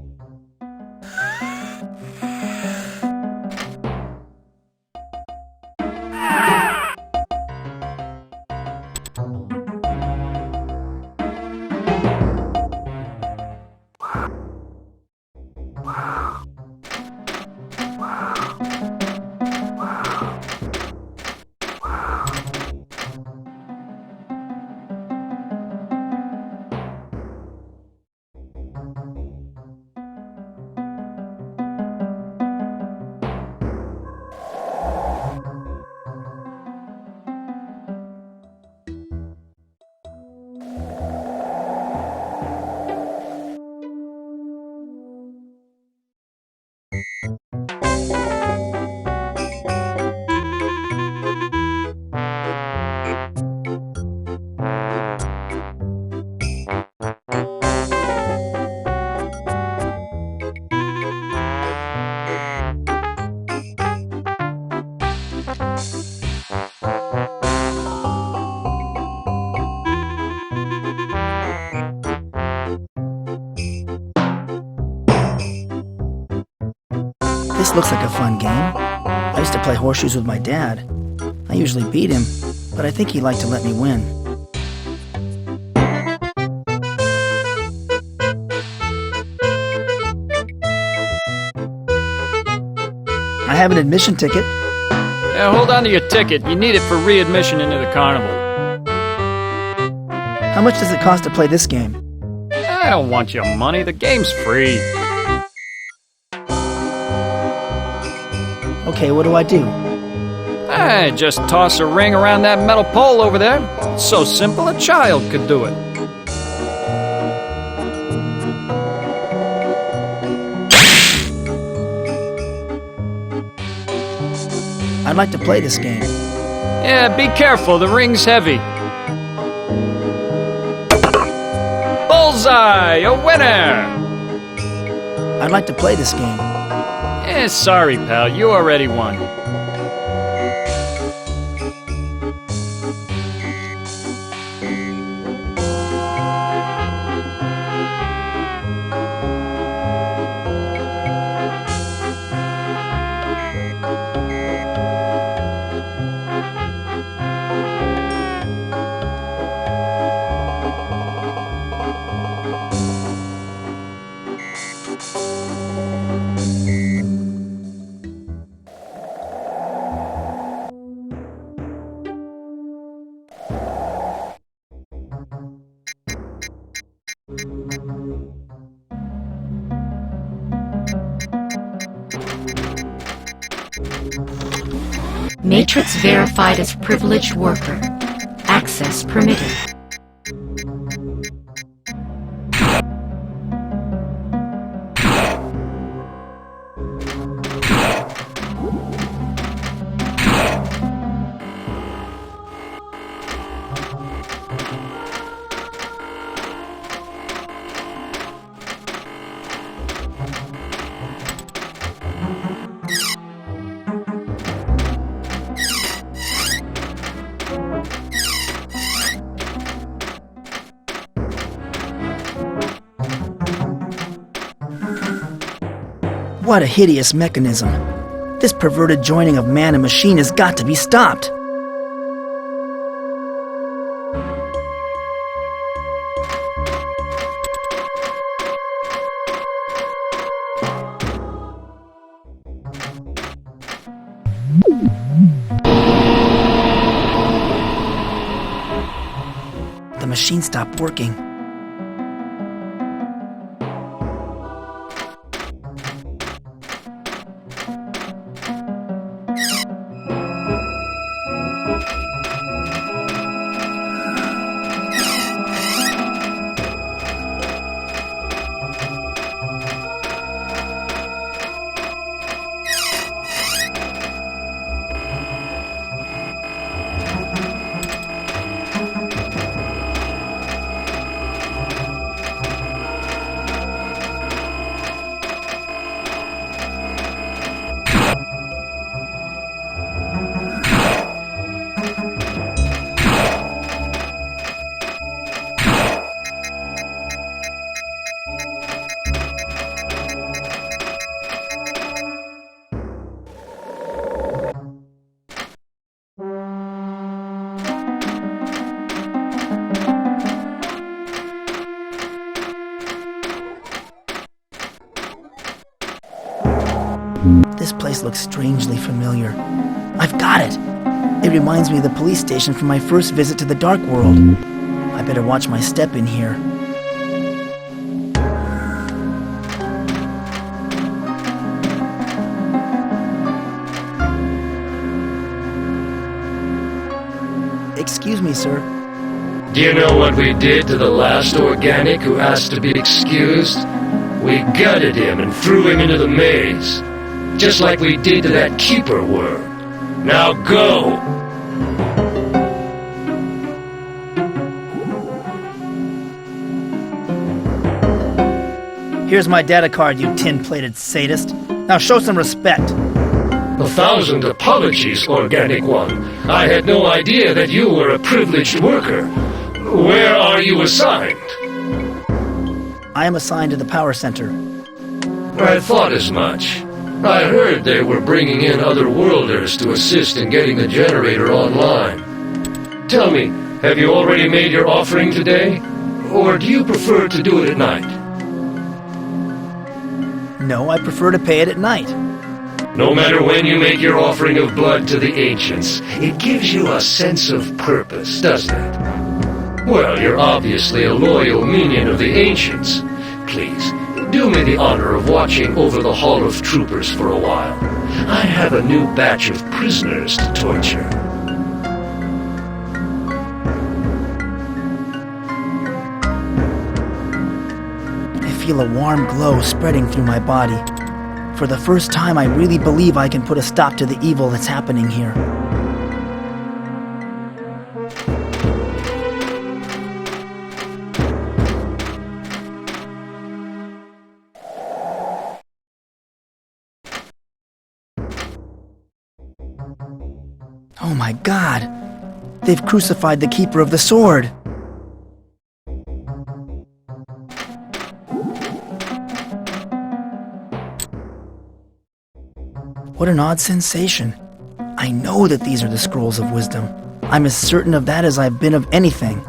This looks like a fun game. I used to play horseshoes with my dad. I usually beat him, but I think he liked to let me win. I have an admission ticket. Yeah, hold on to your ticket. You need it for readmission into the carnival. How much does it cost to play this game? I don't want your money. The game's free. Okay, what do I do? Just toss a ring around that metal pole over there. It's so simple a child could do it. I'd like to play this game. Yeah, be careful, the ring's heavy. Bullseye, a winner! I'd like to play this game. Sorry, pal, you already won. Matrix verified as privileged worker. Access permitted. What a hideous mechanism. This perverted joining of man and machine has got to be stopped. The machine stopped working. This place looks strangely familiar. I've got it! It reminds me of the police station from my first visit to the Dark World. I better watch my step in here. Excuse me, sir. Do you know what we did to the last organic who asked to be excused? We gutted him and threw him into the maze. Just like we did to that keeper worm. Now go! Here's my data card, you tin-plated sadist. Now show some respect. 1,000 apologies, Organic One. I had no idea that you were a privileged worker. Where are you assigned? I am assigned to the power center. I thought as much. I heard they were bringing in other worlders to assist in getting the generator online. Tell me, have you already made your offering today? Or do you prefer to do it at night? No, I prefer to pay it at night. No matter when you make your offering of blood to the ancients, it gives you a sense of purpose, doesn't it? Well, you're obviously a loyal minion of the ancients. Please, do me the honor of watching over the Hall of Troopers for a while. I have a new batch of prisoners to torture. I feel a warm glow spreading through my body. For the first time, I really believe I can put a stop to the evil that's happening here. Oh my God! They've crucified the Keeper of the Sword! What an odd sensation. I know that these are the scrolls of wisdom. I'm as certain of that as I've been of anything.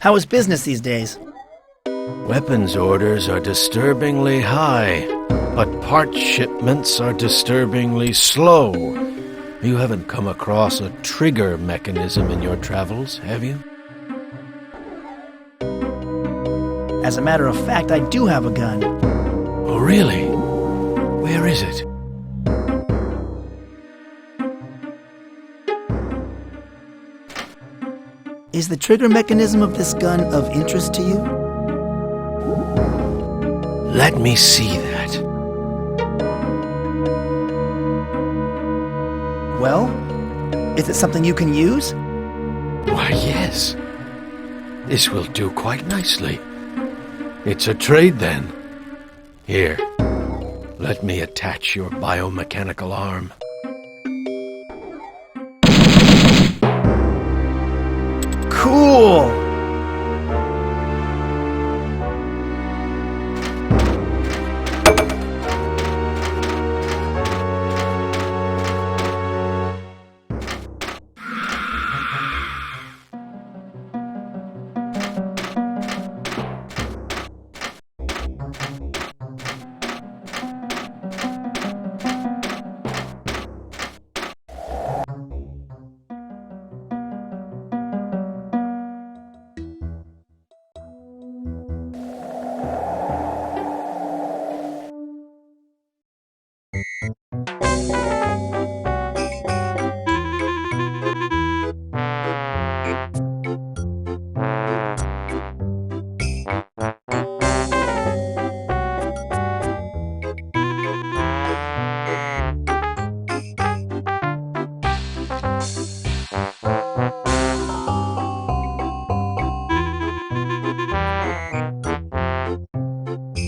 How is business these days? Weapons orders are disturbingly high, but part shipments are disturbingly slow. You haven't come across a trigger mechanism in your travels, have you? As a matter of fact, I do have a gun. Oh, really? Where is it? Is the trigger mechanism of this gun of interest to you? Let me see that. Well, is it something you can use? Why, yes. This will do quite nicely. It's a trade, then. Here, let me attach your biomechanical arm. Cool!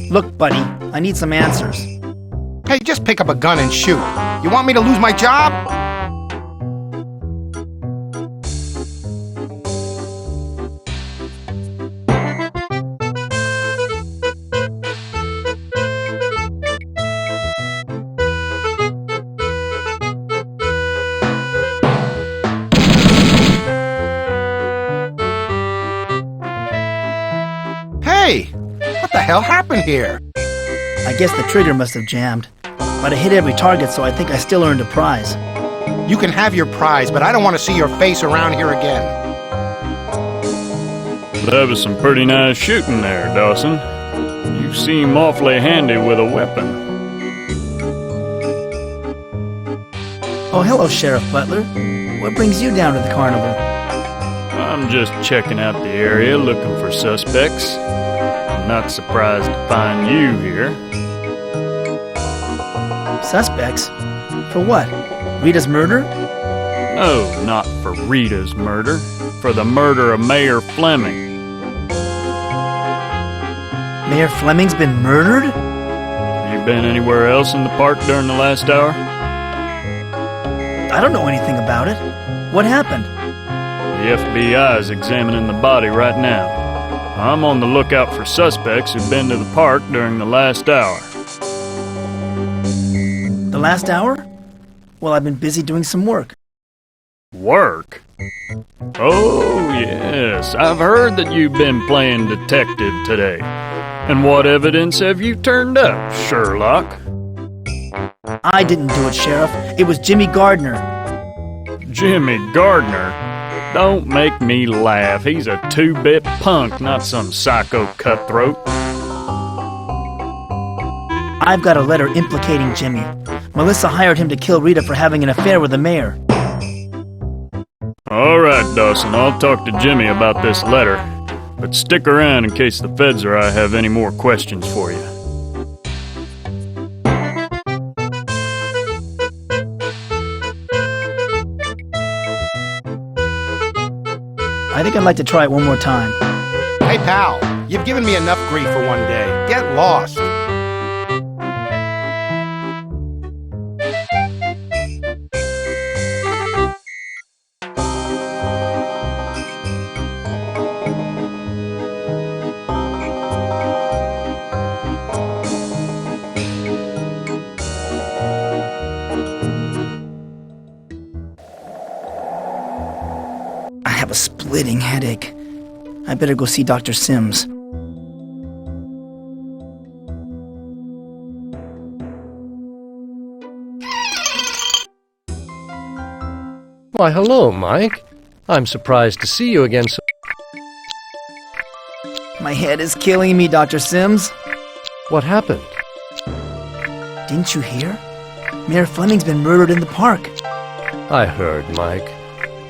Look, buddy, I need some answers. Hey, just pick up a gun and shoot. You want me to lose my job? Hey! What the hell happened here? I guess the trigger must have jammed. But I hit every target, so I think I still earned a prize. You can have your prize, but I don't want to see your face around here again. That was some pretty nice shooting there, Dawson. You seem awfully handy with a weapon. Oh, hello, Sheriff Butler. What brings you down to the carnival? I'm just checking out the area, looking for suspects. I'm not surprised to find you here. Suspects? For what? Rita's murder? No, not for Rita's murder. For the murder of Mayor Fleming. Mayor Fleming's been murdered? You been anywhere else in the park during the last hour? I don't know anything about it. What happened? The FBI is examining the body right now. I'm on the lookout for suspects who've been to the park during the last hour. The last hour? Well, I've been busy doing some work. Work? Oh, yes. I've heard that you've been playing detective today. And what evidence have you turned up, Sherlock? I didn't do it, Sheriff. It was Jimmy Gardner. Jimmy Gardner? Don't make me laugh. He's a two-bit punk, not some psycho cutthroat. I've got a letter implicating Jimmy. Melissa hired him to kill Rita for having an affair with the mayor. All right, Dawson, I'll talk to Jimmy about this letter. But stick around in case the feds or I have any more questions for you. I think I'd like to try it one more time. Hey, pal, you've given me enough grief for one day. Get lost. I have a splitting headache. I better go see Dr. Sims. Why, hello, Mike. I'm surprised to see you again so... My head is killing me, Dr. Sims. What happened? Didn't you hear? Mayor Fleming's been murdered in the park. I heard, Mike.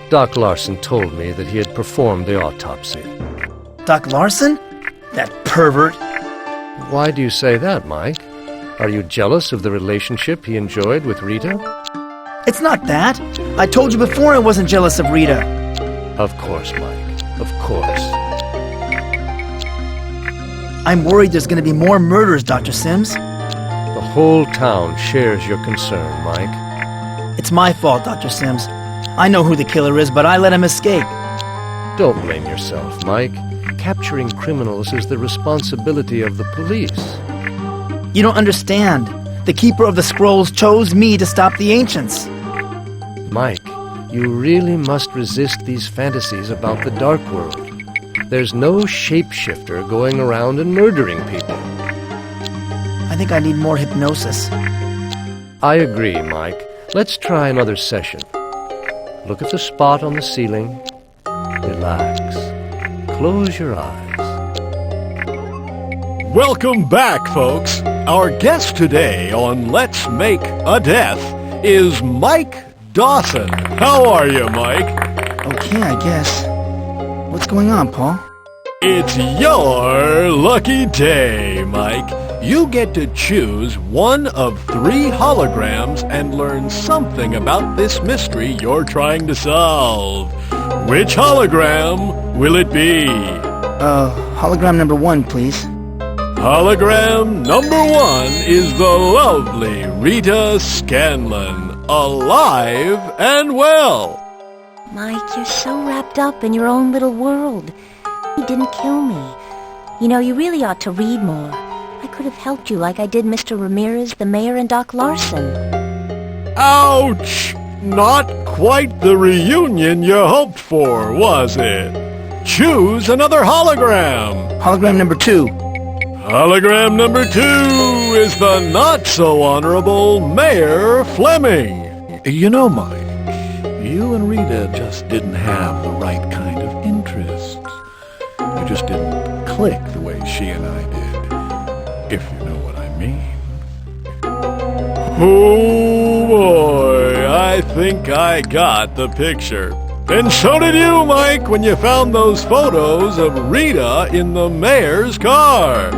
Doc Larson told me that he had performed the autopsy. Doc Larson? That pervert. Why do you say that, Mike? Are you jealous of the relationship he enjoyed with Rita? It's not that. I told you before I wasn't jealous of Rita. Of course, Mike. Of course. I'm worried there's going to be more murders, Dr. Sims. The whole town shares your concern, Mike. It's my fault, Dr. Sims. I know who the killer is, but I let him escape. Don't blame yourself, Mike. Capturing criminals is the responsibility of the police. You don't understand. The Keeper of the Scrolls chose me to stop the Ancients. Mike, you really must resist these fantasies about the Dark World. There's no shapeshifter going around and murdering people. I think I need more hypnosis. I agree, Mike. Let's try another session. Look at the spot on the ceiling. Relax. Close your eyes. Welcome back, folks. Our guest today on Let's Make a Death is Mike Dawson. How are you, Mike? Okay, I guess. What's going on, Paul? It's your lucky day, Mike. You get to choose one of 3 holograms and learn something about this mystery you're trying to solve. Which hologram will it be? Hologram number 1, please. Hologram number 1 is the lovely Rita Scanlon, alive and well. Mike, you're so wrapped up in your own little world. You didn't kill me. You know, you really ought to read more. I could have helped you like I did Mr. Ramirez, the mayor, and Doc Larson. Ouch! Not quite the reunion you hoped for, was it? Choose another hologram. Hologram number 2. Hologram number 2 is the not-so-honorable Mayor Fleming. You know, Mike, you and Rita just didn't have the right kind of interests. You just didn't click the way she and I did, if you know what I mean. Oh, boy, I think I got the picture. And so did you, Mike, when you found those photos of Rita in the mayor's car.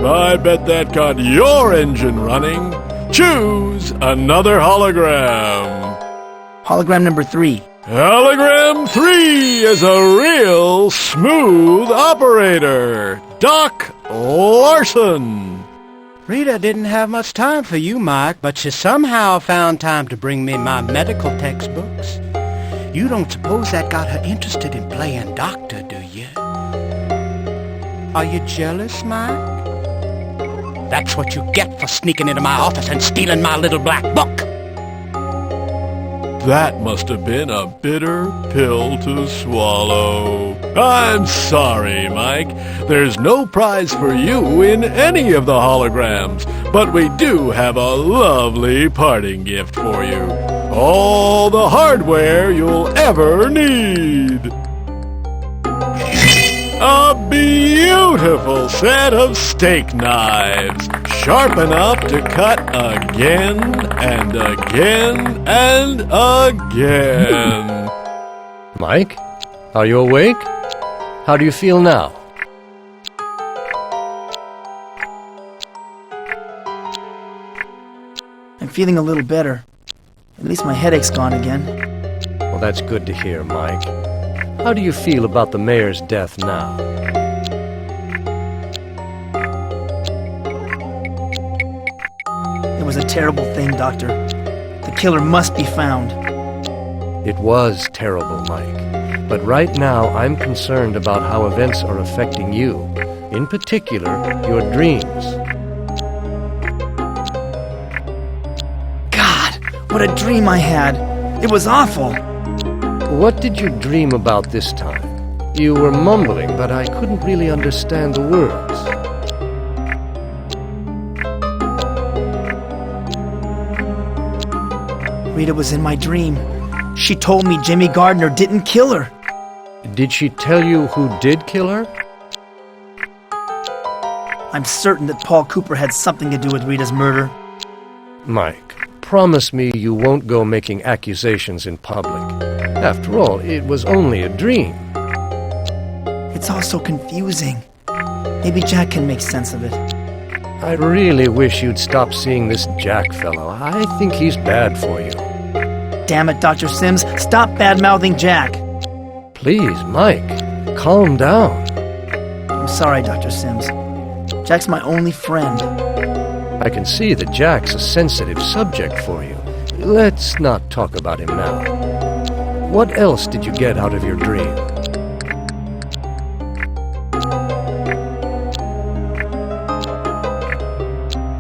I bet that got your engine running. Choose another hologram. Hologram number 3. Hologram 3 is a real smooth operator, Doc Larson. Rita didn't have much time for you, Mike, but she somehow found time to bring me my medical textbooks. You don't suppose that got her interested in playing doctor, do you? Are you jealous, Mike? That's what you get for sneaking into my office and stealing my little black book. That must have been a bitter pill to swallow. I'm sorry, Mike. There's no prize for you in any of the holograms, but we do have a lovely parting gift for you. All the hardware you'll ever need. A beautiful set of steak knives, sharp enough to cut again and again and again. Mike, are you awake? How do you feel now? I'm feeling a little better. At least my headache's gone again. Well, that's good to hear, Mike. How do you feel about the mayor's death now? It was a terrible thing, Doctor. The killer must be found. It was terrible, Mike. But right now, I'm concerned about how events are affecting you. In particular, your dreams. God, what a dream I had. It was awful. What did you dream about this time? You were mumbling, but I couldn't really understand the words. Rita was in my dream. She told me Jimmy Gardner didn't kill her. Did she tell you who did kill her? I'm certain that Paul Cooper had something to do with Rita's murder. Mike, promise me you won't go making accusations in public. After all, it was only a dream. It's all so confusing. Maybe Jack can make sense of it. I really wish you'd stop seeing this Jack fellow. I think he's bad for you. Damn it, Dr. Sims, stop bad-mouthing Jack. Please, Mike, calm down. I'm sorry, Dr. Sims. Jack's my only friend. I can see that Jack's a sensitive subject for you. Let's not talk about him now. What else did you get out of your dream?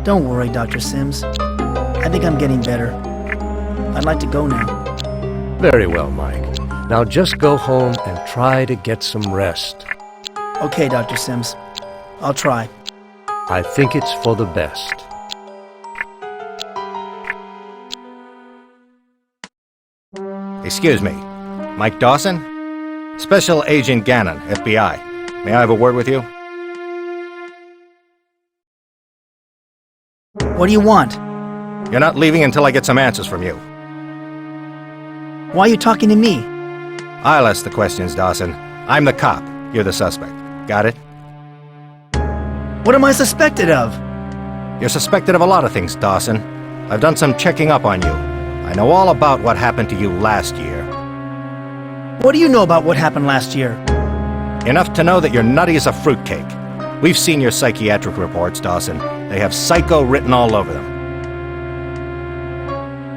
Don't worry, Dr. Sims. I think I'm getting better. I'd like to go now. Very well, Mike. Now just go home and try to get some rest. Okay, Dr. Sims. I'll try. I think it's for the best. Excuse me. Mike Dawson? Special Agent Gannon, FBI. May I have a word with you? What do you want? You're not leaving until I get some answers from you. Why are you talking to me? I'll ask the questions, Dawson. I'm the cop. You're the suspect. Got it? What am I suspected of? You're suspected of a lot of things, Dawson. I've done some checking up on you. I know all about what happened to you last year. What do you know about what happened last year? Enough to know that you're nutty as a fruitcake. We've seen your psychiatric reports, Dawson. They have psycho written all over them.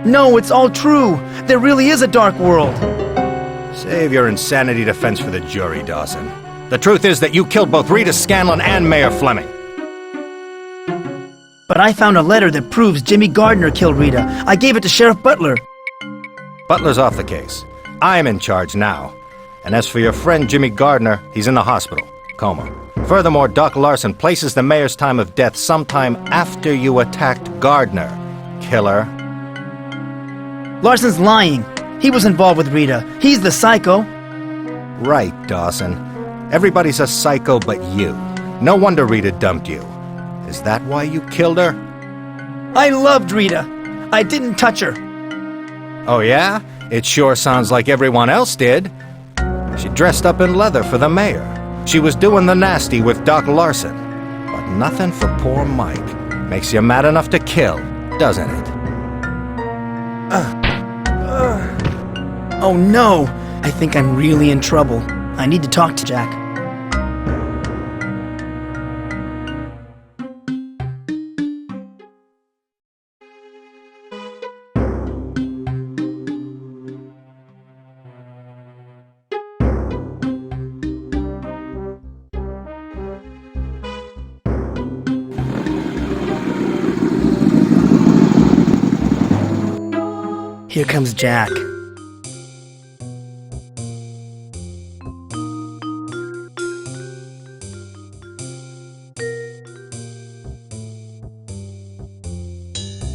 No, it's all true. There really is a dark world. Save your insanity defense for the jury, Dawson. The truth is that you killed both Rita Scanlon and Mayor Fleming. But I found a letter that proves Jimmy Gardner killed Rita. I gave it to Sheriff Butler. Butler's off the case. I'm in charge now. And as for your friend Jimmy Gardner, he's in the hospital. Coma. Furthermore, Doc Larson places the mayor's time of death sometime after you attacked Gardner. Killer. Larson's lying. He was involved with Rita. He's the psycho. Right, Dawson. Everybody's a psycho but you. No wonder Rita dumped you. Is that why you killed her? I loved Rita. I didn't touch her. Oh yeah? It sure sounds like everyone else did. She dressed up in leather for the mayor. She was doing the nasty with Doc Larson. But nothing for poor Mike. Makes you mad enough to kill, doesn't it? Oh no! I think I'm really in trouble. I need to talk to Jack. Here comes Jack.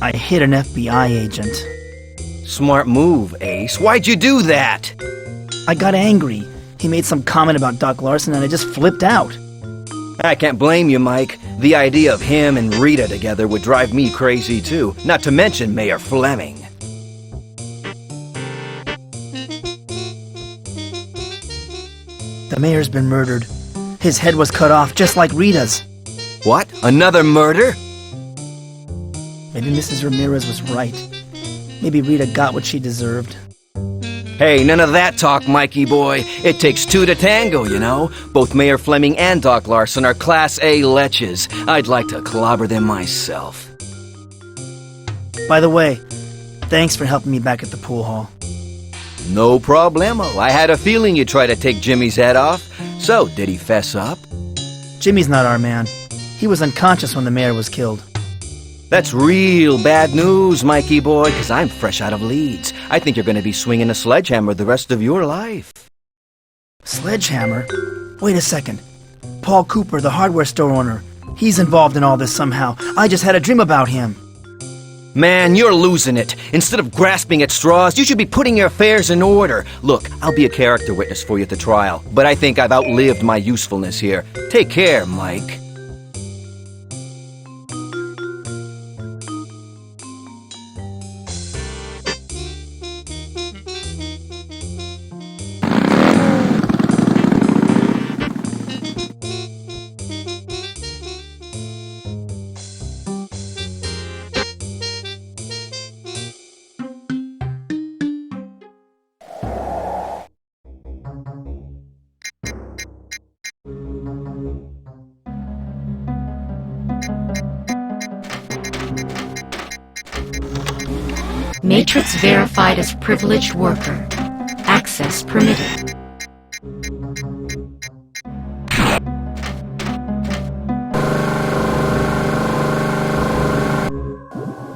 I hit an FBI agent. Smart move, Ace. Why'd you do that? I got angry. He made some comment about Doc Larson and I just flipped out. I can't blame you, Mike. The idea of him and Rita together would drive me crazy too, not to mention Mayor Fleming. The mayor's been murdered. His head was cut off just like Rita's. What? Another murder? Maybe Mrs. Ramirez was right. Maybe Rita got what she deserved. Hey, none of that talk, Mikey boy. It takes two to tango, you know. Both Mayor Fleming and Doc Larson are Class A leches. I'd like to clobber them myself. By the way, thanks for helping me back at the pool hall. No problemo. I had a feeling you'd try to take Jimmy's head off. So, did he fess up? Jimmy's not our man. He was unconscious when the mayor was killed. That's real bad news, Mikey boy, because I'm fresh out of Leeds. I think you're going to be swinging a sledgehammer the rest of your life. Sledgehammer? Wait a second. Paul Cooper, the hardware store owner. He's involved in all this somehow. I just had a dream about him. Man, you're losing it. Instead of grasping at straws, you should be putting your affairs in order. Look, I'll be a character witness for you at the trial, but I think I've outlived my usefulness here. Take care, Mike. Matrix verified as privileged worker. Access permitted.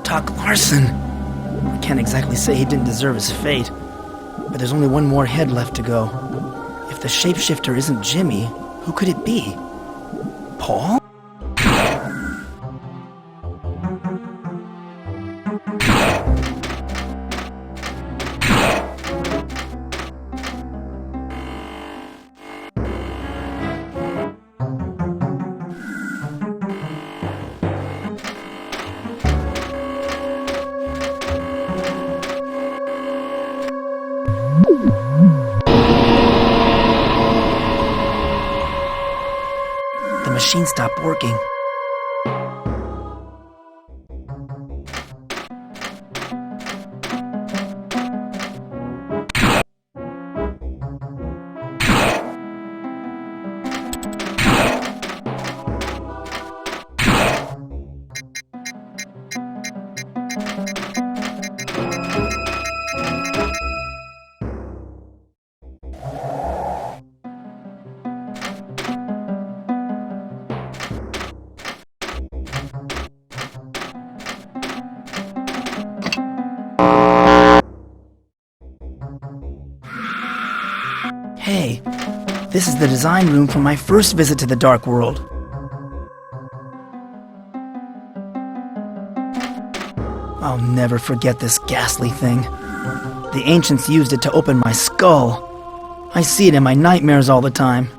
Doc Larson. I can't exactly say he didn't deserve his fate, but there's only one more head left to go. If the shapeshifter isn't Jimmy, who could it be? Paul? The machine stopped working. Hey, this is the design room from my first visit to the Dark World. I'll never forget this ghastly thing. The ancients used it to open my skull. I see it in my nightmares all the time.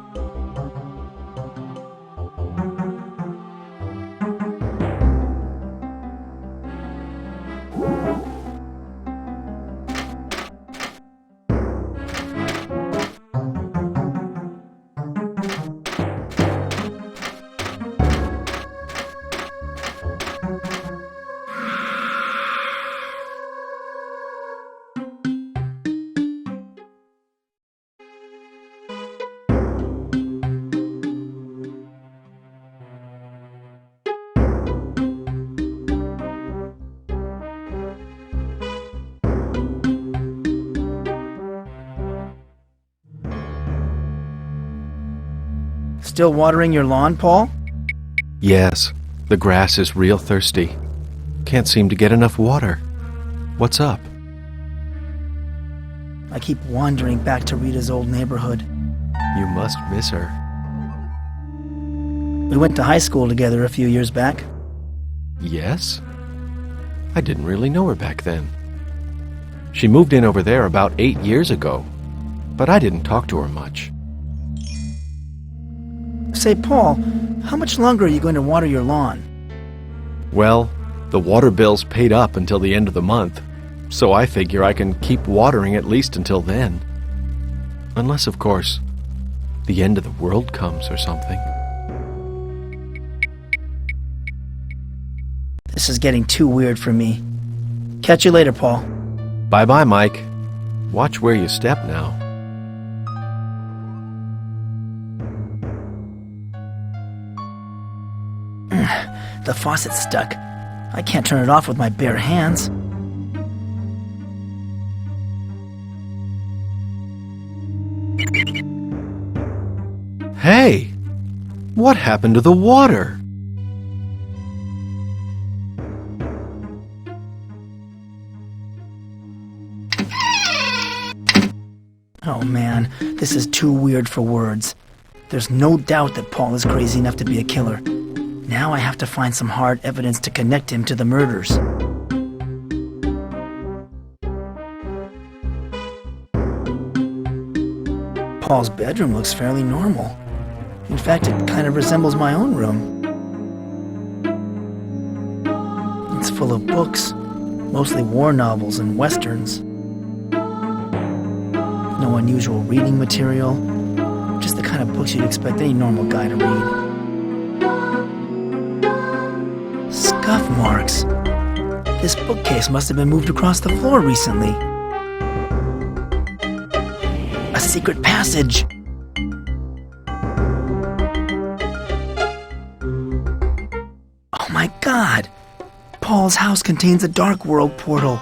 Still watering your lawn, Paul? Yes, the grass is real thirsty. Can't seem to get enough water. What's up? I keep wandering back to Rita's old neighborhood. You must miss her. We went to high school together a few years back. Yes? I didn't really know her back then. She moved in over there about 8 years ago, but I didn't talk to her much. Say, Paul, how much longer are you going to water your lawn? Well, the water bill's paid up until the end of the month, so I figure I can keep watering at least until then. Unless, of course, the end of the world comes or something. This is getting too weird for me. Catch you later, Paul. Bye-bye, Mike. Watch where you step now. The faucet's stuck. I can't turn it off with my bare hands. Hey! What happened to the water? Oh man, this is too weird for words. There's no doubt that Paul is crazy enough to be a killer. Now I have to find some hard evidence to connect him to the murders. Paul's bedroom looks fairly normal. In fact, it kind of resembles my own room. It's full of books, mostly war novels and westerns. No unusual reading material, just the kind of books you'd expect any normal guy to read. Scuff marks. This bookcase must have been moved across the floor recently. A secret passage. Oh my God! Paul's house contains a dark world portal.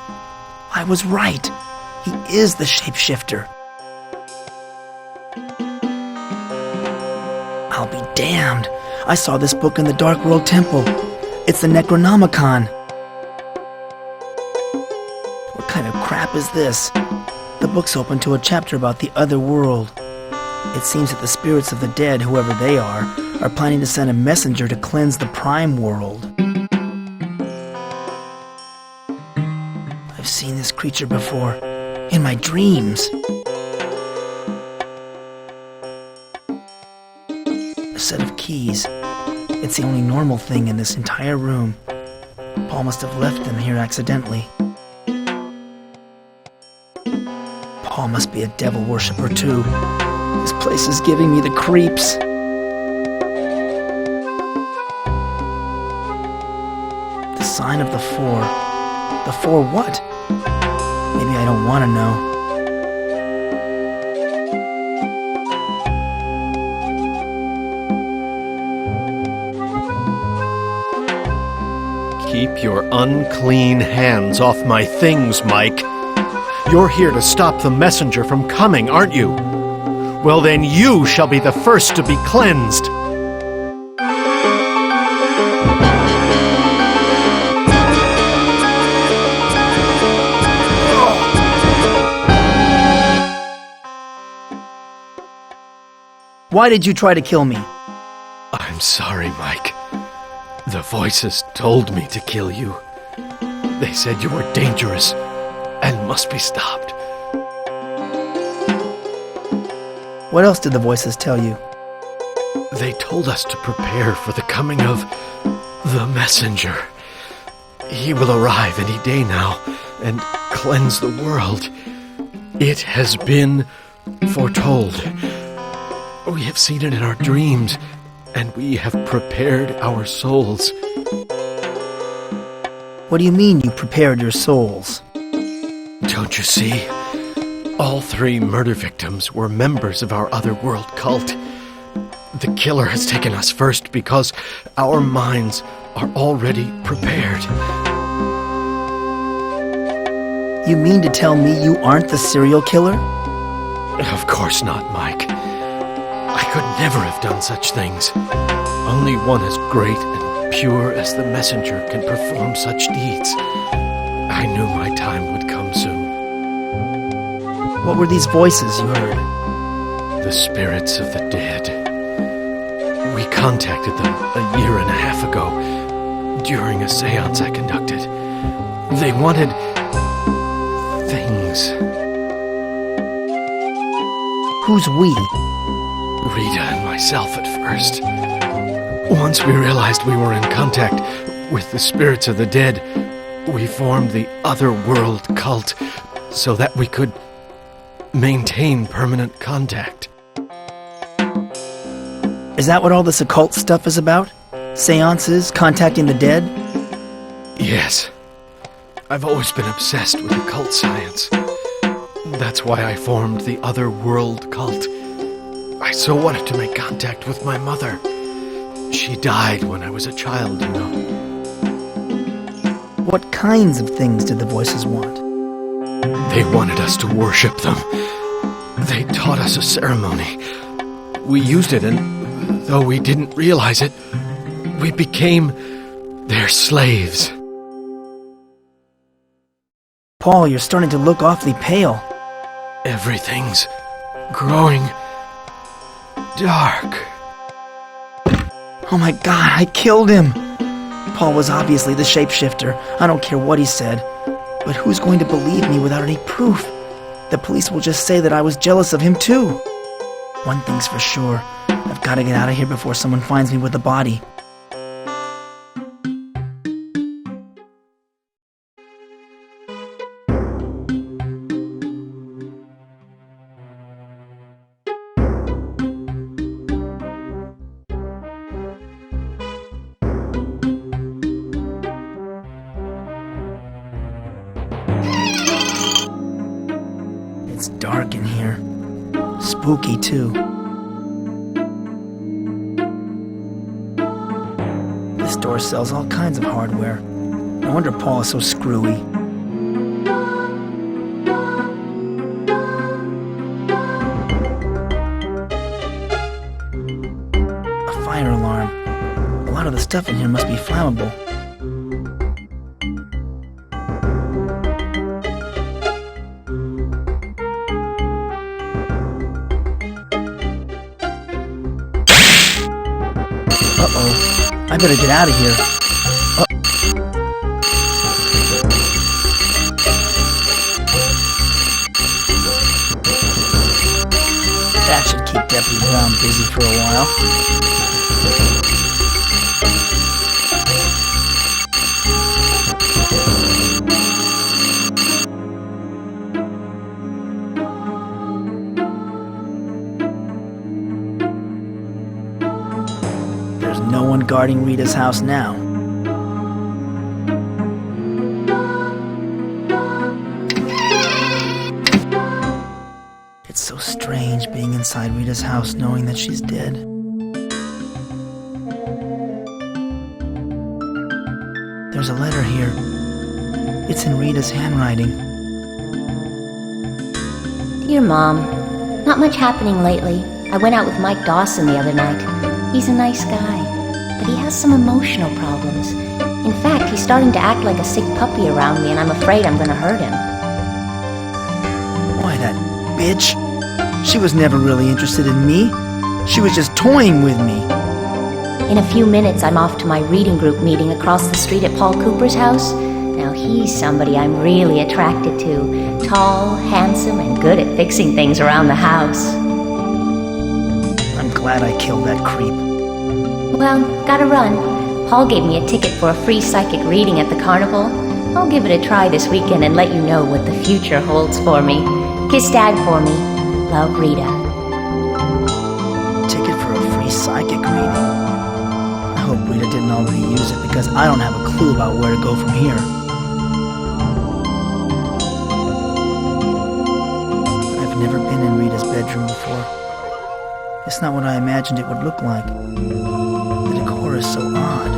I was right. He is the shapeshifter. I'll be damned. I saw this book in the Dark World Temple. It's the Necronomicon. What kind of crap is this? The book's open to a chapter about the other world. It seems that the spirits of the dead, whoever they are planning to send a messenger to cleanse the Prime World. I've seen this creature before, in my dreams. A set of keys. It's the only normal thing in this entire room. Paul must have left them here accidentally. Paul must be a devil worshipper too. This place is giving me the creeps. The sign of the four. The four what? Maybe I don't want to know. Keep your unclean hands off my things, Mike. You're here to stop the messenger from coming, aren't you? Well, then you shall be the first to be cleansed. Why did you try to kill me? I'm sorry, Mike. The voices told me to kill you. They said you were dangerous and must be stopped. What else did the voices tell you? They told us to prepare for the coming of the messenger. He will arrive any day now and cleanse the world. It has been foretold. We have seen it in our dreams, and we have prepared our souls. What do you mean you prepared your souls? Don't you see? All 3 murder victims were members of our otherworld cult. The killer has taken us first because our minds are already prepared. You mean to tell me you aren't the serial killer? Of course not, Mike. I could never have done such things. Only one as great and pure as the messenger can perform such deeds. I knew my time would come soon. What were these voices you heard? The spirits of the dead. We contacted them a year and a half ago during a seance I conducted. They wanted things. Who's we? Rita and myself at first. Once we realized we were in contact with the spirits of the dead, we formed the Otherworld cult so that we could maintain permanent contact. Is that what all this occult stuff is about? Seances, contacting the dead? Yes. I've always been obsessed with occult science. That's why I formed the Otherworld cult. I so wanted to make contact with my mother. She died when I was a child, you know. What kinds of things did the voices want? They wanted us to worship them. They taught us a ceremony. We used it, and though we didn't realize it, we became their slaves. Paul, you're starting to look awfully pale. Everything's growing dark. Oh my god, I killed him! Paul was obviously the shapeshifter. I don't care what he said. But who's going to believe me without any proof? The police will just say that I was jealous of him too. One thing's for sure. I've got to get out of here before someone finds me with the body. It's dark in here. Spooky, too. This store sells all kinds of hardware. No wonder Paul is so screwy. A fire alarm. A lot of the stuff in here must be flammable. I better get out of here. That should keep Deputy Brown busy for a while. No one guarding Rita's house now. It's so strange being inside Rita's house knowing that she's dead. There's a letter here. It's in Rita's handwriting. Dear Mom, not much happening lately. I went out with Mike Dawson the other night. He's a nice guy, but he has some emotional problems. In fact, he's starting to act like a sick puppy around me, and I'm afraid I'm gonna hurt him. Why, that bitch? She was never really interested in me. She was just toying with me. In a few minutes, I'm off to my reading group meeting across the street at Paul Cooper's house. Now, he's somebody I'm really attracted to. Tall, handsome, and good at fixing things around the house. I'm glad I killed that creep. Well, gotta run. Paul gave me a ticket for a free psychic reading at the carnival. I'll give it a try this weekend and let you know what the future holds for me. Kiss Dad for me. Love, Rita. Ticket for a free psychic reading. I hope Rita didn't already use it because I don't have a clue about where to go from here. I've never been in Rita's bedroom before. It's not what I imagined it would look like. The decor is so odd.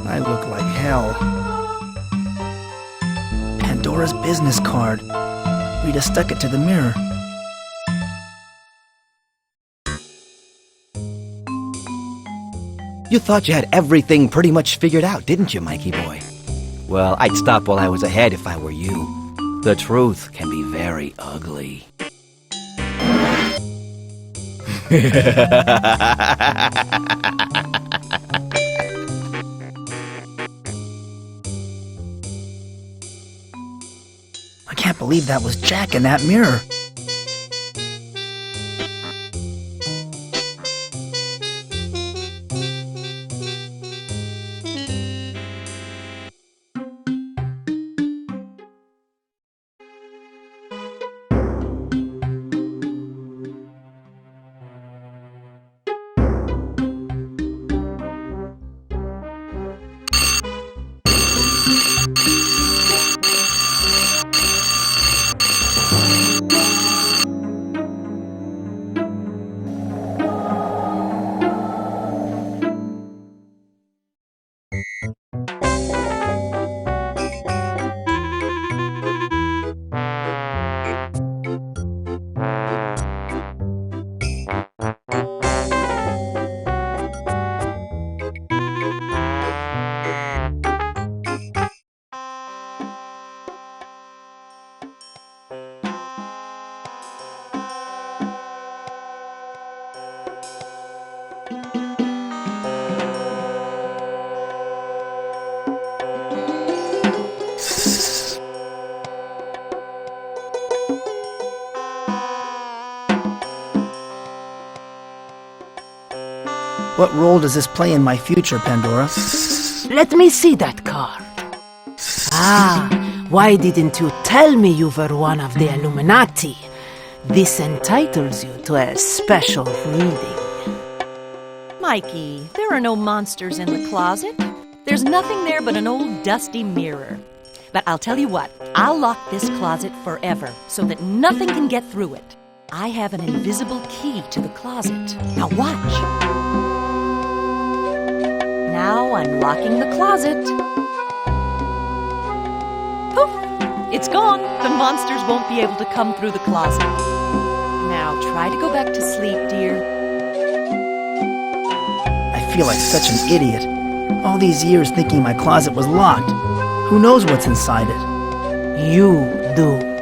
I look like hell. Pandora's business card. Rita stuck it to the mirror. You thought you had everything pretty much figured out, didn't you, Mikey boy? Well, I'd stop while I was ahead if I were you. The truth can be very ugly. I can't believe that was Jack in that mirror. What role does this play in my future, Pandora? Let me see that card. Ah, why didn't you tell me you were one of the Illuminati? This entitles you to a special reading. Mikey, there are no monsters in the closet. There's nothing there but an old dusty mirror. But I'll tell you what, I'll lock this closet forever so that nothing can get through it. I have an invisible key to the closet. Now watch. Now I'm locking the closet. Poof! It's gone. The monsters won't be able to come through the closet. Now try to go back to sleep, dear. I feel like such an idiot. All these years thinking my closet was locked. Who knows what's inside it? You do.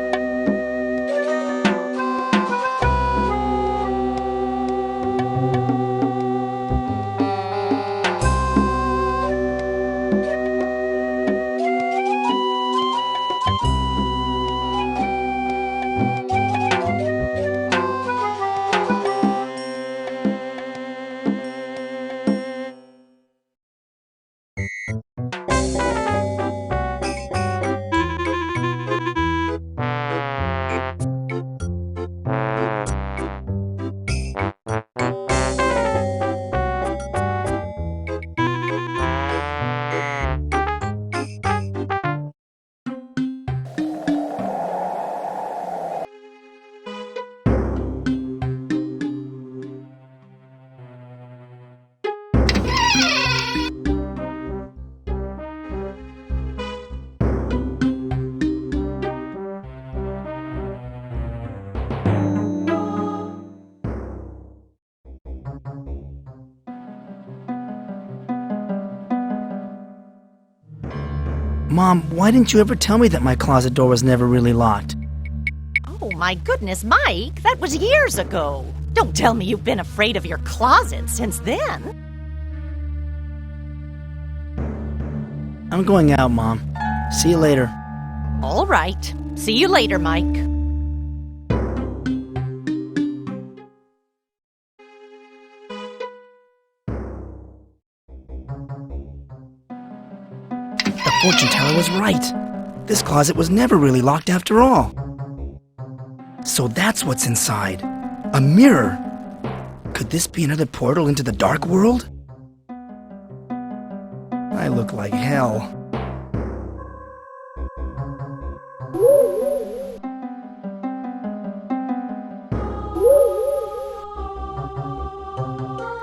Mom, why didn't you ever tell me that my closet door was never really locked? Oh, my goodness, Mike, that was years ago. Don't tell me you've been afraid of your closet since then. I'm going out, Mom. See you later. All right. See you later, Mike. The fortune teller was right. This closet was never really locked after all. So that's what's inside. A mirror. Could this be another portal into the dark world? I look like hell.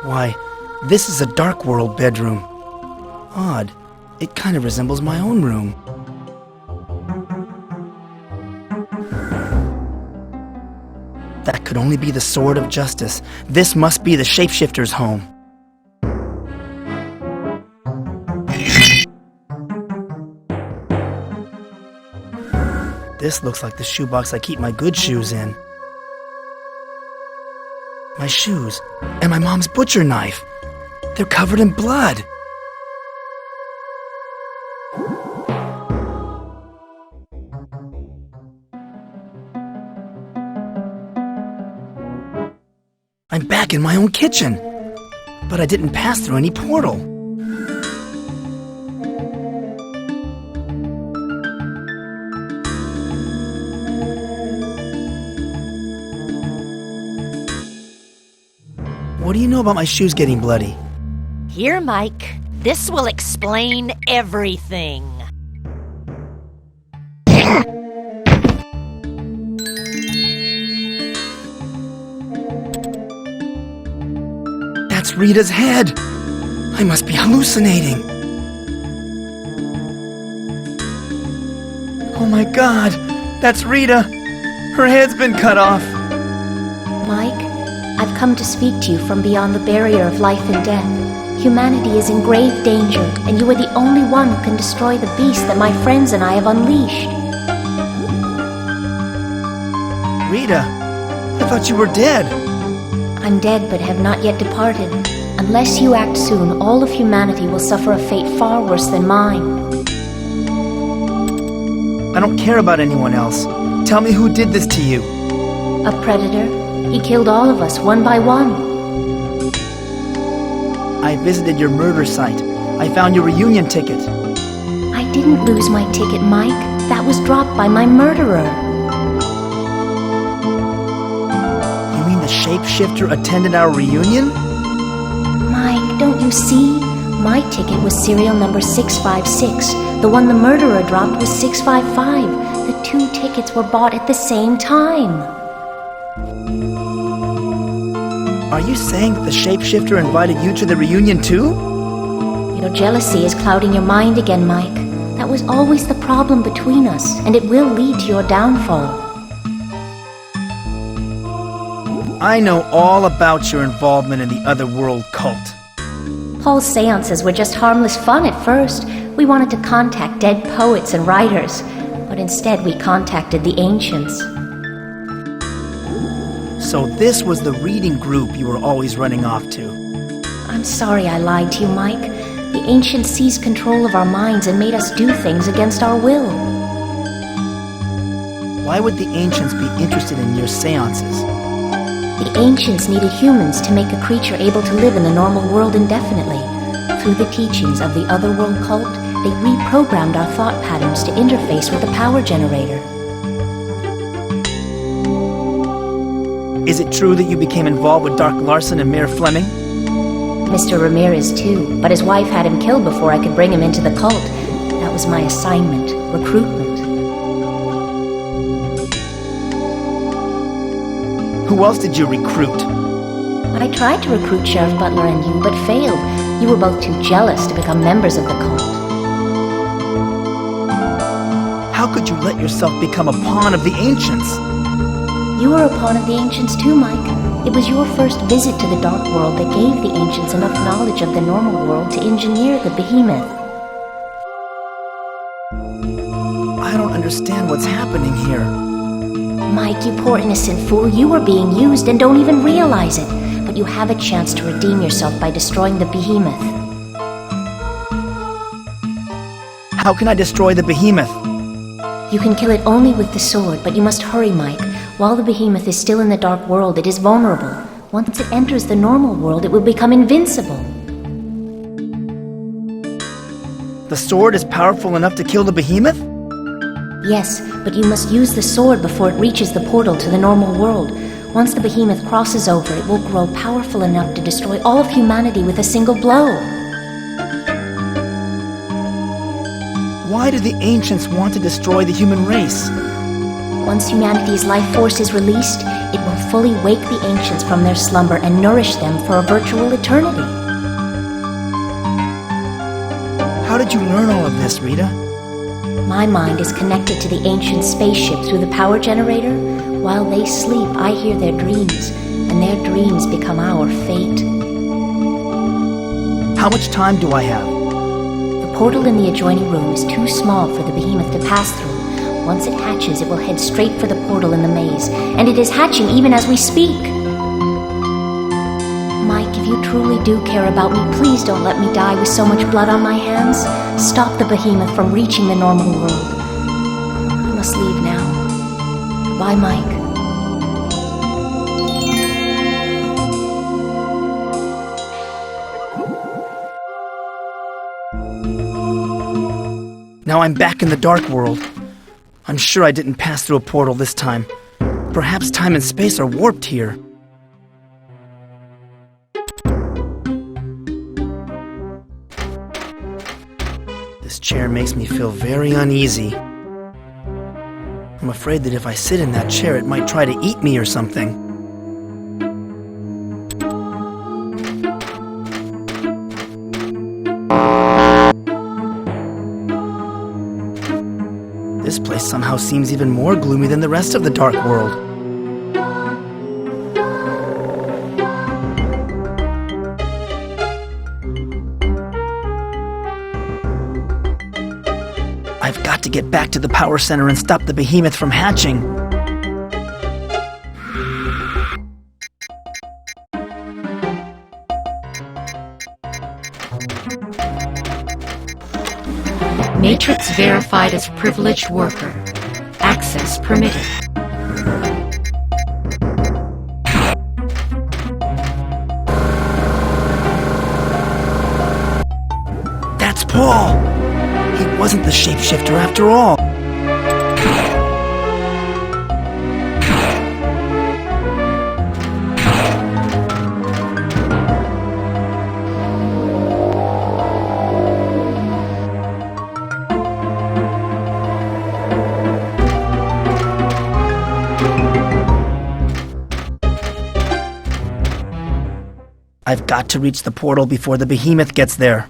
Why, this is a dark world bedroom. Odd. It kind of resembles my own room. That could only be the Sword of Justice. This must be the shapeshifter's home. This looks like the shoebox I keep my good shoes in. My shoes, and my mom's butcher knife. They're covered in blood. I'm back in my own kitchen, but I didn't pass through any portal. What do you know about my shoes getting bloody? Here, Mike. This will explain everything. That's Rita's head! I must be hallucinating. Oh my god! That's Rita! Her head's been cut off! Mike, I've come to speak to you from beyond the barrier of life and death. Humanity is in grave danger, and you are the only one who can destroy the beast that my friends and I have unleashed. Rita, I thought you were dead. I'm dead but have not yet departed. Unless you act soon, all of humanity will suffer a fate far worse than mine. I don't care about anyone else. Tell me who did this to you. A predator. He killed all of us, one by one. I visited your murder site. I found your reunion ticket. I didn't lose my ticket, Mike. That was dropped by my murderer. You mean the shapeshifter attended our reunion? Mike, don't you see? My ticket was serial number 656. The one the murderer dropped was 655. The two tickets were bought at the same time. Are you saying that the shapeshifter invited you to the reunion too? Your jealousy is clouding your mind again, Mike. That was always the problem between us, and it will lead to your downfall. I know all about your involvement in the Otherworld cult. Paul's seances were just harmless fun at first. We wanted to contact dead poets and writers, but instead we contacted the ancients. So this was the reading group you were always running off to. I'm sorry I lied to you, Mike. The ancients seized control of our minds and made us do things against our will. Why would the ancients be interested in your seances? The ancients needed humans to make a creature able to live in the normal world indefinitely. Through the teachings of the Otherworld cult, they reprogrammed our thought patterns to interface with the power generator. Is it true that you became involved with Dark Larson and Mayor Fleming? Mr. Ramirez too, but his wife had him killed before I could bring him into the cult. That was my assignment, recruitment. Who else did you recruit? I tried to recruit Sheriff Butler and you, but failed. You were both too jealous to become members of the cult. How could you let yourself become a pawn of the ancients? You were a pawn of the ancients too, Mike. It was your first visit to the Dark World that gave the ancients enough knowledge of the normal world to engineer the behemoth. I don't understand what's happening here. Mike, you poor innocent fool, you were being used and don't even realize it. But you have a chance to redeem yourself by destroying the behemoth. How can I destroy the behemoth? You can kill it only with the sword, but you must hurry, Mike. While the behemoth is still in the Dark World, it is vulnerable. Once it enters the normal world, it will become invincible. The sword is powerful enough to kill the behemoth? Yes, but you must use the sword before it reaches the portal to the normal world. Once the behemoth crosses over, it will grow powerful enough to destroy all of humanity with a single blow. Why do the ancients want to destroy the human race? Once humanity's life force is released, it will fully wake the ancients from their slumber and nourish them for a virtual eternity. How did you learn all of this, Rita? My mind is connected to the ancient spaceship through the power generator. While they sleep, I hear their dreams, and their dreams become our fate. How much time do I have? The portal in the adjoining room is too small for the behemoth to pass through. Once it hatches, it will head straight for the portal in the maze, and it is hatching even as we speak. Mike, if you truly do care about me, please don't let me die with so much blood on my hands. Stop the behemoth from reaching the normal world. I must leave now. Bye, Mike. Now I'm back in the dark world. I'm sure I didn't pass through a portal this time. Perhaps time and space are warped here. This chair makes me feel very uneasy. I'm afraid that if I sit in that chair, it might try to eat me or something. This place somehow seems even more gloomy than the rest of the dark world. I've got to get back to the power center and stop the behemoth from hatching. Matrix verified as privileged worker. Access permitted. That's Paul! He wasn't the shapeshifter after all. I've got to reach the portal before the behemoth gets there.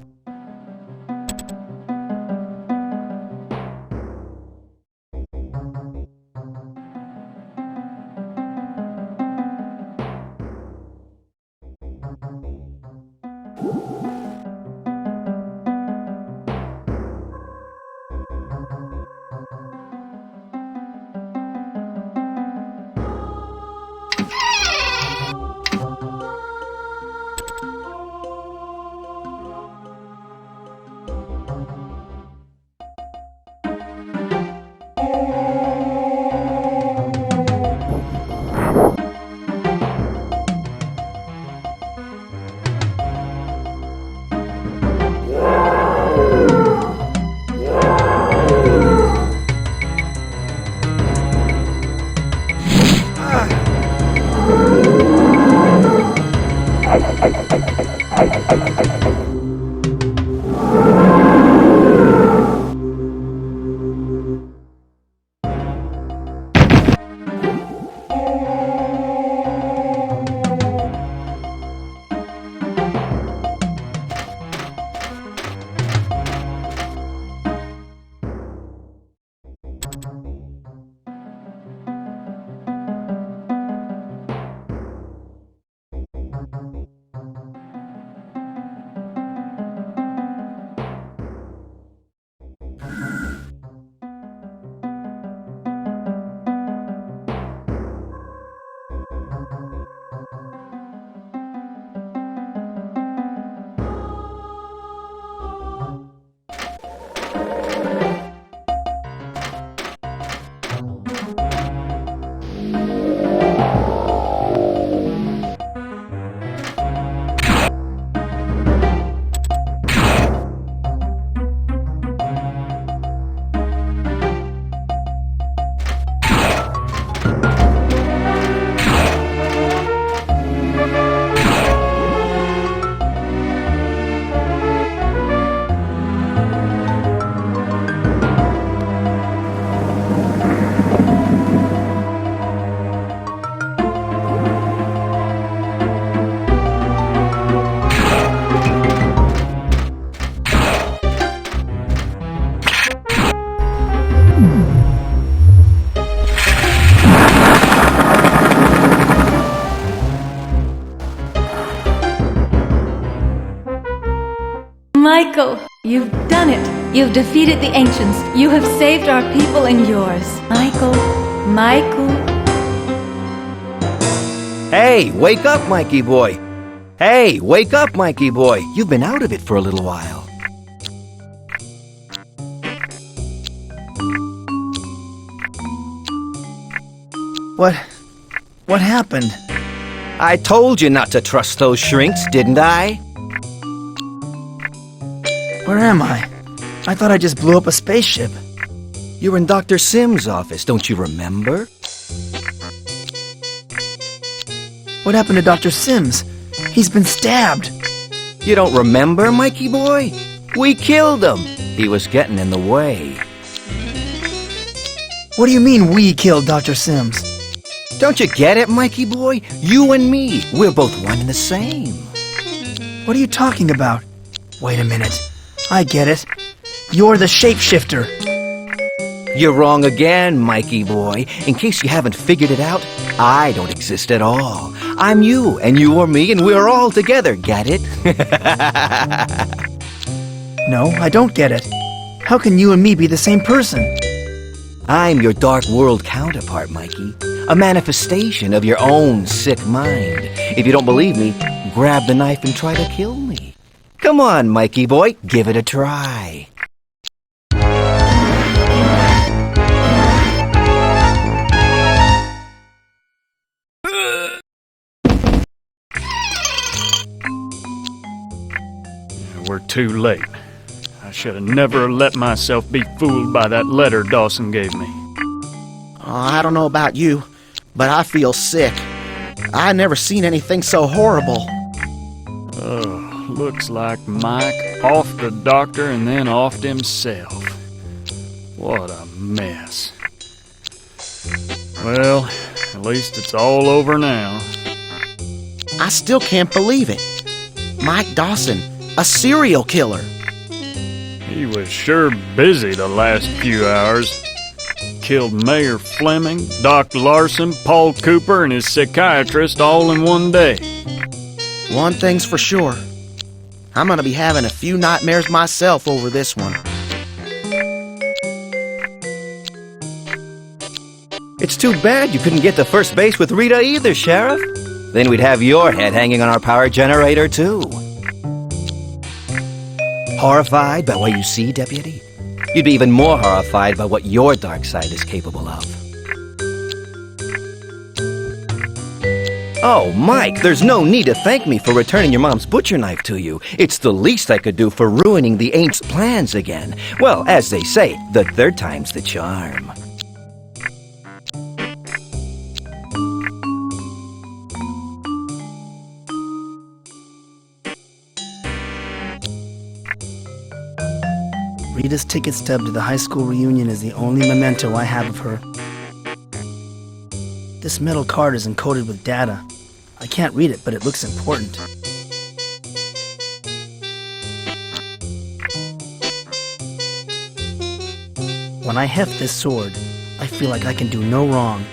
Michael! You've done it. You've defeated the ancients. You have saved our people and yours. Michael. Hey, wake up, Mikey boy. Hey, wake up, Mikey boy. You've been out of it for a little while. What happened? I told you not to trust those shrinks, didn't I? Where am I? I thought I just blew up a spaceship. You're in Dr. Sims' office, don't you remember? What happened to Dr. Sims? He's been stabbed. You don't remember, Mikey boy? We killed him. He was getting in the way. What do you mean we killed Dr. Sims? Don't you get it, Mikey boy? You and me, we're both one and the same. What are you talking about? Wait a minute. I get it. You're the shapeshifter. You're wrong again, Mikey boy. In case you haven't figured it out, I don't exist at all. I'm you, and you are me, and we're all together. Get it? No, I don't get it. How can you and me be the same person? I'm your dark world counterpart, Mikey. A manifestation of your own sick mind. If you don't believe me, grab the knife and try to kill me. Come on, Mikey boy, give it a try. We're too late. I should have never let myself be fooled by that letter Dawson gave me. I don't know about you, but I feel sick. I never seen anything so horrible. Looks like Mike offed the doctor and then offed himself. What a mess. Well, at least it's all over now. I still can't believe it. Mike Dawson, a serial killer. He was sure busy the last few hours. Killed Mayor Fleming, Doc Larson, Paul Cooper, and his psychiatrist all in one day. One thing's for sure. I'm gonna be having a few nightmares myself over this one. It's too bad you couldn't get to first base with Rita either, Sheriff. Then we'd have your head hanging on our power generator, too. Horrified by what you see, Deputy? You'd be even more horrified by what your dark side is capable of. Oh, Mike, there's no need to thank me for returning your mom's butcher knife to you. It's the least I could do for ruining the Aints' plans again. Well, as they say, the third time's the charm. Rita's ticket stub to the high school reunion is the only memento I have of her. This metal card is encoded with data. I can't read it, but it looks important. When I heft this sword, I feel like I can do no wrong.